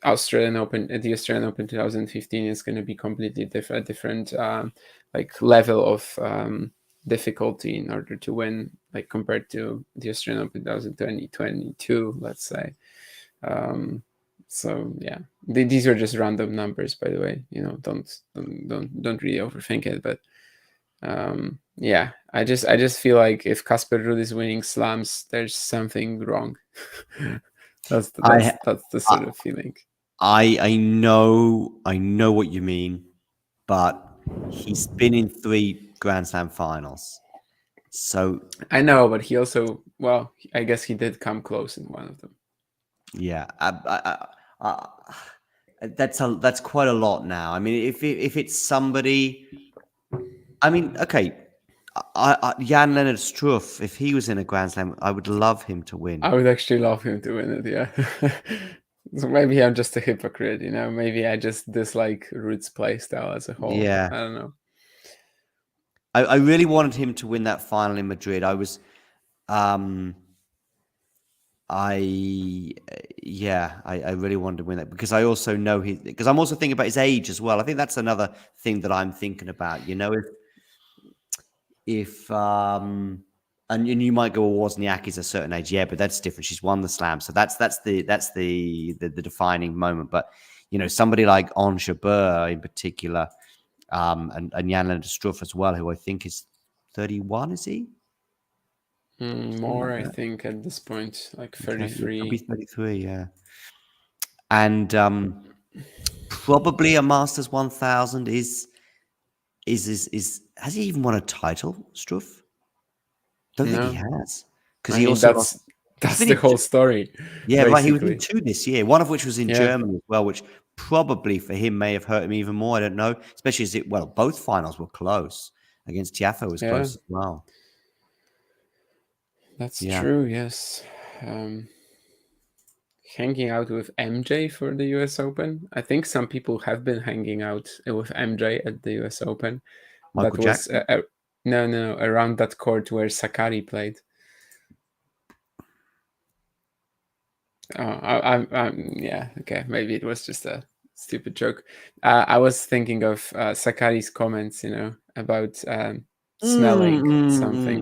Australian Open, the Australian Open 2015 is going to be completely different level of difficulty in order to win, like compared to the Australian Open 2022, let's say. So yeah, these are just random numbers, by the way. Don't really overthink it. But yeah, I just feel like if Casper Ruud is winning slams, there's something wrong. that's the sort of feeling. I know what you mean, but he's been in 3 Grand Slam finals. So I know, but he also, I guess he did come close in one of them. Yeah, that's quite a lot now. I mean, if it's somebody I mean, okay, Jan Lennart Struff, if he was in a Grand Slam, I would love him to win. I would actually love him to win it, yeah. So maybe I'm just a hypocrite, you know. Maybe I just dislike Ruud's playstyle as a whole. Yeah. I don't know. I really wanted him to win that final in Madrid. I really wanted to win that because I also know because I'm also thinking about his age as well. I think that's another thing that I'm thinking about. You know, if and you might go, well, Wozniacki's a certain age, yeah, but that's different. She's won the slam, so that's the defining moment. But you know, somebody like Ons Jabeur in particular, and Jan Lennart Struff as well, who I think is 31, is he? More, I think, at this point, like 33. He'll be 33, yeah. And probably a Masters 1000 is has he even won a title, Struff? Don't think he has, because he also that's the whole story. Yeah, right. He was in 2 this year, one of which was in Germany as well, which probably for him may have hurt him even more. I don't know, especially as both finals were close. Against Tiafoe was close as well. That's true. Yes. Hanging out with MJ for the US Open. I think some people have been hanging out with MJ at the US Open. Michael Jackson? No, around that court where Sakari played. Yeah, okay, maybe it was just a stupid joke. I was thinking of Sakari's comments, you know, about smelling something.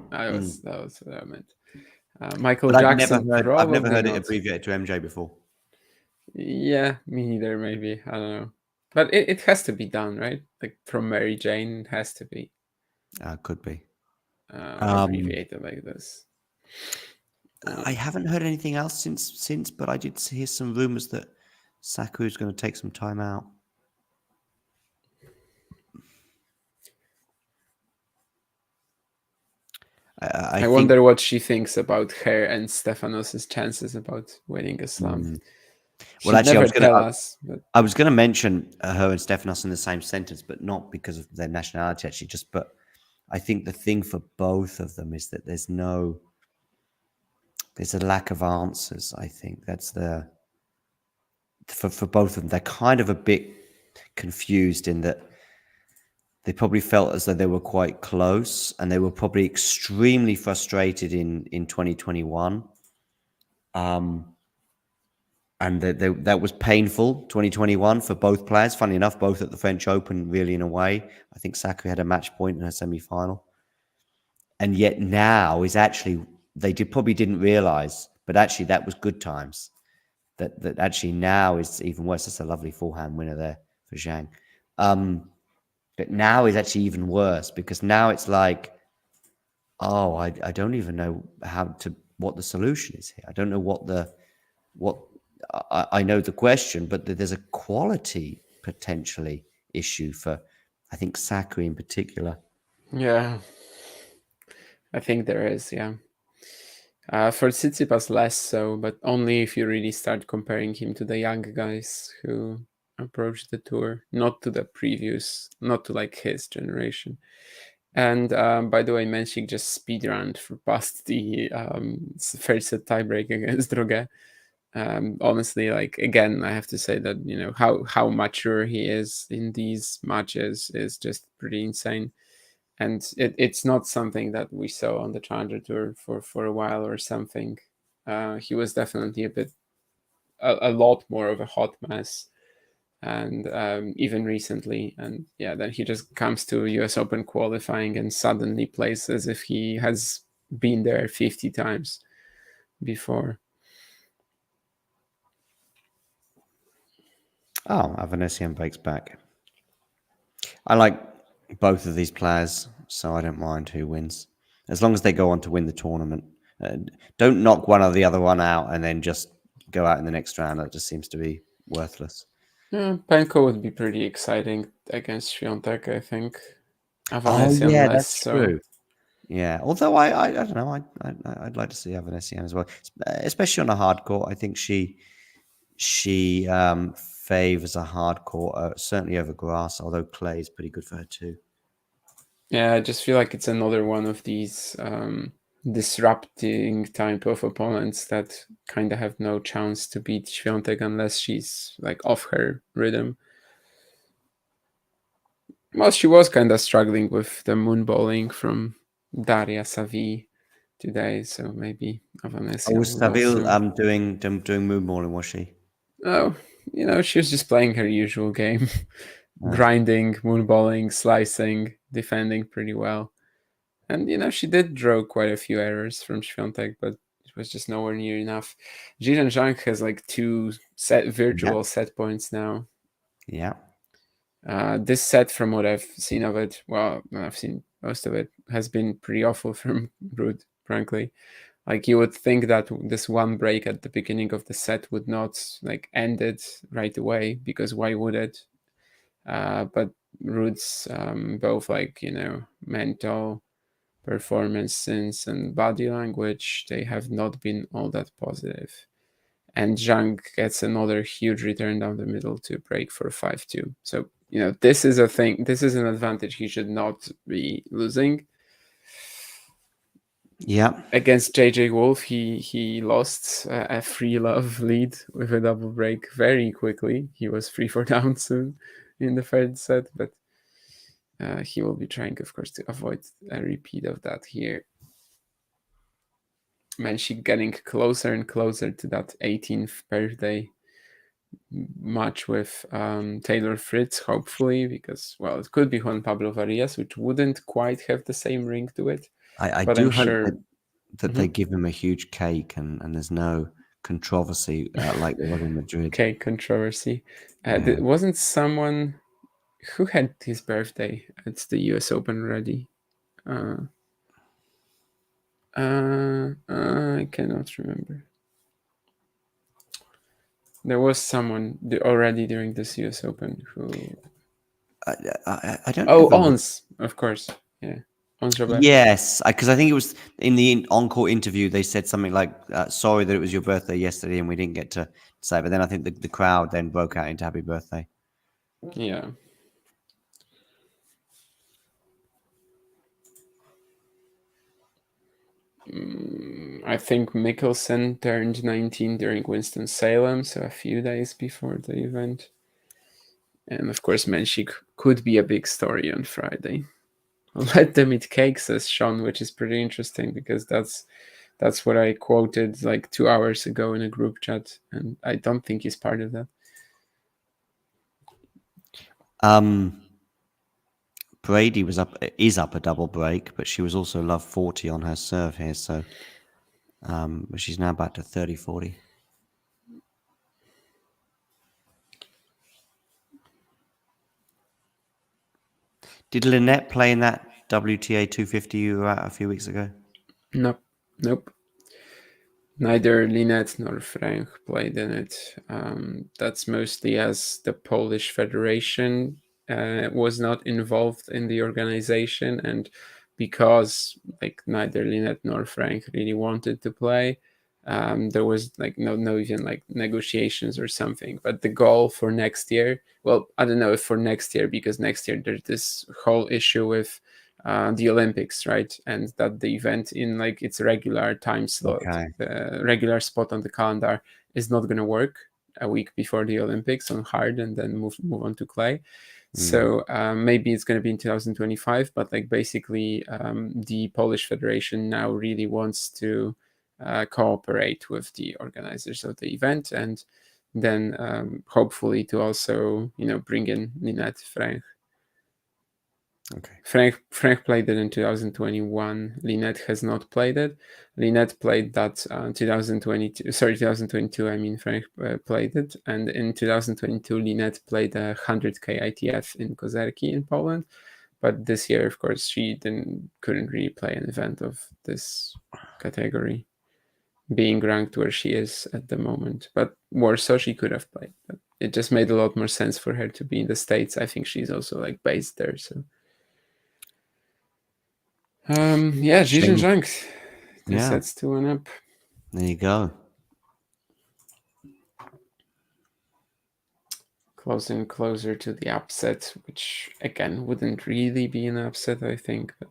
That was what I meant. Michael Jackson. I've never heard it abbreviated to MJ before. Yeah, me neither. Maybe, I don't know, but it has to be done, right? Like from Mary Jane, it has to be. Could be abbreviated like this. I haven't heard anything else since, but I did hear some rumors that Saku's going to take some time out. I wonder what she thinks about her and Stefanos' chances about winning a slam. Well, actually, I was going to mention her and Stefanos in the same sentence, but not because of their nationality, actually. But I think the thing for both of them is that there's a lack of answers. I think that's for both of them. They're kind of a bit confused in that they probably felt as though they were quite close, and they were probably extremely frustrated in 2021. And that was painful, 2021, for both players. Funny enough, both at the French Open, really, in a way. I think Saku had a match point in her semi-final. And yet now is actually, they probably didn't realize, but actually that was good times. That actually now is even worse. That's a lovely forehand winner there for Zhang. But now is actually even worse, because now it's like, oh, I don't even know what the solution is here. I don't know I know the question, but there's a quality potentially issue for, I think, Saku in particular. Yeah, I think there is, yeah. For Tsitsipas less so, but only if you really start comparing him to the young guys who approached the tour, not to like his generation. And by the way, Menchik just speedrun past the first set tiebreak against Droge. Honestly, like, again, I have to say that, you know, how mature he is in these matches is just pretty insane. And it's not something that we saw on the Challenger Tour for a while or something. He was definitely a lot more of a hot mess, and even recently. And yeah, then he just comes to US Open qualifying and suddenly plays as if he has been there 50 times before. Oh, Avanesyan breaks back. I like both of these players, so I don't mind who wins, as long as they go on to win the tournament. Don't knock one or the other one out and then just go out in the next round. That just seems to be worthless. Yeah, Penko would be pretty exciting against Świątek, I think. Avanesyan that's true. Yeah, although I don't know, I'd like to see Avanesyan as well, especially on a hard court. I think she favors a hard court, certainly over grass, although clay is pretty good for her too. Yeah, I just feel like it's another one of these disrupting type of opponents that kind of have no chance to beat Świątek unless she's like off her rhythm. Well, she was kind of struggling with the moon bowling from Daria Savi today, so maybe Avanesyan Was would Saville also... doing moonballing, was she? Oh, she was just playing her usual game. Grinding, moonballing, slicing, defending pretty well. And, she did draw quite a few errors from Świątek, but it was just nowhere near enough. Ruud-Zhang has like 2 virtual set points now. Yeah. This set, from what I've seen of it, well, I've seen most of it, has been pretty awful from Ruud, frankly. Like, you would think that this one break at the beginning of the set would not like end it right away, because why would it? But Ruud's both like mental performances and body language, they have not been all that positive. And Zhang gets another huge return down the middle to break for 5-2. So this is a thing. This is an advantage he should not be losing. Yeah. Against JJ Wolf, he lost a free love lead with a double break very quickly. He was 3-4 down soon in the third set, but he will be trying, of course, to avoid a repeat of that here. Menchik getting closer and closer to that 18th birthday match with Taylor Fritz, hopefully, because, well, it could be Juan Pablo Varillas, which wouldn't quite have the same ring to it. I but do I'm hope sure that they give him a huge cake and there's no controversy like there was in Madrid. cake controversy. Wasn't someone who had his birthday at the US Open already? I cannot remember. There was someone already during this US Open who... I don't. Oh, Ons, of course. Yeah, Ons Robert. Yes, because I think it was in the encore interview. They said something like, "Sorry that it was your birthday yesterday and we didn't get to say." But then I think the crowd then broke out into "Happy Birthday." Yeah. I think Mikkelsen turned 19 during Winston-Salem, so a few days before the event. And of course, Menchik could be a big story on Friday. Let them eat cake, says Sean, which is pretty interesting because that's what I quoted like 2 hours ago in a group chat, and I don't think he's part of that. Brady is up a double break, but she was also love 40 on her serve here, so but she's now back to 30-40. Did Lynette play in that WTA 250 you were at a few weeks ago? Nope. Neither Lynette nor Frank played in it. That's mostly as the Polish Federation was not involved in the organization, and because like neither Lynette nor Frank really wanted to play, there was like no even like negotiations or something. But the goal for next year, well, I don't know if for next year, because next year there's this whole issue with the Olympics, right? And that the event in like its regular time slot, regular spot on the calendar, is not going to work a week before the Olympics on hard and then move on to clay. So maybe it's going to be in 2025, but like basically the Polish Federation now really wants to cooperate with the organizers of the event, and then hopefully to also bring in Lynette, Frank. Okay. Frank played it in 2021. Lynette has not played it. Lynette played that 2022. I mean, Frank played it, and in 2022, Lynette played a 100K ITF in Kozerki in Poland. But this year, of course, she couldn't really play an event of this category, being ranked where she is at the moment. But Warsaw, she could have played. But it just made a lot more sense for her to be in the States. I think she's also like based there, so. Ruud-Zhang. This sets 2-1 up. There you go. closer and closer to the upset, which again wouldn't really be an upset, I think. But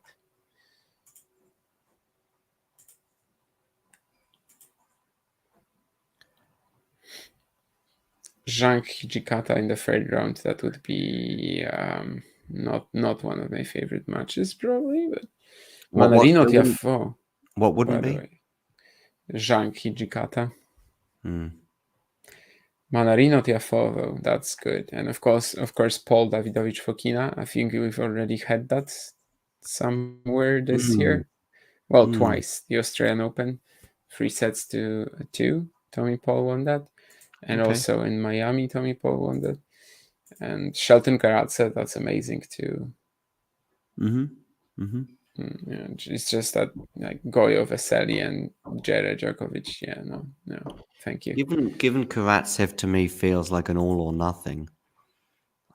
Zhang Hijikata in the third round, that would be not one of my favorite matches, probably. But Manarino-Tiafoe, What wouldn't by the be? way. Zhang Hijikata. Hmm. Manarino-Tiafoe, though, that's good. And of course, Paul Davidovich-Fokina. I think we've already had that somewhere this year. Well, twice. The Australian Open, 3-2. Tommy Paul won that. And also in Miami, Tommy Paul won that. And Shelton Karatsev, that's amazing too. Yeah, it's just that like Goyo Vesely and Jere Djokovic. Yeah, no, thank you. Given Karatsev to me feels like an all or nothing.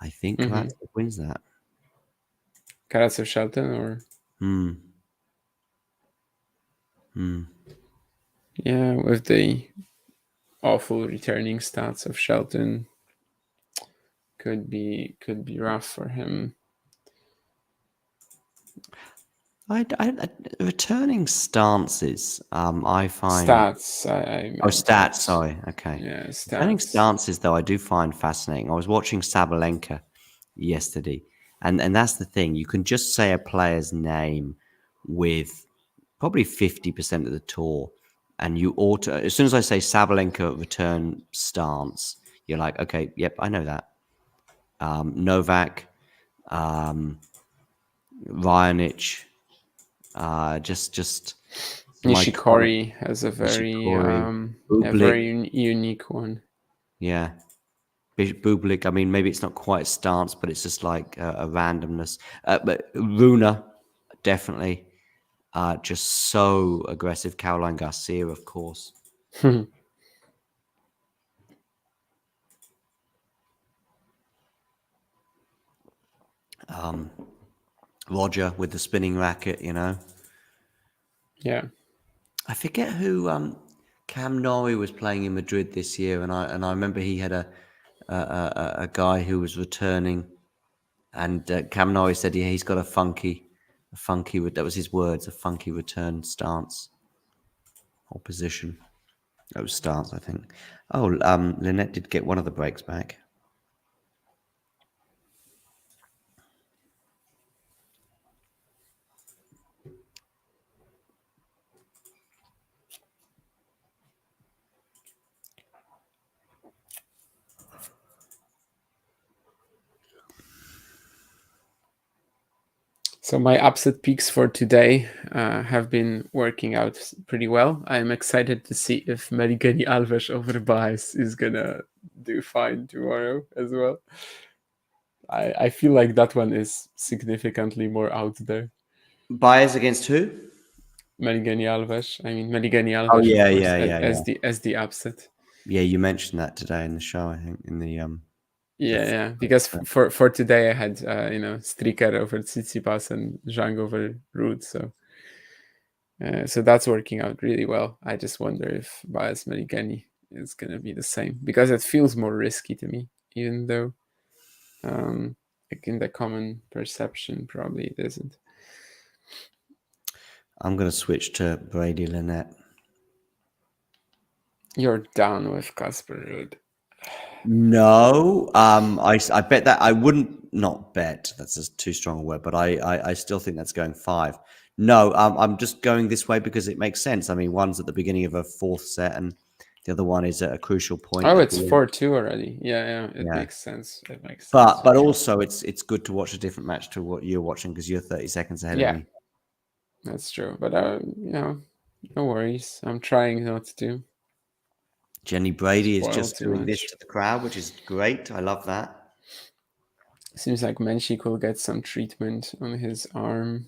I think Karatsev wins that. Karatsev Shelton or yeah, with the awful returning stats of Shelton, could be rough for him. Returning stances, I find stats. Stats. Sorry, okay. Yeah, stats. Returning stances, though, I do find fascinating. I was watching Sabalenka yesterday, and that's the thing. You can just say a player's name with probably 50% of the tour, and you as soon as I say Sabalenka return stance, you're like, okay, yep, I know that. Novak, Raonic. Just Nishikori has a very unique one. Yeah, Bublik. I mean, maybe it's not quite a stance, but it's just like a randomness. But Runa, definitely, just so aggressive. Caroline Garcia, of course. Roger with the spinning racket, Yeah. I forget who Cam Norrie was playing in Madrid this year, and I remember he had a guy who was returning, and Cam Norrie said he's got a funky. That was his words, a funky return stance or position. That was stance, I think. Oh, Lynette did get one of the breaks back. So my upset picks for today have been working out pretty well. I'm excited to see if Meligeni Alves over Baez is gonna do fine tomorrow as well. I feel like that one is significantly more out there. Baez against who? Meligeni Alves. I mean Meligeni Alves, of course, as the upset. Yeah, you mentioned that today in the show. I think in the Yeah. Because for today I had Stricker over Tsitsipas and Zhang over Ruud, so that's working out really well. I just wonder if Baez Meligeni is gonna be the same, because it feels more risky to me, even though like in the common perception probably it isn't. I'm gonna switch to Brady Lynette. You're down with Casper Ruud. No, I bet that I wouldn't not bet. That's just too strong a word, but I still think that's going 5. No, I'm just going this way because it makes sense. I mean, one's at the beginning of a fourth set, and the other one is at a crucial point. Oh, it's 4-2 already. Yeah, it makes sense. It makes sense. But also, it's good to watch a different match to what you're watching because you're 30 seconds ahead of me. That's true. But no worries. I'm trying not to. Jenny Brady is just doing this to the crowd, which is great. I love that. Seems like Menchik will get some treatment on his arm.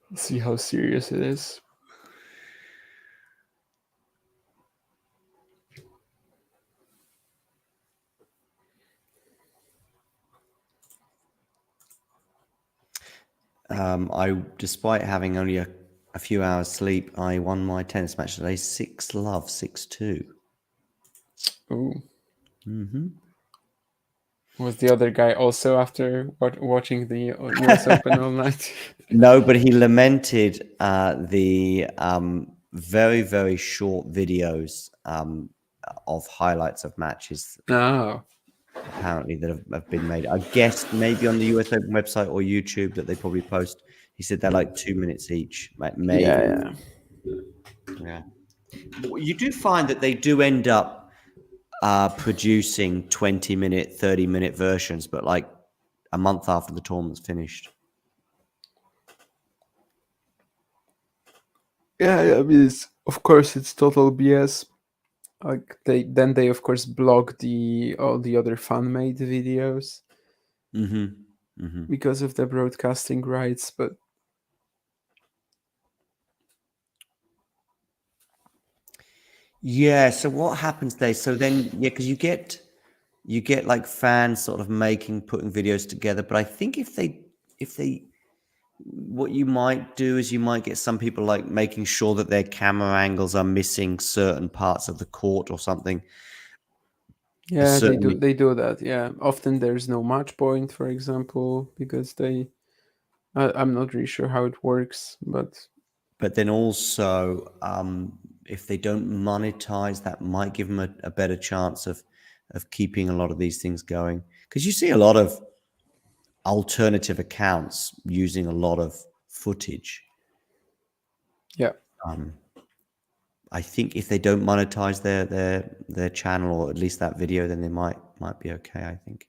Let's see how serious it is. Despite having only a few hours sleep, I won my tennis match today 6-2. Ooh. Mm-hmm. Was the other guy also after watching the US Open all night? No, but he lamented the very, very short videos of highlights of matches Oh. apparently that have been made. I guess maybe on the US Open website or YouTube that they probably post. He said they're like 2 minutes each, maybe. Yeah. Yeah. You do find that they do end up producing 20-minute, 30-minute versions, but like a month after the tournament's finished. Yeah, I mean, of course, it's total BS. Like they of course block all the other fan-made videos because of the broadcasting rights. But yeah, so what happens there? So then, yeah, because you get like fans sort of putting videos together, but I think if they what you might do is you might get some people like making sure that their camera angles are missing certain parts of the court or something. yeah, Certainly. they do that. Yeah, often there's no match point, for example, because I'm not really sure how it works, but then also if they don't monetize, that might give them a better chance of keeping a lot of these things going, because you see a lot of alternative accounts using a lot of footage. yeah. I think if they don't monetize their channel, or at least that video, then they might be okay. I think.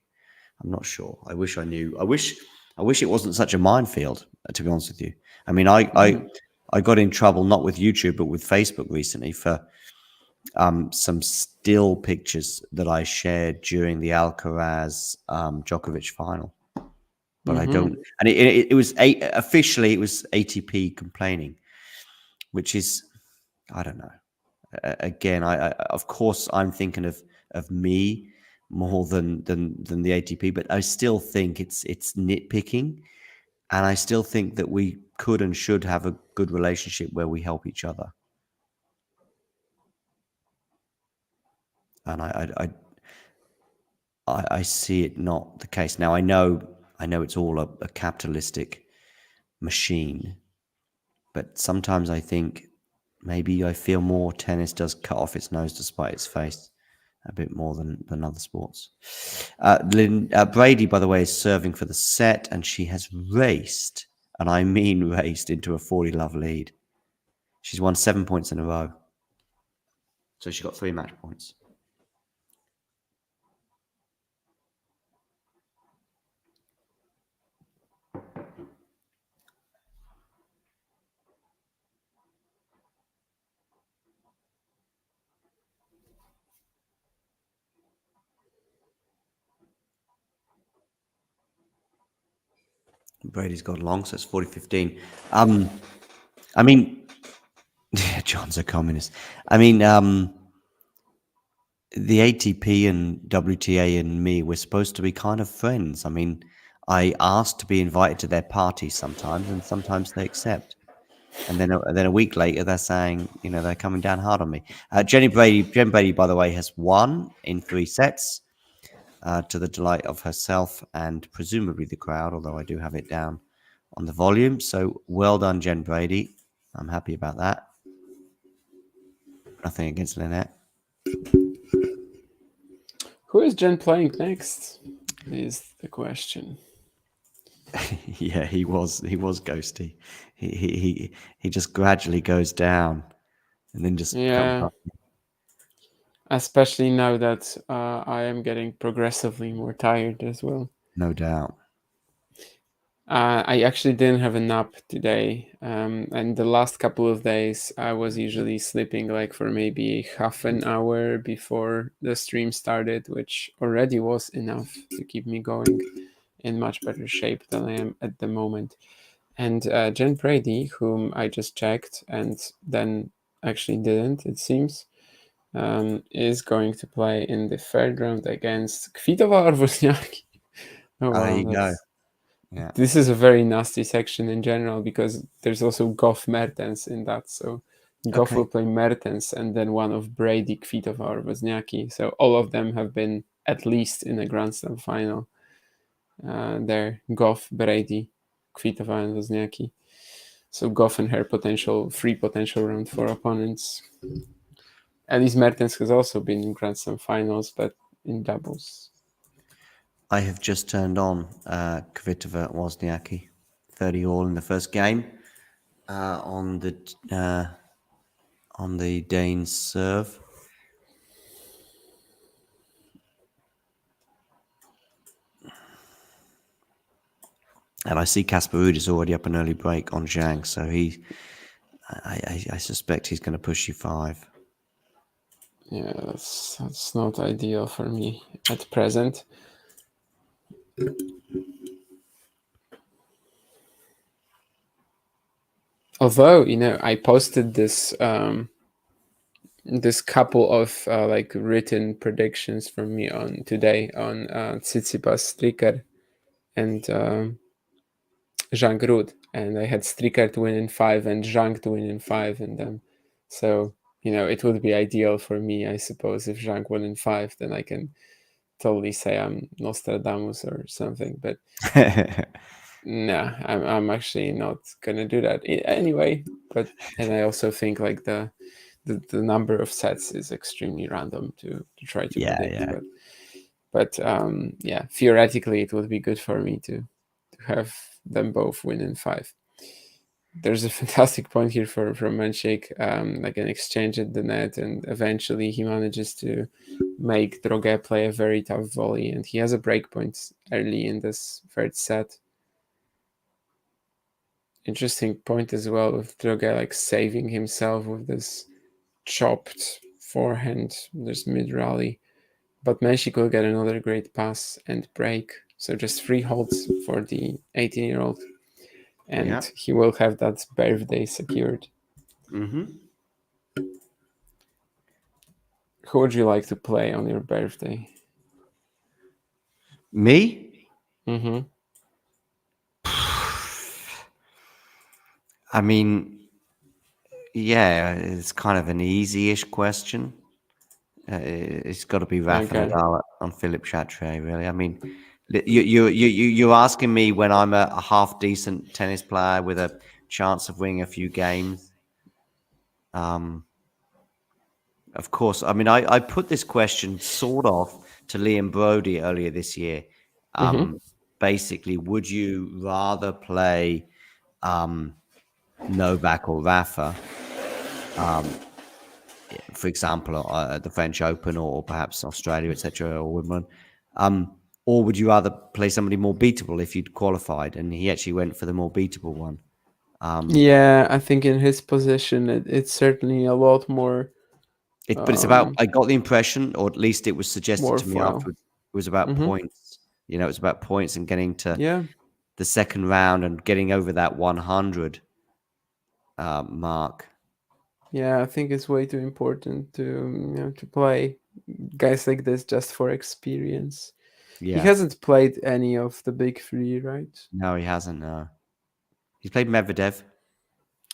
I'm not sure. I wish I knew. I wish it wasn't such a minefield, to be honest with you. I mean, I got in trouble not with YouTube but with Facebook recently for some still pictures that I shared during the Alcaraz Djokovic final. But I don't, and it was officially it was ATP complaining, which is, I don't know. Again, I of course I'm thinking of me more than the ATP, but I still think it's nitpicking, and I still think that we could and should have a good relationship where we help each other. And I see it not the case. Now I know it's all a capitalistic machine, but sometimes I think maybe I feel more tennis does cut off its nose to spite its face a bit more than other sports. Brady, by the way, is serving for the set, and she has raced, and I mean raced, into a 40-love lead. She's won 7 points in a row. So she got 3 match points. Brady's got long, so it's 40-15. I mean, John's a communist. I mean, the ATP and WTA and me, we're supposed to be kind of friends. I mean, I ask to be invited to their parties sometimes, and sometimes they accept. And then a week later, they're saying, they're coming down hard on me. Jen Brady, by the way, has won in 3 sets, to the delight of herself and presumably the crowd, although I do have it down on the volume. So well done, Jen Brady. I'm happy about that. Nothing against Lynette. Who is Jen playing next? Is the question. Yeah, he was ghosty. He just gradually goes down, and then just comes up. Especially now that I am getting progressively more tired as well. No doubt. I actually didn't have a nap today, and the last couple of days I was usually sleeping like for maybe half an hour before the stream started, which already was enough to keep me going in much better shape than I am at the moment. And Jen Brady, whom I just checked and then actually didn't, it seems, is going to play in the third round against Kvitová-Wozniacki. Oh, wow, there you go. Yeah. This is a very nasty section in general because there's also Goff Mertens in that. So Goff will play Mertens, and then one of Brady, Kvitova, or Wozniacki. So all of them have been at least in a Grand Slam final. There, Goff, Brady, Kvitova, and Wozniacki. So Goff and her free potential round 4 opponents. Elise Mertens has also been in Grand Slam finals, but in doubles. I have just turned on Kvitová-Wozniacki, 30 all in the first game on the Danes serve. And I see Casper Ruud is already up an early break on Zhang, so I suspect he's going to push you 5. Yeah, that's not ideal for me at present. Although, I posted this this couple of written predictions from me on today on Tsitsipas, Stricker, and Zhang Ruud, and I had Stricker to win in 5 and Zhang to win in 5, and so it would be ideal for me, I suppose, if Zhang won in 5, then I can totally say I'm Nostradamus or something, but no, I'm actually not gonna do that anyway. And I also think the number of sets is extremely random to try to predict. But theoretically it would be good for me to have them both win in 5. There's a fantastic point here from Menchik, like an exchange at the net, and eventually he manages to make Droge play a very tough volley, and he has a break point early in this third set. Interesting point as well with Droge saving himself with this chopped forehand, this mid rally. But Menchik will get another great pass and break. So just 3 holds for the 18-year-old. And he will have that birthday secured. Mm-hmm. Who would you like to play on your birthday? Me? Mm-hmm. I mean, yeah, it's kind of an easy-ish question. It's got to be Rafa Nadal on Philippe Chatrier, really. I mean, you're asking me when I'm a half decent tennis player with a chance of winning a few games. Of course, I mean, I put this question sort of to Liam Brody earlier this year. Basically, would you rather play Novak or Rafa, for example, at the French Open or perhaps Australia, etc., or Wimbledon? Or would you rather play somebody more beatable if you'd qualified? And he actually went for the more beatable one. Yeah, I think in his position, it's certainly a lot more. But it's about, I got the impression, or at least it was suggested to me afterwards, it was about points. It was about points and getting to the second round and getting over that 100 mark. Yeah, I think it's way too important to play guys like this just for experience. Yeah. He hasn't played any of the big 3, right? No, he hasn't. He's played Medvedev.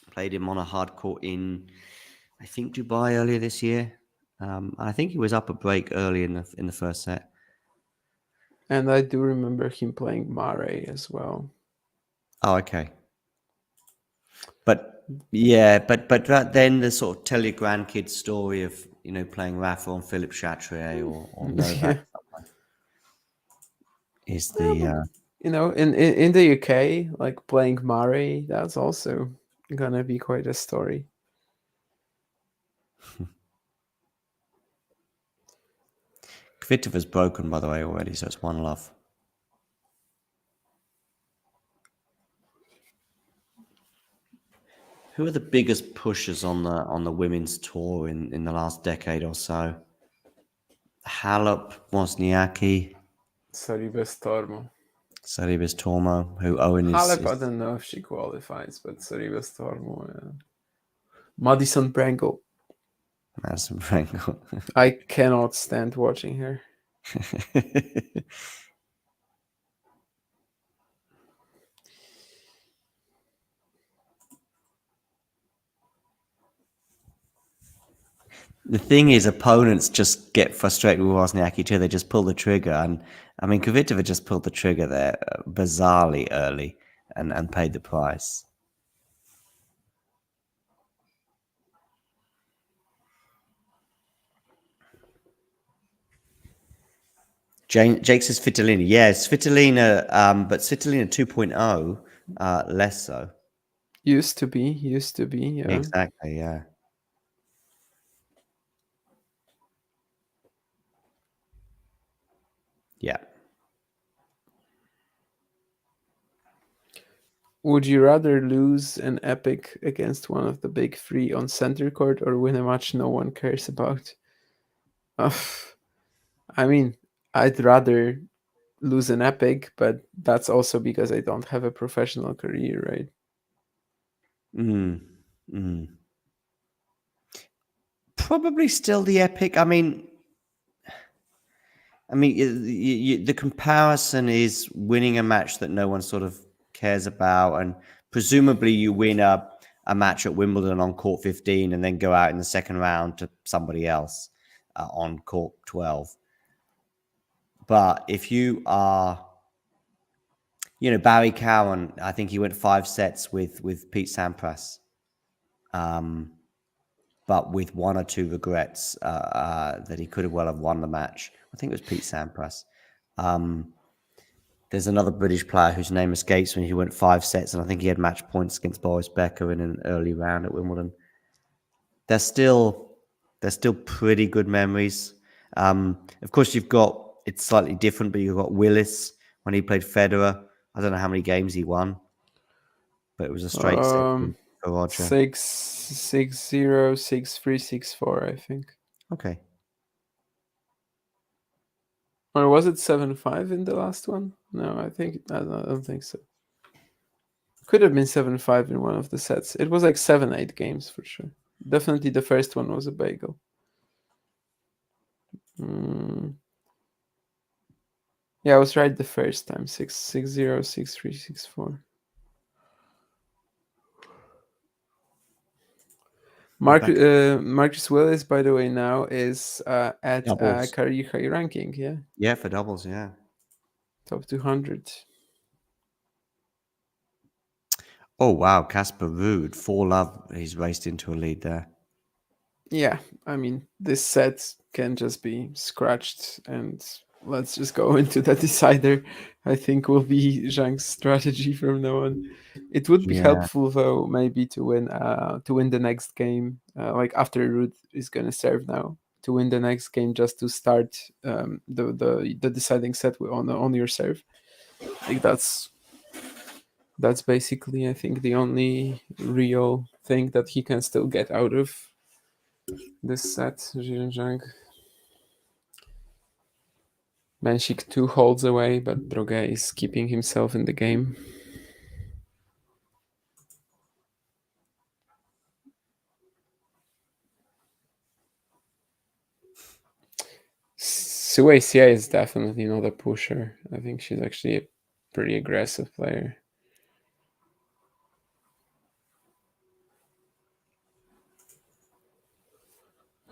Played him on a hard court in, I think, Dubai earlier this year. I think he was up a break early in the first set. And I do remember him playing Mare as well. Oh, okay. But yeah, but then the sort of tell your grandkids story of playing Rafa on Philippe Chatrier or Novak is the in the UK, like playing Mare, that's also gonna be quite a story. Kvitova's broken, by the way, already, so it's 1-love. Who are the biggest pushers on the women's tour in the last decade or so? Halep, Wozniacki, Sorribes Tormo, who Owen is. Halep, I don't know if she qualifies, but Sorribes Tormo, yeah. Madison Brangle. I cannot stand watching her. The thing is, opponents just get frustrated with Wozniacki too. They just pull the trigger, and I mean, Kvitova just pulled the trigger there bizarrely early and paid the price. Jake says Svitolina. Yeah, Svitolina, but Svitolina 2.0, less so. Used to be, yeah. Exactly, yeah. Yeah. Would you rather lose an epic against one of the big three on center court or win a match no one cares about? I mean, I'd rather lose an epic, but that's also because I don't have a professional career, right? Probably still the epic. I mean, the comparison is winning a match that no one sort of cares about, and presumably you win a match at Wimbledon on court 15 and then go out in the second round to somebody else on court 12. But if you are, Barry Cowan, I think he went 5 sets with Pete Sampras, but with 1 or 2 regrets that he could have well have won the match. I think it was Pete Sampras. There's another British player whose name escapes me who went 5 sets, and I think he had match points against Boris Becker in an early round at Wimbledon. They're still pretty good memories. Of course, it's slightly different, but you've got Willis when he played Federer. I don't know how many games he won, but it was a straight set for Roger. 6-0, 6-3, 6-4, I think. Okay. Or was it 7-5 in the last one? No, I don't think so. Could have been 7-5 in one of the sets. It was like 7-8 games for sure. Definitely the first one was a bagel. Yeah, I was right the first time. 6-0, 6-3, 6-4. Marcus Willis, by the way, now is at career high ranking, yeah? Yeah, for doubles, yeah. Top 200. Oh, wow. Casper Ruud, 4-love. He's raced into a lead there. Yeah, I mean, this set can just be scratched, and let's just go into the decider. I think will be Zhang's strategy from now on. It would be helpful though, maybe to win the next game, like after Ruud is gonna serve now, to win the next game just to start the deciding set on your serve. Like that's basically, I think, the only real thing that he can still get out of this set, Zhang. Benchik 2 holds away, but Droge is keeping himself in the game. Suecia is definitely not a pusher. I think she's actually a pretty aggressive player.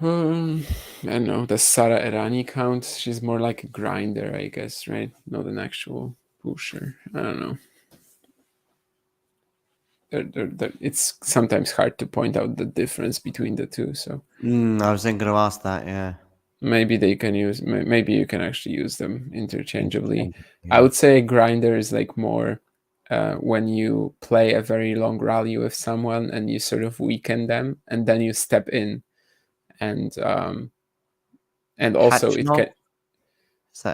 I don't know. Does Sara Errani count? She's more like a grinder, I guess, right? Not an actual pusher. I don't know. It's sometimes hard to point out the difference between the two. So I was then going to ask that. Yeah, maybe they can use. Maybe you can actually use them interchangeably. Yeah. I would say a grinder is like more when you play a very long rally with someone and you sort of weaken them, and then you step in, and also it can.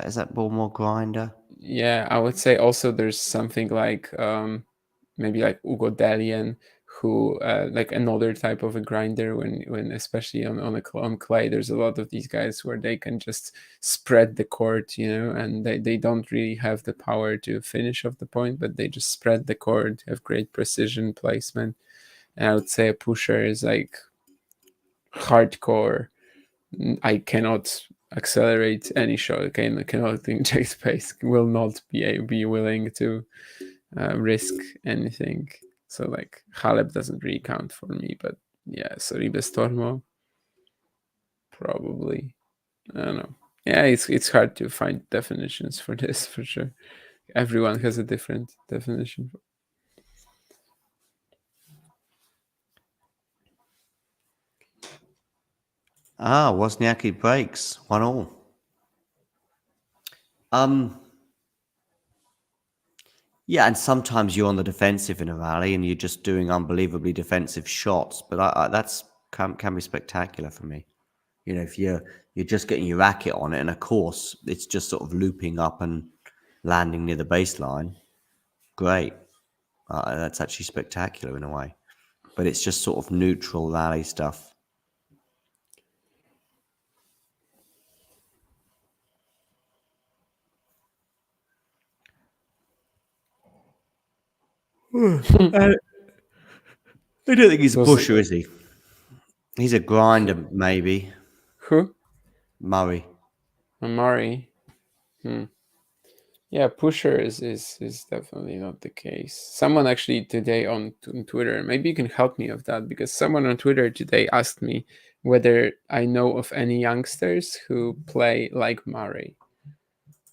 Is that more grinder? Yeah, I would say also there's something like maybe like Ugo Dellien, who like another type of a grinder when especially on clay, there's a lot of these guys where they can just spread the court, and they don't really have the power to finish off the point, but they just spread the court, have great precision placement. And I would say a pusher is like hardcore. I cannot accelerate any shot. I cannot inject space. Will not be willing to risk anything. So like Halep doesn't really count for me, but yeah, Sorribe Stormo. probably. I don't know. Yeah, it's hard to find definitions for this for sure. Everyone has a different definition. Wozniacki breaks 1-1. Yeah, and sometimes you're on the defensive in a rally and you're just doing unbelievably defensive shots, but that's can be spectacular for me. You know, if you're just getting your racket on it, and of course it's just sort of looping up and landing near the baseline, great. That's actually spectacular in a way, but it's just sort of neutral rally stuff. I don't think he's a pusher, is he? He's a grinder, maybe. Who? Murray. Murray. Yeah, pusher is definitely not the case. Someone actually today on Twitter, maybe you can help me with that, because someone on Twitter today asked me whether I know of any youngsters who play like Murray.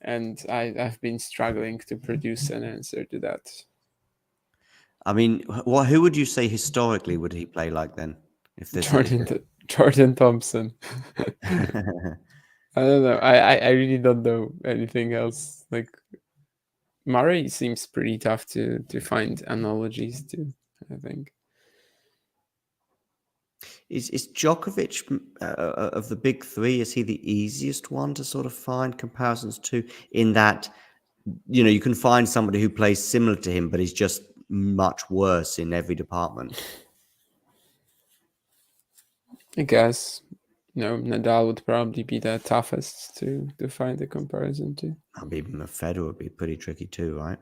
And I've been struggling to produce an answer to that. I mean, who would you say historically would he play like then? If there's Jordan Thompson. I don't know. I really don't know anything else. Like, Murray seems pretty tough to find analogies to, I think. Is Djokovic of the big three? Is he the easiest one to sort of find comparisons to? In that, you know, you can find somebody who plays similar to him, but is just much worse in every department. I guess, Nadal would probably be the toughest to find a comparison to. Even Federer would be pretty tricky too, right?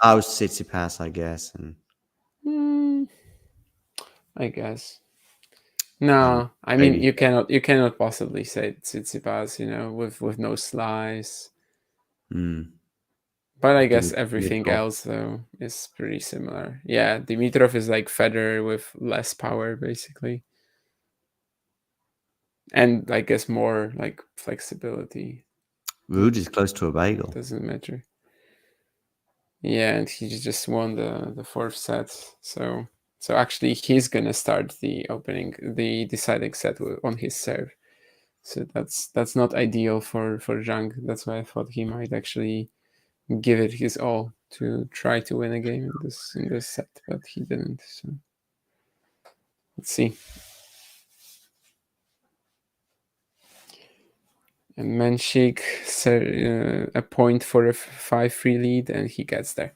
I was Tsitsipas, I guess, and I guess. No, I mean you cannot possibly say Tsitsipas, with no slice. But I guess everything else though is pretty similar. Yeah, Dimitrov is like Federer with less power, basically. And I guess more like flexibility. Ruud is close to a bagel. Doesn't matter. Yeah, and he just won the fourth set. So actually he's gonna start the deciding set on his serve. So that's not ideal for Zhang. That's why I thought he might actually give it his all to try to win a game in this set, but he didn't. So let's see. And Menchik a point for a 5-3 lead, and he gets there.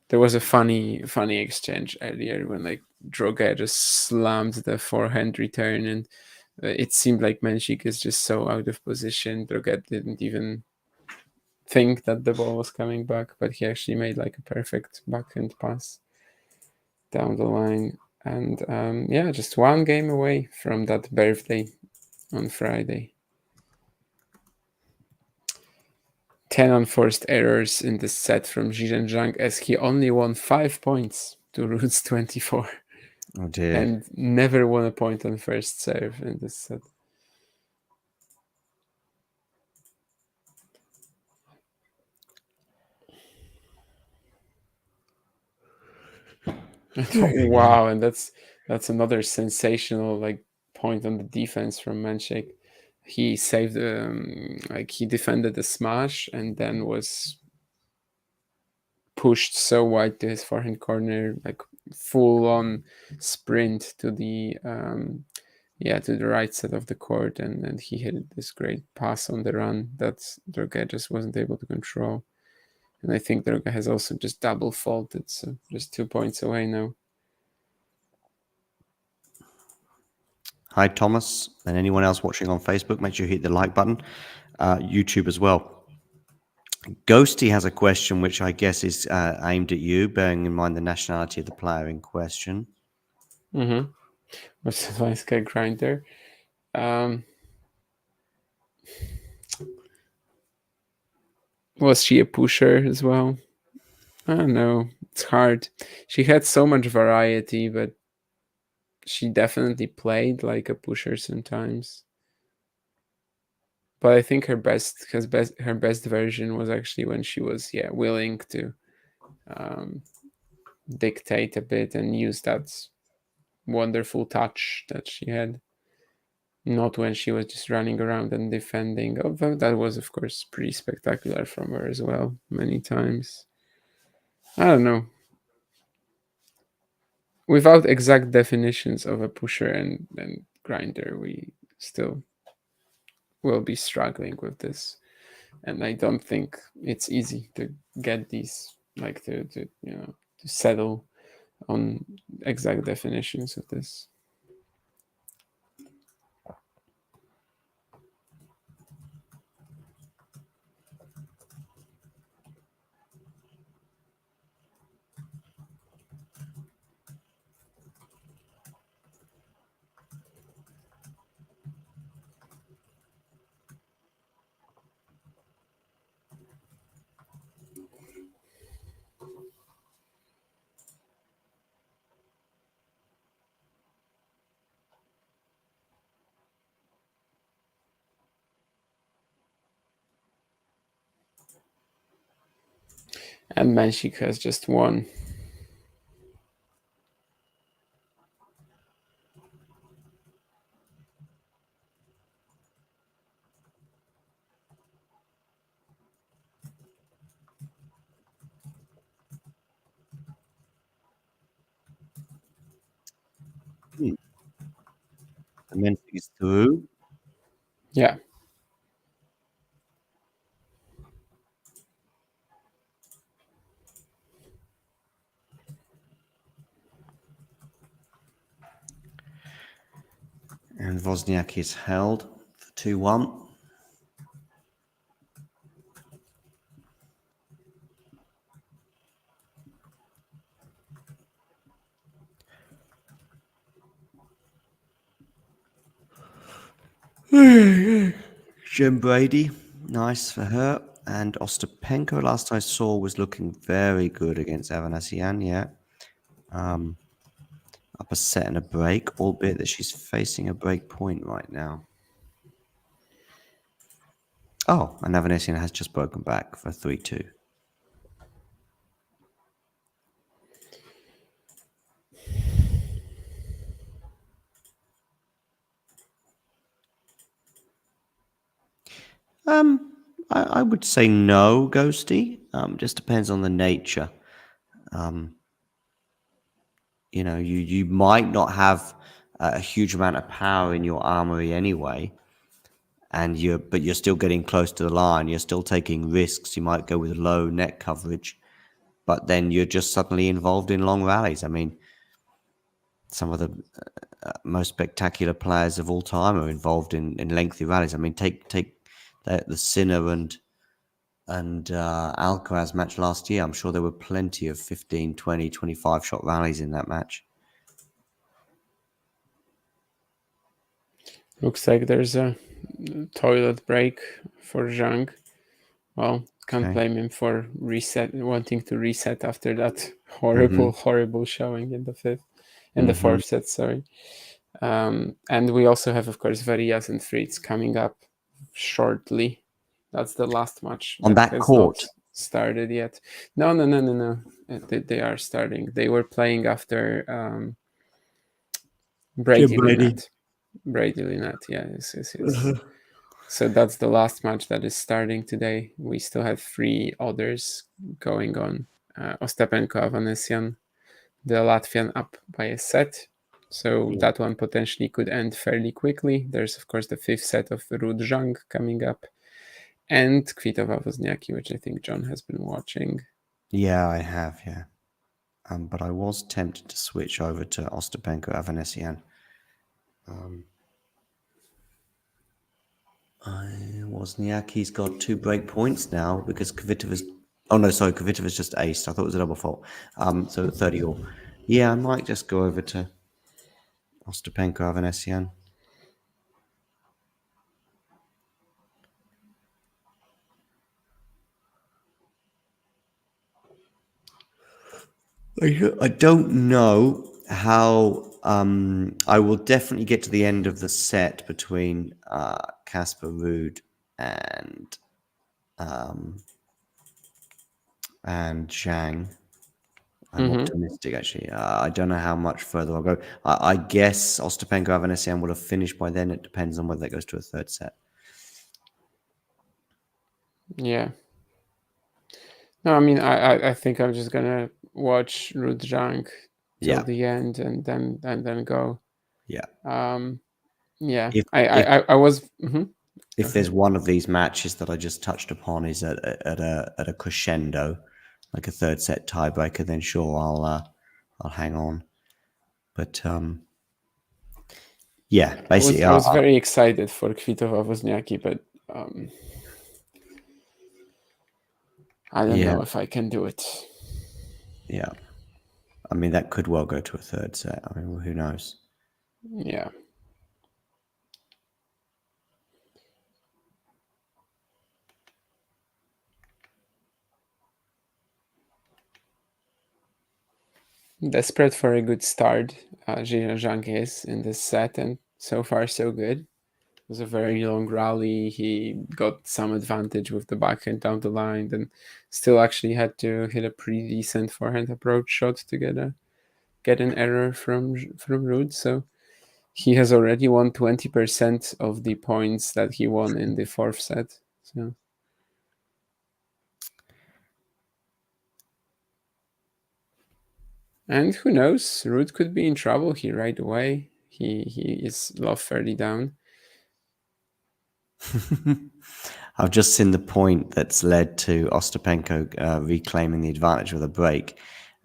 There was a funny exchange earlier when like Droga just slammed the forehand return, and it seemed like Menchik is just so out of position. Droga didn't even think that the ball was coming back, but he actually made like a perfect backhand pass down the line. And just one game away from that birthday on Friday. 10 unforced errors in this set from Zhang, as he only won 5 points to Ruud's 24. Oh dear. And never won a point on first serve in this set. Wow, and that's another sensational like point on the defense from Menchik. He saved he defended the smash and then was pushed so wide to his forehand corner, like full on sprint to the right side of the court, and he hit this great pass on the run that Droga just wasn't able to control. And I think Droga has also just double faulted, so just 2 points away now. Hi, Thomas, and anyone else watching on Facebook, make sure you hit the like button. YouTube as well. Ghosty has a question, which I guess is aimed at you, bearing in mind the nationality of the player in question. Mm-hmm. What's the nice guy grinder? Was she a pusher as well? I don't know. It's hard. She had so much variety, but she definitely played like a pusher sometimes. But I think her best version was actually when she was willing to dictate a bit and use that wonderful touch that she had. Not when she was just running around and defending, although that was of course pretty spectacular from her as well many times. I don't know. Without exact definitions of a pusher and grinder, we still will be struggling with this. And I don't think it's easy to get these, like to settle on exact definitions of this. And Manchik has just won. And then she's through. Yeah. And Wozniacki is held for 2-1. Jen Brady, nice for her. And Ostapenko, last I saw, was looking very good against Avanesyan, yeah. Up a set and a break, albeit that she's facing a break point right now. Oh, and Avanesyan has just broken back for 3-2. I would say no, Ghosty. Just depends on the nature. You might not have a huge amount of power in your armory anyway, but you're still getting close to the line. You're still taking risks. You might go with low net coverage, but then you're just suddenly involved in long rallies. I mean, some of the most spectacular players of all time are involved in lengthy rallies. I mean, take the Sinner and Alcaraz match last year. I'm sure there were plenty of 15, 20, 25 shot rallies in that match. Looks like there's a toilet break for Zhang. Well, can't blame him for wanting to reset after that horrible showing in the fourth set. Sorry. And we also have, of course, Varias and Fritz coming up shortly. That's the last match on that court. Not started yet. No. They are starting. They were playing after Brady Lynette. Yes. So that's the last match that is starting today. We still have 3 others going on. Ostapenko-Avanesyan, the Latvian, up by a set. So that one potentially could end fairly quickly. There's, of course, the 5th set of Ruud-Zhang coming up. And Kvitová-Wozniacki, which I think John has been watching. Yeah, I have, yeah. But I was tempted to switch over to Ostapenko-Avanesyan. Wozniacki's got 2 break points now because Kvitova's... Oh, no, sorry, Kvitova's just aced. I thought it was a double fault. So 30-all. Yeah, I might just go over to Ostapenko-Avanesyan. I don't know how I will definitely get to the end of the set between Casper Ruud and Zhang. I'm optimistic, actually. I don't know how much further I'll go. I guess Ostapenko-Avanesyan will have finished by then. It depends on whether that goes to a third set. Yeah. No, I mean, I think I'm just gonna watch Ruud-Zhang till the end and then go. Yeah. Yeah. If I was. if there's one of these matches that I just touched upon is at a crescendo, like a third set tiebreaker, then sure I'll hang on. But yeah, basically I was very excited for Kvitová-Wozniacki, but I don't know if I can do it. Yeah. I mean, that could well go to a third set. I mean, who knows? Yeah. Desperate for a good start, Zhang is in this set, and so far so good. It was a very long rally. He got some advantage with the backhand down the line, and still actually had to hit a pretty decent forehand approach shot to get an error from Ruud. So he has already won 20% of the points that he won in the fourth set. So. And who knows, Ruud could be in trouble here right away. He is love fairly down. I've just seen the point that's led to Ostapenko reclaiming the advantage with a break.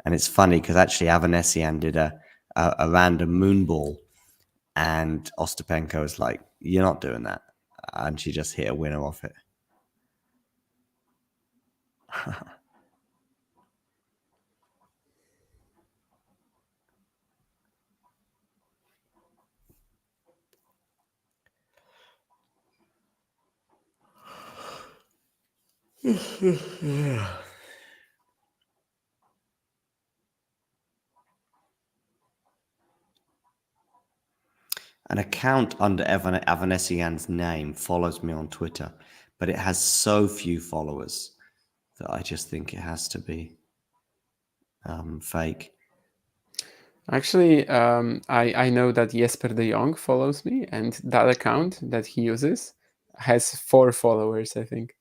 And it's funny because actually Avanesyan did a random moonball and Ostapenko was like, "You're not doing that." And she just hit a winner off it. An account under Avanesyan's name follows me on Twitter, but it has so few followers that I just think it has to be fake. Actually, I know that Jesper de Jong follows me, and that account that he uses has 4 followers, I think.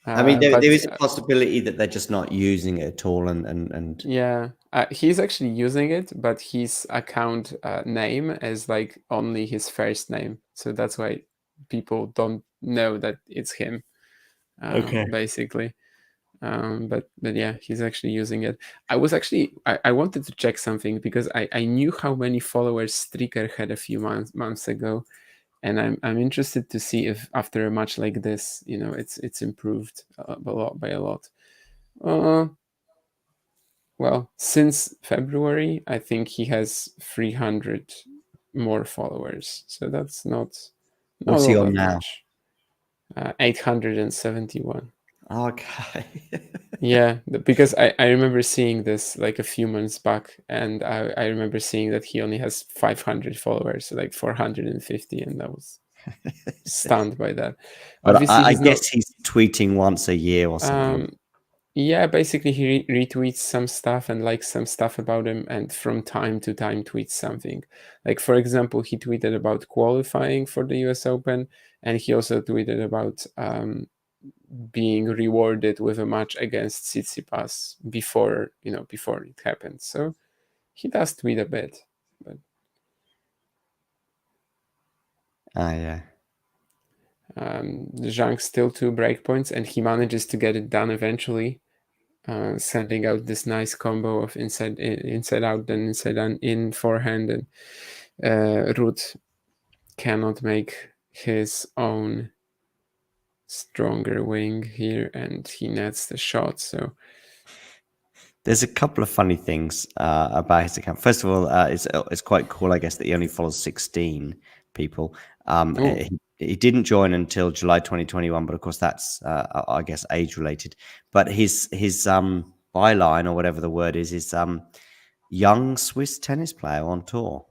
I mean, there is a possibility that they're just not using it at all, and yeah, he's actually using it, but his account name is like only his first name, so that's why people don't know that it's him. Basically. But yeah, he's actually using it. I wanted to check something because I knew how many followers Stricker had a few months ago, and I'm interested to see if after a match like this, it's improved by a lot. Well, since February, I think he has 300 more followers, so that's not what's he on now? Much. 871. Okay. Yeah, because I remember seeing this like a few months back, and I remember seeing that he only has 500 followers, so like 450, and I was stunned by that. But obviously, I guess he's tweeting once a year or something. Yeah, basically he retweets some stuff and likes some stuff about him, and from time to time tweets something. Like, for example, he tweeted about qualifying for the US Open, and he also tweeted about being rewarded with a match against Tsitsipas before it happened. So he does tweet a bit, but yeah. Zhang still 2 breakpoints, and he manages to get it done eventually, sending out this nice combo of inside out, then inside in forehand, and Ruud cannot make his own stronger wing here, and he nets the shot. So there's a couple of funny things about his account. First of all, it's quite cool, I guess, that he only follows 16 people. He didn't join until July 2021, but of course that's I guess age related. But his byline, or whatever the word is young Swiss tennis player on tour.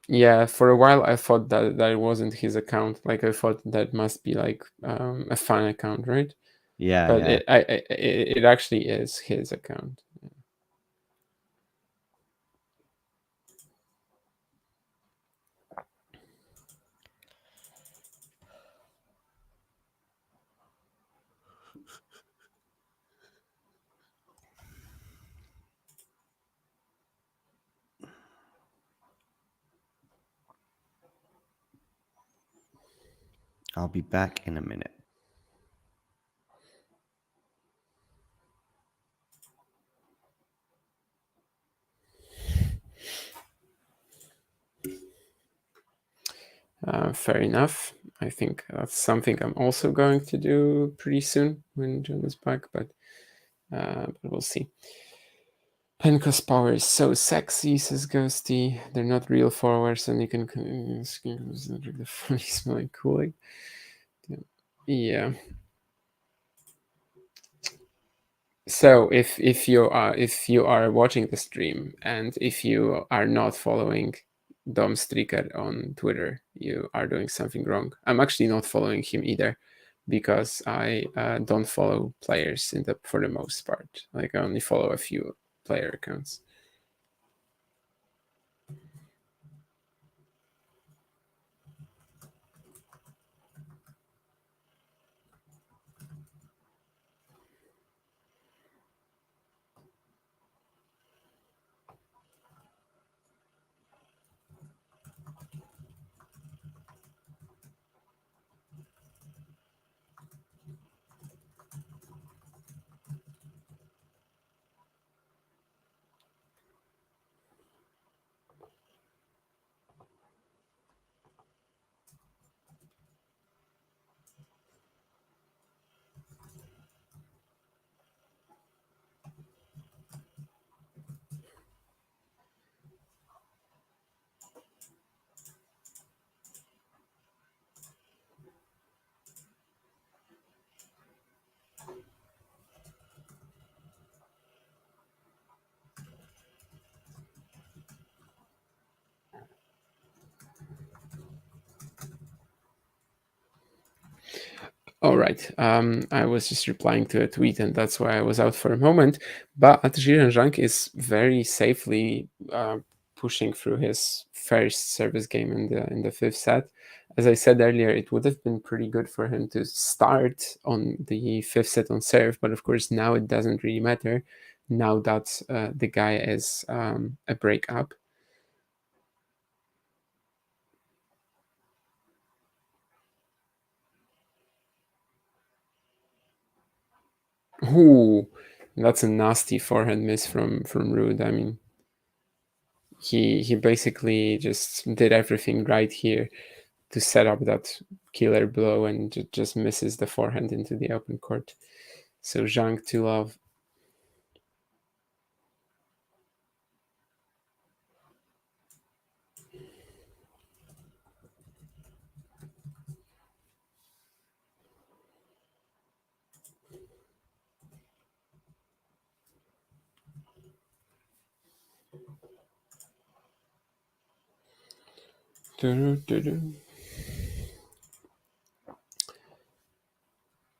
Yeah, for a while I thought that it wasn't his account. Like I thought that must be like a fan account, right? Yeah, But yeah. it actually is his account. I'll be back in a minute. Fair enough. I think that's something I'm also going to do pretty soon when John is back, but we'll see. Penko's power is so sexy, says Ghosty. They're not real forwards, and you can drink the funny smelling Kool-Aid. Yeah. So if you are watching the stream and if you are not following Dom Stricker on Twitter, you are doing something wrong. I'm actually not following him either, because I don't follow players for the most part. Like I only follow a few player accounts. All right. I was just replying to a tweet, and that's why I was out for a moment. But Ruud-Zhang is very safely pushing through his first service game in the fifth set. As I said earlier, it would have been pretty good for him to start on the fifth set on serve, but of course now it doesn't really matter. Now that the guy is a break up. Ooh, that's a nasty forehand miss from Ruud. I mean, he basically just did everything right here to set up that killer blow and just misses the forehand into the open court. So Zhang to love.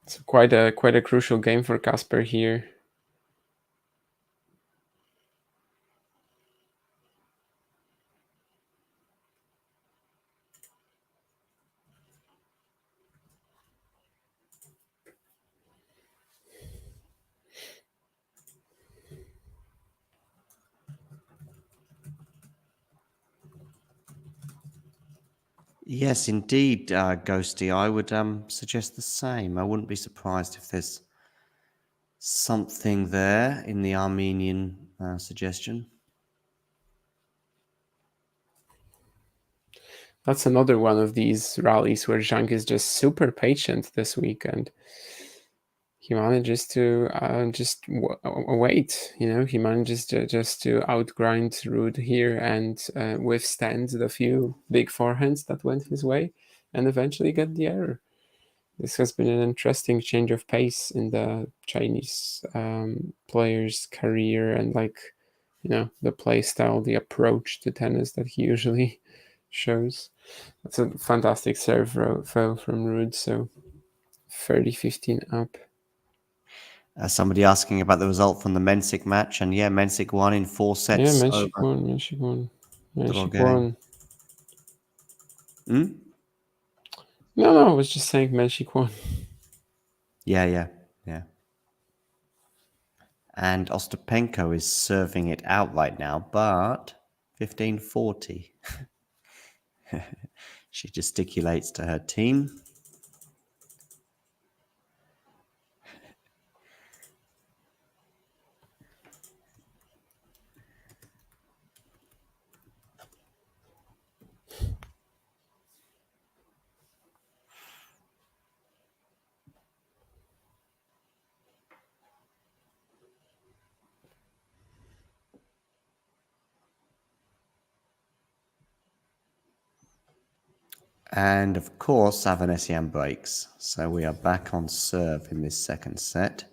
It's quite a crucial game for Casper here. Yes, indeed, Ghosty. I would suggest the same. I wouldn't be surprised if there's something there in the Armenian suggestion. That's another one of these rallies where Zhang is just super patient this week, and he manages to just wait. You know, he manages just to outgrind Ruud here and withstand the few big forehands that went his way, and eventually get the error. This has been an interesting change of pace in the Chinese player's career, and like the play style, the approach to tennis that he usually shows. That's a fantastic serve throw from Ruud. So 30-15 up. Somebody asking about the result from the Mensik match, and yeah, Mensik won in 4 sets. Yeah, Mensik won. No, I was just saying Mensik won. Yeah. And Ostapenko is serving it out right now, but 15-40. She gesticulates to her team. And of course, Avanesyan breaks. So we are back on serve in this second set.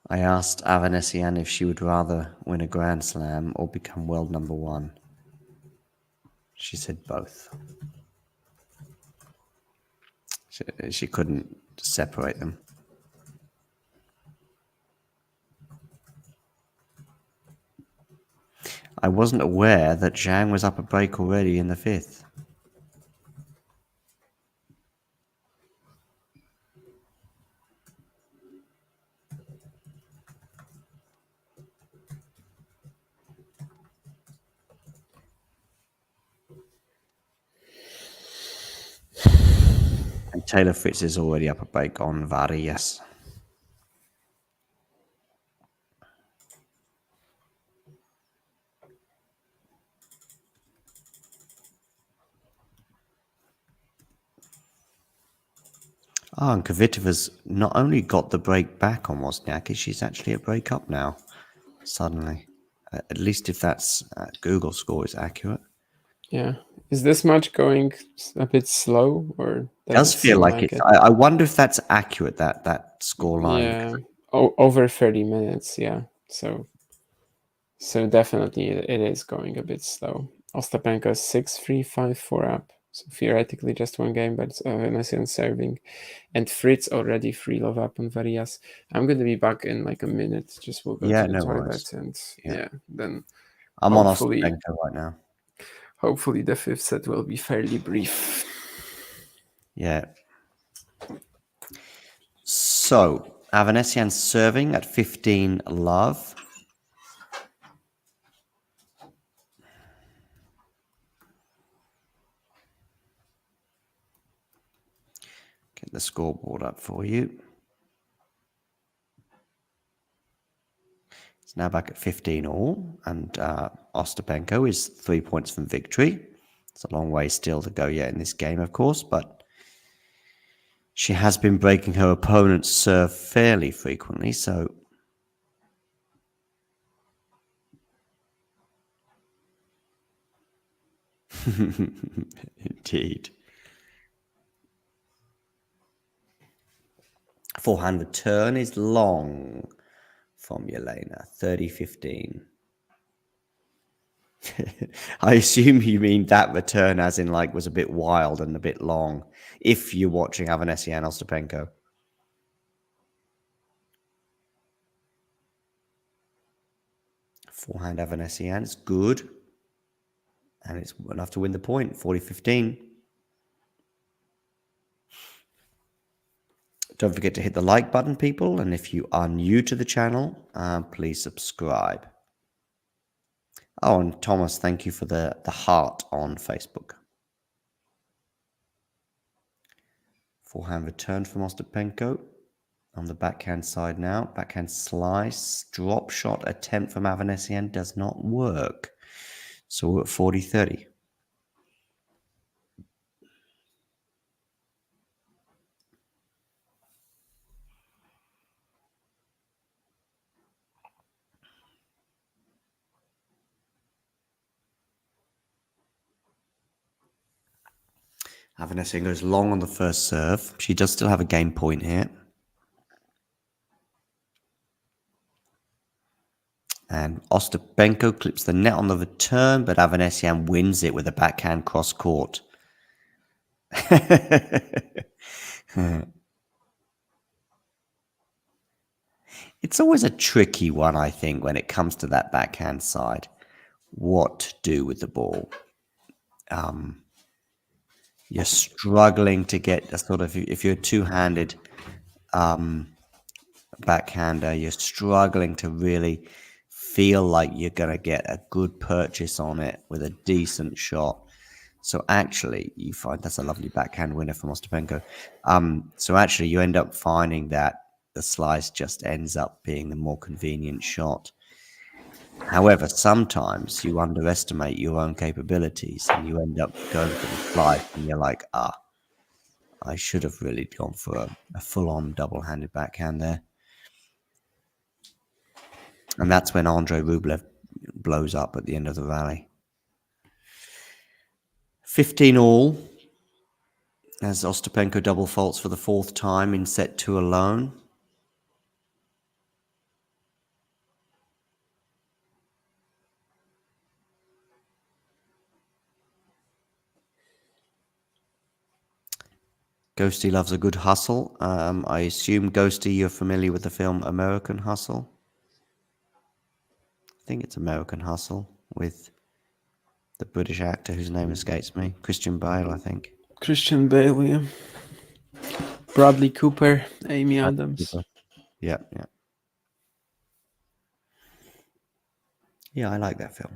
I asked Avanesyan if she would rather win a Grand Slam or become world number 1. She said both. She couldn't separate them. I wasn't aware that Zhang was up a break already in the 5th. And Taylor Fritz is already up a break on Vary, yes. Oh, and Kvitova's not only got the break back on Wozniacki, she's actually a break up now, suddenly. At least if that's Google score is accurate. Yeah. Is this match going a bit slow, or Does feel like it. I wonder if that's accurate, that score line. Yeah. Over 30 minutes, yeah. So definitely it is going a bit slow. Ostapenko 6-3, 5-4 up. So theoretically just one game, but it's Avanesyan serving. And Fritz already 3-love up on Varias. I'm going to be back in like a minute. Just we'll go to the toilet and then I'm on Ostapenko right now. Hopefully the 5th set will be fairly brief. Yeah. So, Avanesyan serving at 15-love. Get the scoreboard up for you. It's now back at 15-all, and Ostapenko is 3 points from victory. It's a long way still to go yet in this game, of course, but she has been breaking her opponent's serve fairly frequently, so indeed. Forehand return is long from Yelena, 30-15. I assume you mean that return as in like was a bit wild and a bit long, if you're watching Avanesyan Ostapenko. Forehand Avanesyan is good. And it's enough to win the point, 40-15. Don't forget to hit the like button, people. And if you are new to the channel, please subscribe. Oh, and Thomas, thank you for the heart on Facebook. Forehand return from Ostapenko. On the backhand side now. Backhand slice. Drop shot attempt from Avanesyan does not work. So we're at 40-30. Avanesyan goes long on the first serve. She does still have a game point here. And Ostapenko clips the net on the return, but Avanesyan wins it with a backhand cross court. It's always a tricky one, I think, when it comes to that backhand side. What to do with the ball? You're struggling to get a sort of, if you're a two-handed backhander, you're struggling to really feel like you're going to get a good purchase on it with a decent shot. So actually, you find that's a lovely backhand winner from Ostapenko. So actually, you end up finding that the slice just ends up being the more convenient shot. However, sometimes you underestimate your own capabilities and you end up going for the slice and you're like, I should have really gone for a full-on double-handed backhand there. And that's when Andrei Rublev blows up at the end of the rally. 15 all, as Ostapenko double faults for the fourth time in set 2 alone. Ghosty loves a good hustle. I assume, Ghosty, you're familiar with the film American Hustle? I think it's American Hustle with the British actor whose name escapes me. Christian Bale, I think. Christian Bale, yeah. Bradley Cooper, Amy Adams. Yeah. Yeah, I like that film.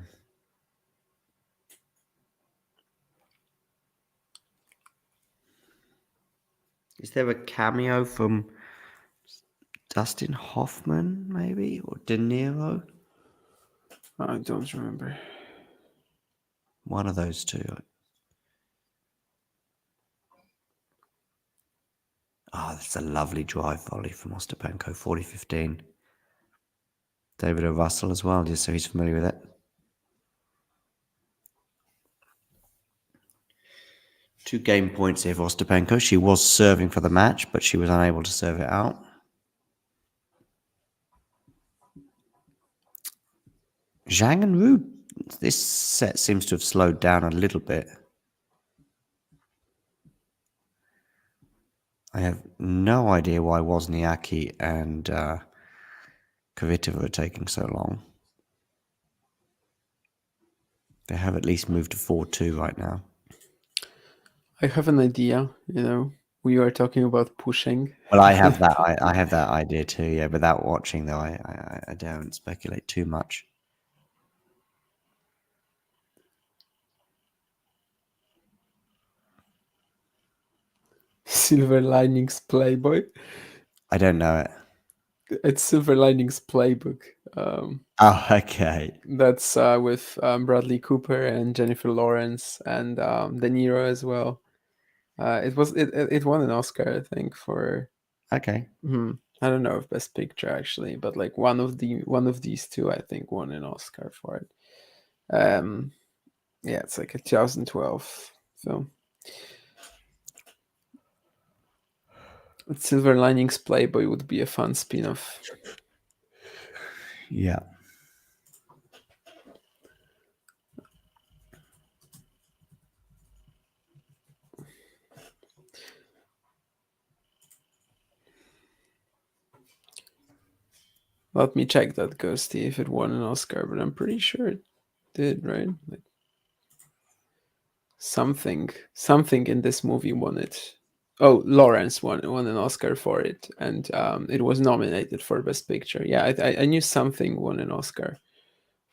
Is there a cameo from Dustin Hoffman, maybe? Or De Niro? I don't remember. One of those two. That's a lovely drive volley from Ostapenko, 40-15. David O. Russell as well, just so he's familiar with it. 2 game points here for Ostapenko. She was serving for the match, but she was unable to serve it out. Zhang and Ruud. This set seems to have slowed down a little bit. I have no idea why Wozniacki and Kvitova are taking so long. They have at least moved to 4-2 right now. I have an idea, we are talking about pushing. Well, I have that. I have that idea too. Yeah, without watching though, I don't speculate too much. Silver Linings Playboy. I don't know it. It's Silver Linings Playbook. Okay. That's with Bradley Cooper and Jennifer Lawrence and De Niro as well. It won an Oscar, I think, for. Okay. I don't know if Best Picture actually, but like one of these two, I think, won an Oscar for it. Yeah, it's like a 2012 film. Silver Linings Playboy would be a fun spin-off. Yeah. Let me check that, Ghosty, if it won an Oscar, but I'm pretty sure it did, right? Like something in this movie won it. Oh, Lawrence won an Oscar for it, and it was nominated for Best Picture. Yeah, I knew something won an Oscar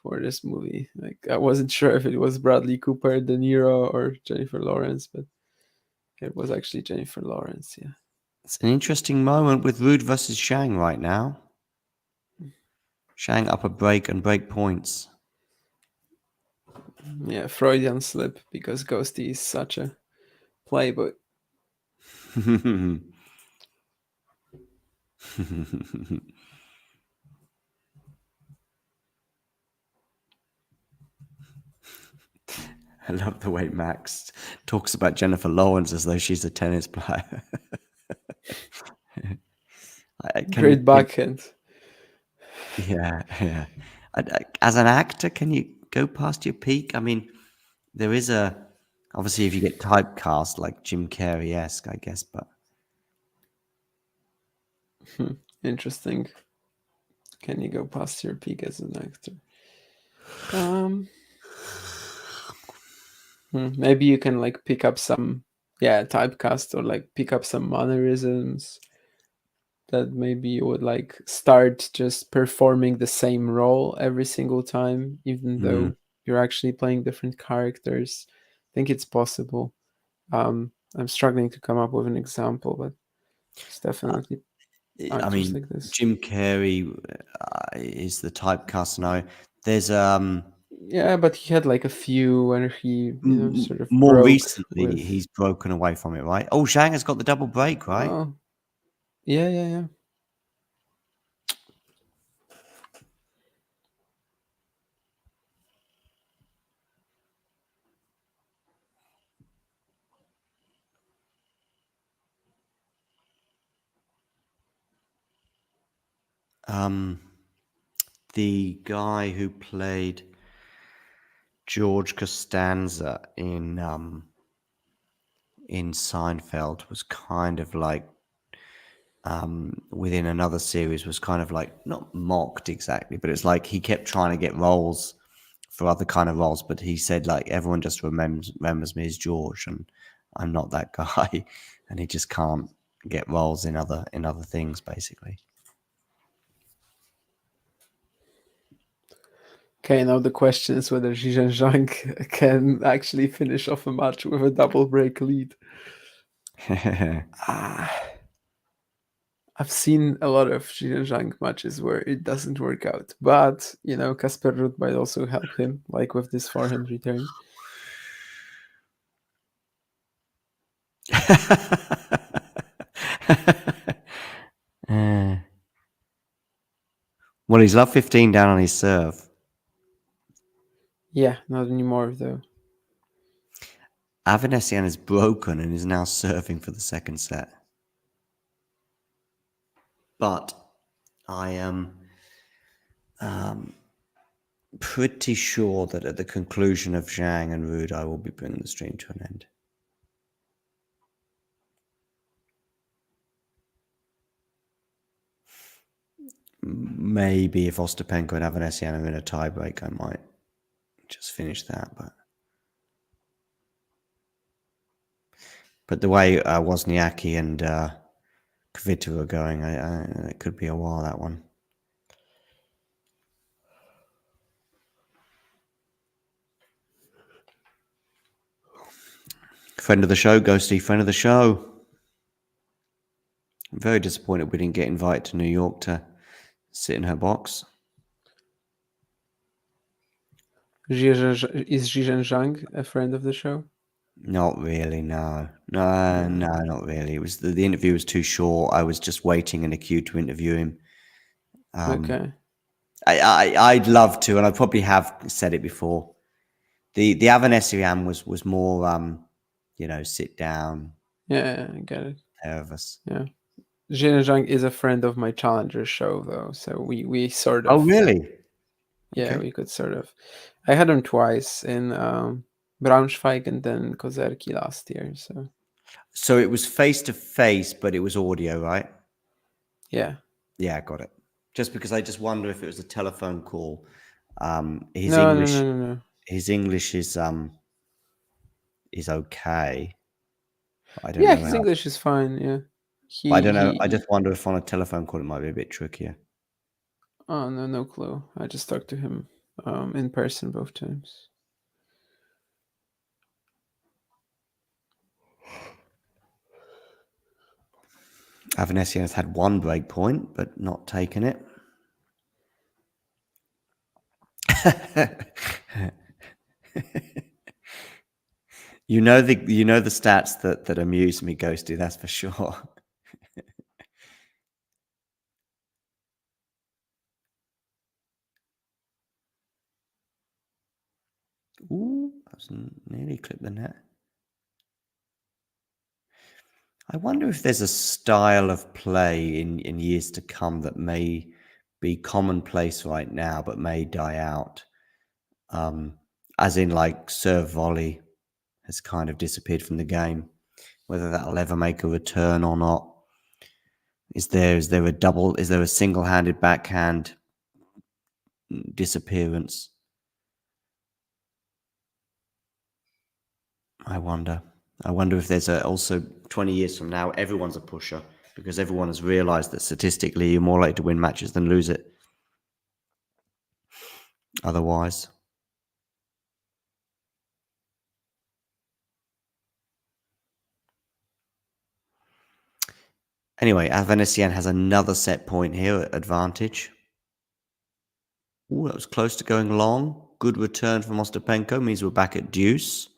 for this movie. Like I wasn't sure if it was Bradley Cooper, De Niro, or Jennifer Lawrence, but it was actually Jennifer Lawrence. Yeah, it's an interesting moment with Ruud versus Zhang right now. Zhang up a break and break points. Yeah, Freudian slip because Ghosty is such a playboy. I love the way Max talks about Jennifer Lawrence as though she's a tennis player. Great backhand. Yeah. As an actor, can you go past your peak? I mean, there is obviously if you get typecast like Jim Carrey-esque, I guess, but Interesting. Can you go past your peak as an actor? Maybe you can like pick up some typecast, or like pick up some mannerisms that maybe you would like start just performing the same role every single time, even though you're actually playing different characters. I think it's possible. I'm struggling to come up with an example, but it's definitely I actors mean, like this. Jim Carrey is the typecast scenario. There's Yeah, but he had like a few where he sort of more broke recently with... he's broken away from it, right? Oh, Zhang has got the double break, right? Oh, yeah. The guy who played George Costanza in Seinfeld was kind of like within another series was kind of like not mocked exactly, but it's like he kept trying to get roles for other kind of roles, but he said like everyone just remembers me as George, and I'm not that guy, and he just can't get roles in other things basically. Okay, now the question is whether Zhang can actually finish off a match with a double break lead. I've seen a lot of Zhang matches where it doesn't work out, but Casper Ruud might also help him, like with this forehand return. Well, he's left 15 down on his serve. Yeah, not anymore though. Avanesyan is broken and is now serving for the second set. But I am pretty sure that at the conclusion of Zhang and Ruud, I will be bringing the stream to an end. Maybe if Ostapenko and Avanesyan are in a tiebreak, I might just finish that. But the way Wozniacki and Kvitová are going, it could be a while, that one. Friend of the show, Ghosty, friend of the show. I'm very disappointed we didn't get invited to New York to sit in her box. Is Zhang a friend of the show? Not really, no, not really. It was the interview was too short. I was just waiting in a queue to interview him. Okay. I'd love to, and I probably have said it before. The Avanesyan was more, sit down. Yeah, I get it. Pair of us. Yeah. Zhang is a friend of my Challenger show, though, so we sort of... Oh, really? Yeah, Okay. we could sort of... I had him twice in Braunschweig and then Kozerki last year, so... So it was face-to-face, but it was audio, right? Yeah. Yeah, got it. Just because I just wonder if it was a telephone call. His No. His English is okay. I don't Yeah, know his how. English is fine, yeah. I don't know. I just wonder if on a telephone call it might be a bit trickier. Oh, no clue. I just talked to him in person both times. Avanesyan has had one break point, but not taken it. You know the stats that amuse me, Ghosty, that's for sure. Ooh, was nearly clipped the net. I wonder if there's a style of play in years to come that may be commonplace right now, but may die out. As in, like, serve volley has kind of disappeared from the game. Whether that'll ever make a return or not. Is there a single-handed backhand disappearance? I wonder if there's also 20 years from now, everyone's a pusher because everyone has realized that statistically you're more likely to win matches than lose it. Otherwise. Anyway, Avanesyan has another set point here at advantage. Ooh, that was close to going long. Good return from Ostapenko, means we're back at deuce.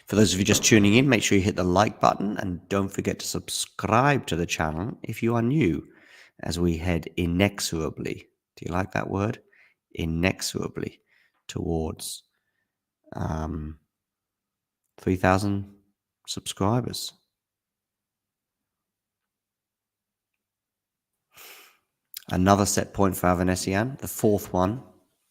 For those of you just tuning in, make sure you hit the like button and don't forget to subscribe to the channel if you are new as we head inexorably, do you like that word? Inexorably towards 3,000 subscribers. Another set point for Avanesyan, the fourth one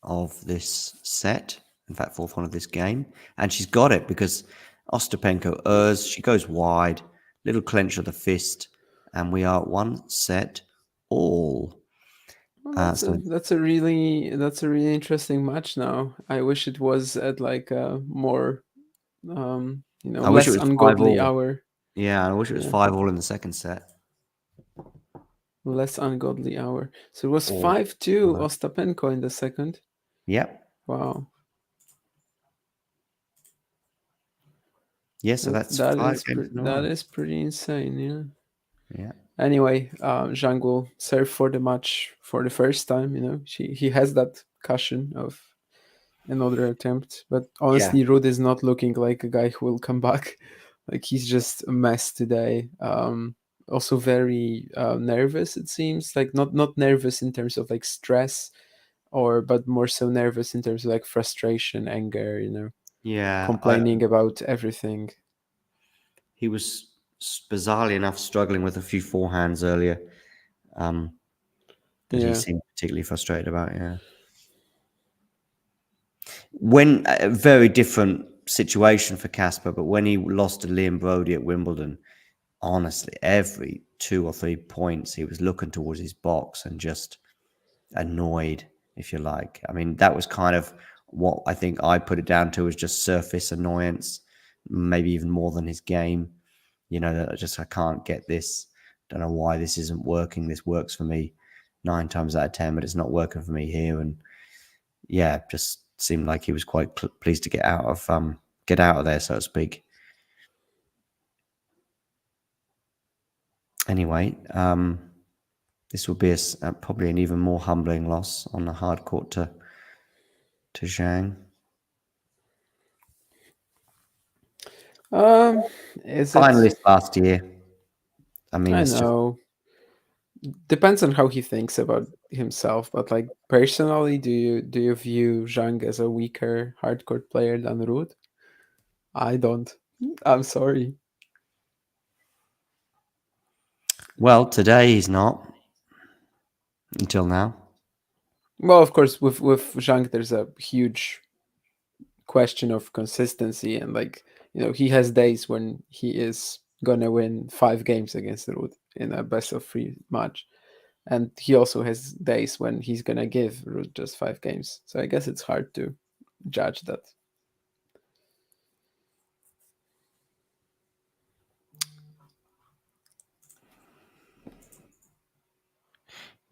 of this set. In fact, fourth one of this game. And she's got it because Ostapenko errs. She goes wide. Little clench of the fist. And we are at one set all. Well, that's a really interesting match now. I wish it was at like a more less ungodly hour. Yeah, I wish it was 5-5 in the second set. Less ungodly hour. So it was 5-2 Ostapenko in the second. Yep. Wow. Yeah, so that is pretty insane, yeah. Yeah. Anyway, Zhang will serve for the match for the first time. He has that cushion of another attempt, but honestly, Ruud is not looking like a guy who will come back. Like, he's just a mess today. Also very nervous, it seems. Like, not nervous in terms of like stress, but more so nervous in terms of like frustration, anger. Yeah, complaining about everything. He was bizarrely enough struggling with a few forehands earlier that he seemed particularly frustrated about. Yeah. When a very different situation for Casper, but when he lost to Liam Brody at Wimbledon, honestly, every 2 or 3 points he was looking towards his box and just annoyed, if you like. I mean, that was kind of what I think I put it down to, was just surface annoyance, maybe even more than his game. That I can't get this. Don't know why this isn't working. This works for me 9 times out of 10, but it's not working for me here. And yeah, just seemed like he was quite pleased to get out of there, so to speak. Anyway, this will be probably an even more humbling loss on the hard court to Zhang. Finalist last year. I mean, I know. Depends on how he thinks about himself, but like personally, do you view Zhang as a weaker hardcourt player than Ruud? I don't. I'm sorry. Well, today he's not. Until now. Well, of course, with Zhang, there's a huge question of consistency, and like he has days when he is gonna win 5 games against Ruud in a best-of-3 match. And he also has days when he's going to give Ruud just 5 games. So I guess it's hard to judge that.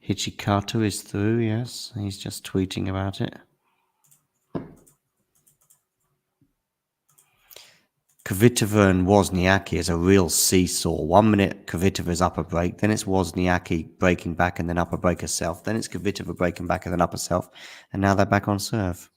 Hichikato is through, yes. He's just tweeting about it. Kvitova and Wozniacki is a real seesaw. 1 minute Kvitova's upper break, then it's Wozniacki breaking back and then upper break herself. Then it's Kvitova breaking back and then upper self. And now they're back on serve.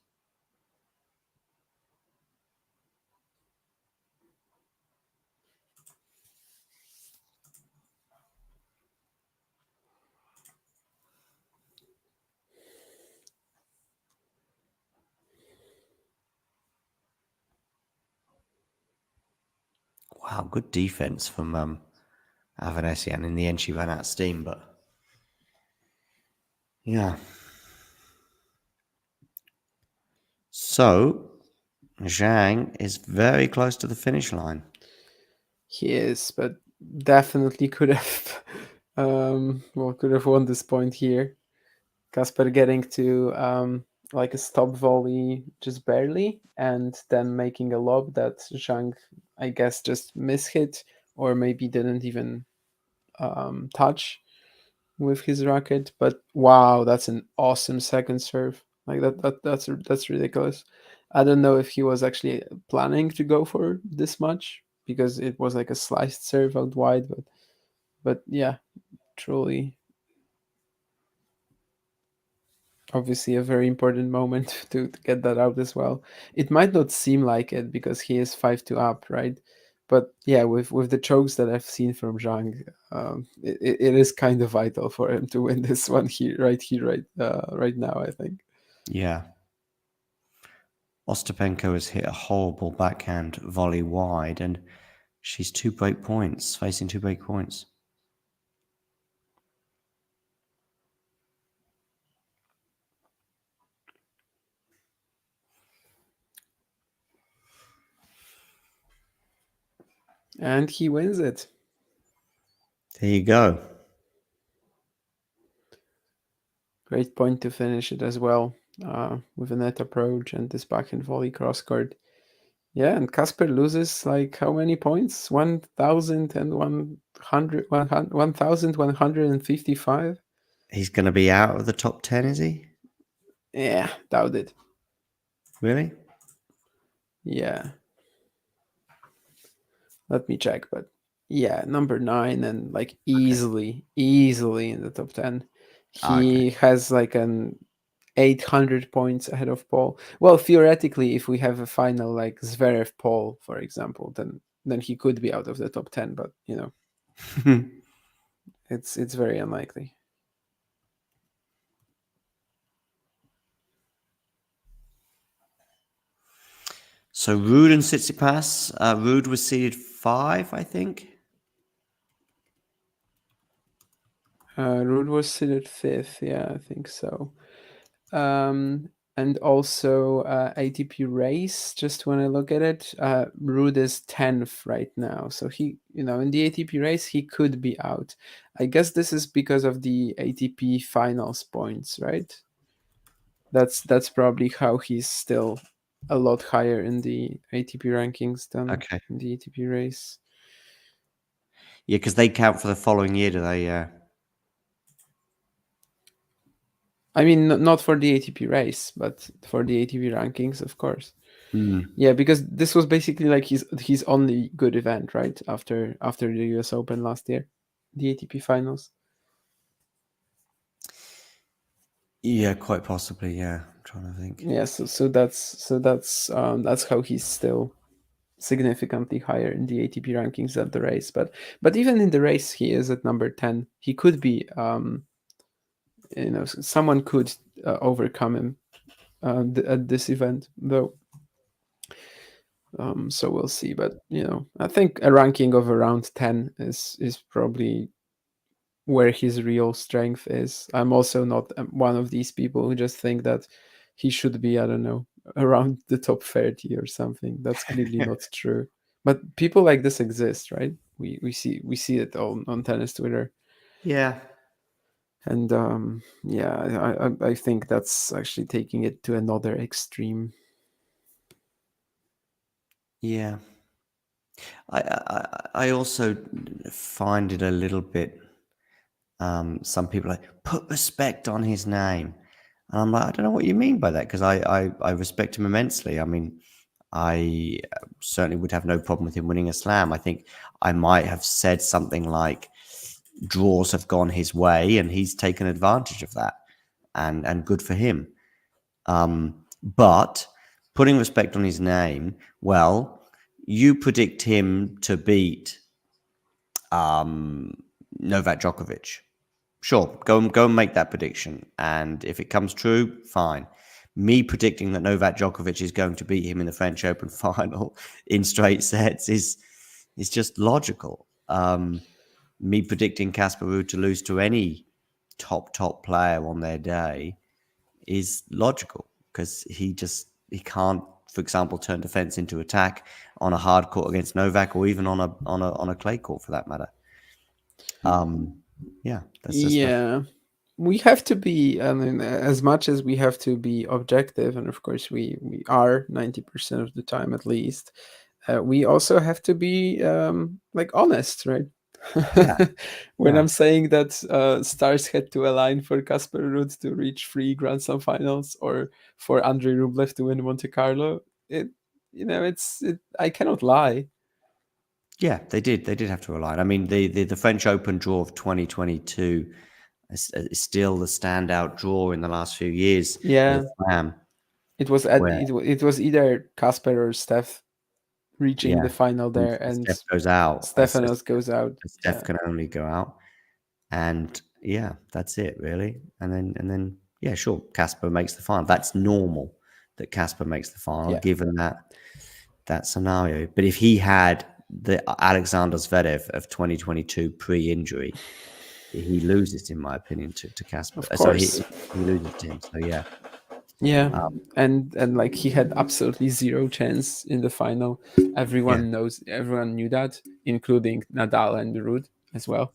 Wow, good defense from Avanesyan. In the end, she ran out of steam, but yeah. So Zhang is very close to the finish line. He is, but definitely could have, could have won this point here. Kasper getting to like a stop volley just barely, and then making a lob that Zhang, I guess, just mishit or maybe didn't even touch with his racket. But wow, that's an awesome second serve. Like that's ridiculous. I don't know if he was actually planning to go for this much because it was like a sliced serve out wide, but yeah, truly obviously a very important moment to get that out as well. It might not seem like it because he is 5-2 up, right? But yeah, with the chokes that I've seen from Zhang, it is kind of vital for him to win this one right now, I think. Yeah. Ostapenko has hit a horrible backhand volley wide, and she's facing 2 break points. And he wins it. There you go. Great point to finish it as well, with a net approach and this backhand volley cross court. Yeah, and Kasper loses like how many points? 1,155? He's going to be out of the top 10, is he? Yeah, doubt it. Really? Yeah. Let me check, but yeah, number 9 and like easily in the top 10. He has like an 800 points ahead of Paul. Well, theoretically, if we have a final like Zverev Paul, for example, then he could be out of the top 10, but you know, it's very unlikely. So Ruud and Tsitsipas. Ruud was seeded 5, I think. Ruud was seated 5th, yeah, I think so. And also ATP race, just when I look at it, Ruud is 10th right now. So he, in the ATP race, he could be out. I guess this is because of the ATP finals points, right? That's probably how he's still a lot higher in the ATP rankings than in the ATP race. Yeah, because they count for the following year, do they? I mean, not for the ATP race, but for the ATP rankings, of course. Mm. Yeah, because this was basically like his only good event, right? After the US Open last year, the ATP finals. Yeah, quite possibly. Yeah, I'm trying to think. Yeah, so that's how he's still significantly higher in the ATP rankings than the race. But even in the race, he is at number 10. He could be, someone could overcome him at this event, though. So we'll see, but I think a ranking of around 10 is probably where his real strength is. I'm also not one of these people who just think that he should be, I don't know, around the top 30 or something. That's clearly not true. But people like this exist, right? We see it on tennis Twitter. Yeah. And I think that's actually taking it to another extreme. Yeah. I also find it a little bit. Some people are like, put respect on his name, and I'm like, I don't know what you mean by that, because I respect him immensely. I mean, I certainly would have no problem with him winning a slam. I think I might have said something like, draws have gone his way, and he's taken advantage of that, and good for him. But putting respect on his name, well, you predict him to beat Novak Djokovic. Sure, go and make that prediction, and if it comes true, fine. Me predicting that Novak Djokovic is going to beat him in the French Open final in straight sets is It's just logical. Me predicting Casper Ruud to lose to any top player on their day is logical because he can't, for example, turn defense into attack on a hard court against Novak, or even on a clay court for that matter. Yeah, that's just we have to be, I mean, as much as we have to be objective, and of course we are 90% of the time at least, we also have to be like honest, right? When I'm saying that stars had to align for Casper Ruud to reach 3 Grand Slam finals, or for Andrei Rublev to win Monte Carlo, I cannot lie. Yeah, they did have to align. I mean, the French Open draw of 2022 is still the standout draw in the last few years. Yeah, it was it was either Casper or Steph reaching the final there, and Steph goes out. Stefanos goes out. Steph can only go out, and that's it really. And then sure, Casper makes the final. That's normal that Casper makes the final, given that scenario. But if he had the Alexander Zverev of 2022 pre-injury, he loses, in my opinion, to Casper. Of course, he loses to him. So and like he had absolutely zero chance in the final. Everyone knew that, including Nadal and Ruud as well.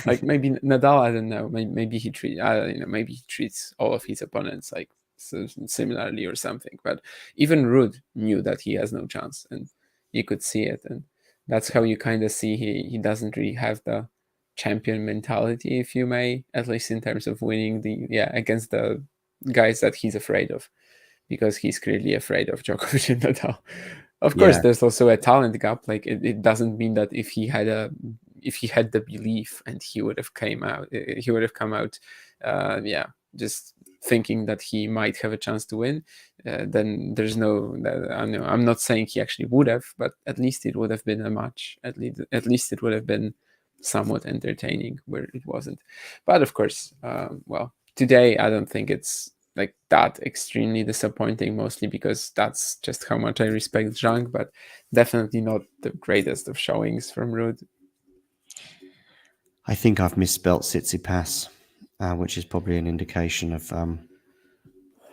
Like maybe Nadal, I don't know, maybe he treats all of his opponents like similarly or something. But even Ruud knew that he has no chance, and you could see it, and that's how you kind of see he doesn't really have the champion mentality, if you may, at least in terms of winning against the guys that he's afraid of, because he's clearly afraid of Djokovic and Nadal. Of course, there's also a talent gap. Like it doesn't mean that if he had the belief and he would have come out, just thinking that he might have a chance to win, then there's no. I'm not saying he actually would have, but at least it would have been a match. At least it would have been somewhat entertaining, where it wasn't. But of course, today I don't think it's like that extremely disappointing, mostly because that's just how much I respect Zhang, but definitely not the greatest of showings from Ruud. I think I've misspelt Tsitsipas, which is probably an indication of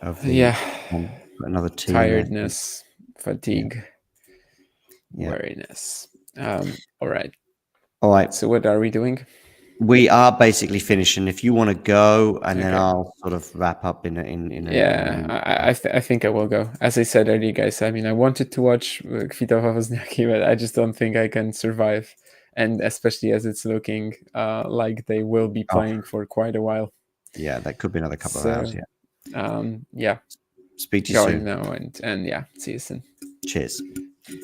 another team tiredness, fatigue, weariness. All right. So what are we doing? We are basically finishing. If you want to go, and then I'll sort of wrap up in I think I will go. As I said earlier, guys, I mean, I wanted to watch Kvitová-Wozniacki, but I just don't think I can survive. And especially as it's looking like they will be playing for quite a while. Yeah, that could be another couple of hours. Speak to you soon. Now and see you soon. Cheers.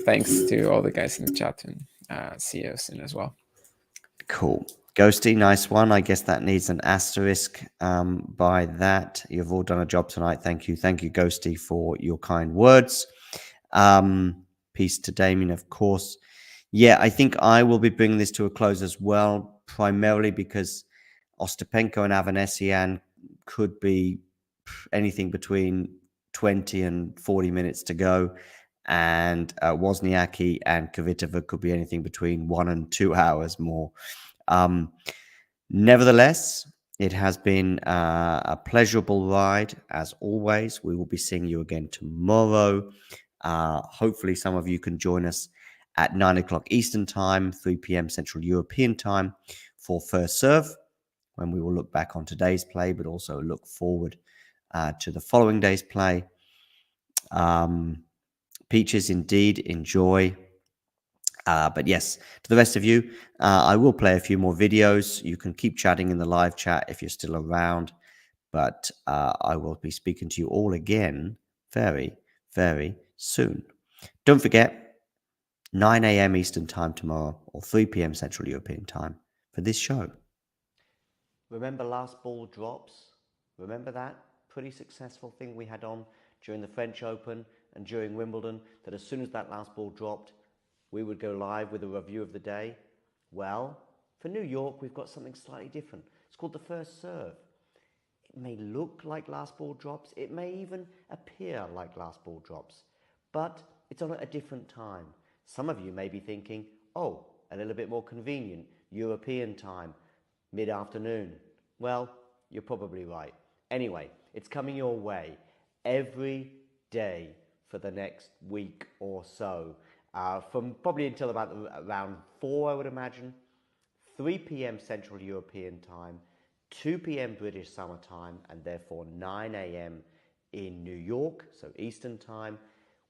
Thanks to all the guys in the chat, and see you soon as well. Cool. Ghosty, nice one. I guess that needs an asterisk by that. You've all done a job tonight. Thank you. Thank you, Ghosty, for your kind words. Peace to Damien, of course. Yeah, I think I will be bringing this to a close as well, primarily because Ostapenko and Avanesyan could be anything between 20 and 40 minutes to go. And Wozniacki and Kvitova could be anything between 1 and 2 hours more. Nevertheless, it has been a pleasurable ride as always. We will be seeing you again tomorrow. Hopefully some of you can join us at 9 o'clock Eastern time, 3 p.m. Central European time for First Serve, when we will look back on today's play, but also look forward to the following day's play. Peaches, indeed, enjoy. But yes, to the rest of you, I will play a few more videos. You can keep chatting in the live chat if you're still around. But I will be speaking to you all again very, very soon. Don't forget, 9 a.m. Eastern time tomorrow, or 3 p.m. Central European time for this show. Remember last ball drops? Remember that pretty successful thing we had on during the French Open and during Wimbledon, that as soon as that last ball dropped, we would go live with a review of the day? Well, for New York, we've got something slightly different. It's called the First Serve. It may look like last ball drops. It may even appear like last ball drops. But it's on at a different time. Some of you may be thinking, Oh, a little bit more convenient, European time, mid-afternoon. Well, you're probably right. Anyway, it's coming your way every day for the next week or so, from probably until about around 4, I would imagine. 3 p.m. Central European time, 2 p.m. British Summer Time, and therefore 9 a.m. in New York, so Eastern Time,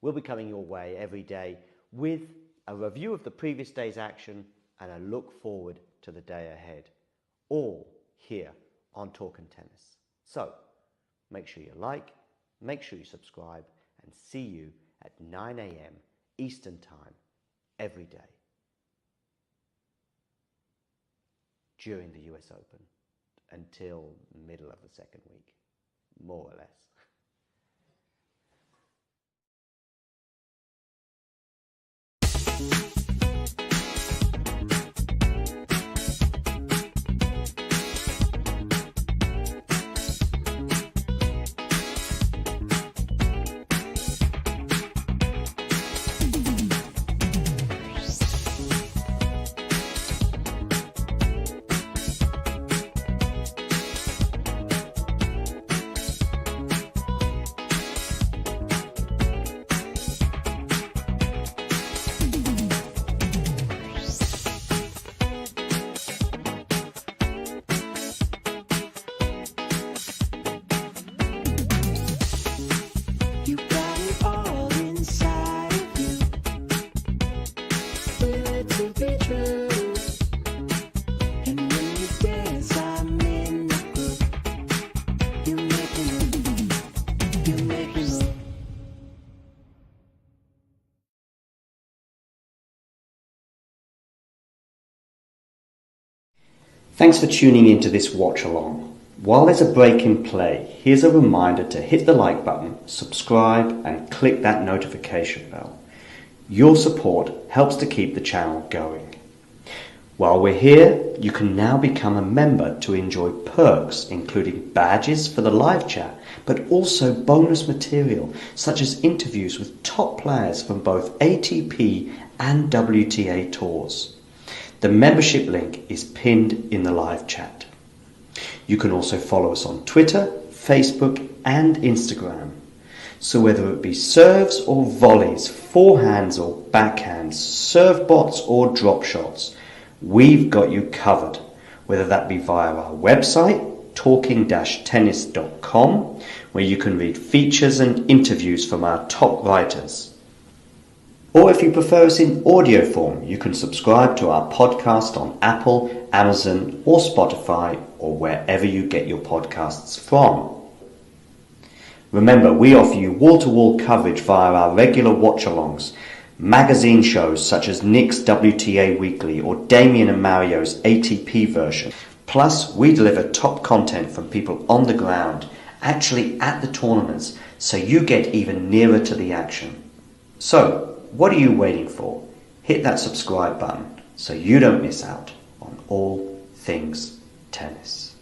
will be coming your way every day with a review of the previous day's action and a look forward to the day ahead, all here on Talkin' Tennis. So, make sure you like, make sure you subscribe, and see you at 9 a.m. Eastern Time every day during the US Open until middle of the second week, more or less. Thanks for tuning into this watch along. While there's a break in play, here's a reminder to hit the like button, subscribe, and click that notification bell. Your support helps to keep the channel going. While we're here, you can now become a member to enjoy perks including badges for the live chat, but also bonus material such as interviews with top players from both ATP and WTA tours. The membership link is pinned in the live chat. You can also follow us on Twitter, Facebook and Instagram. So whether it be serves or volleys, forehands or backhands, serve bots or drop shots, we've got you covered. Whether that be via our website, talking-tennis.com, where you can read features and interviews from our top writers. Or if you prefer us in audio form, you can subscribe to our podcast on Apple, Amazon or Spotify or wherever you get your podcasts from. Remember, we offer you wall-to-wall coverage via our regular watch-alongs, magazine shows such as Nick's WTA Weekly or Damien and Mario's ATP version. Plus, we deliver top content from people on the ground, actually at the tournaments, so you get even nearer to the action. So, what are you waiting for? Hit that subscribe button so you don't miss out on all things tennis.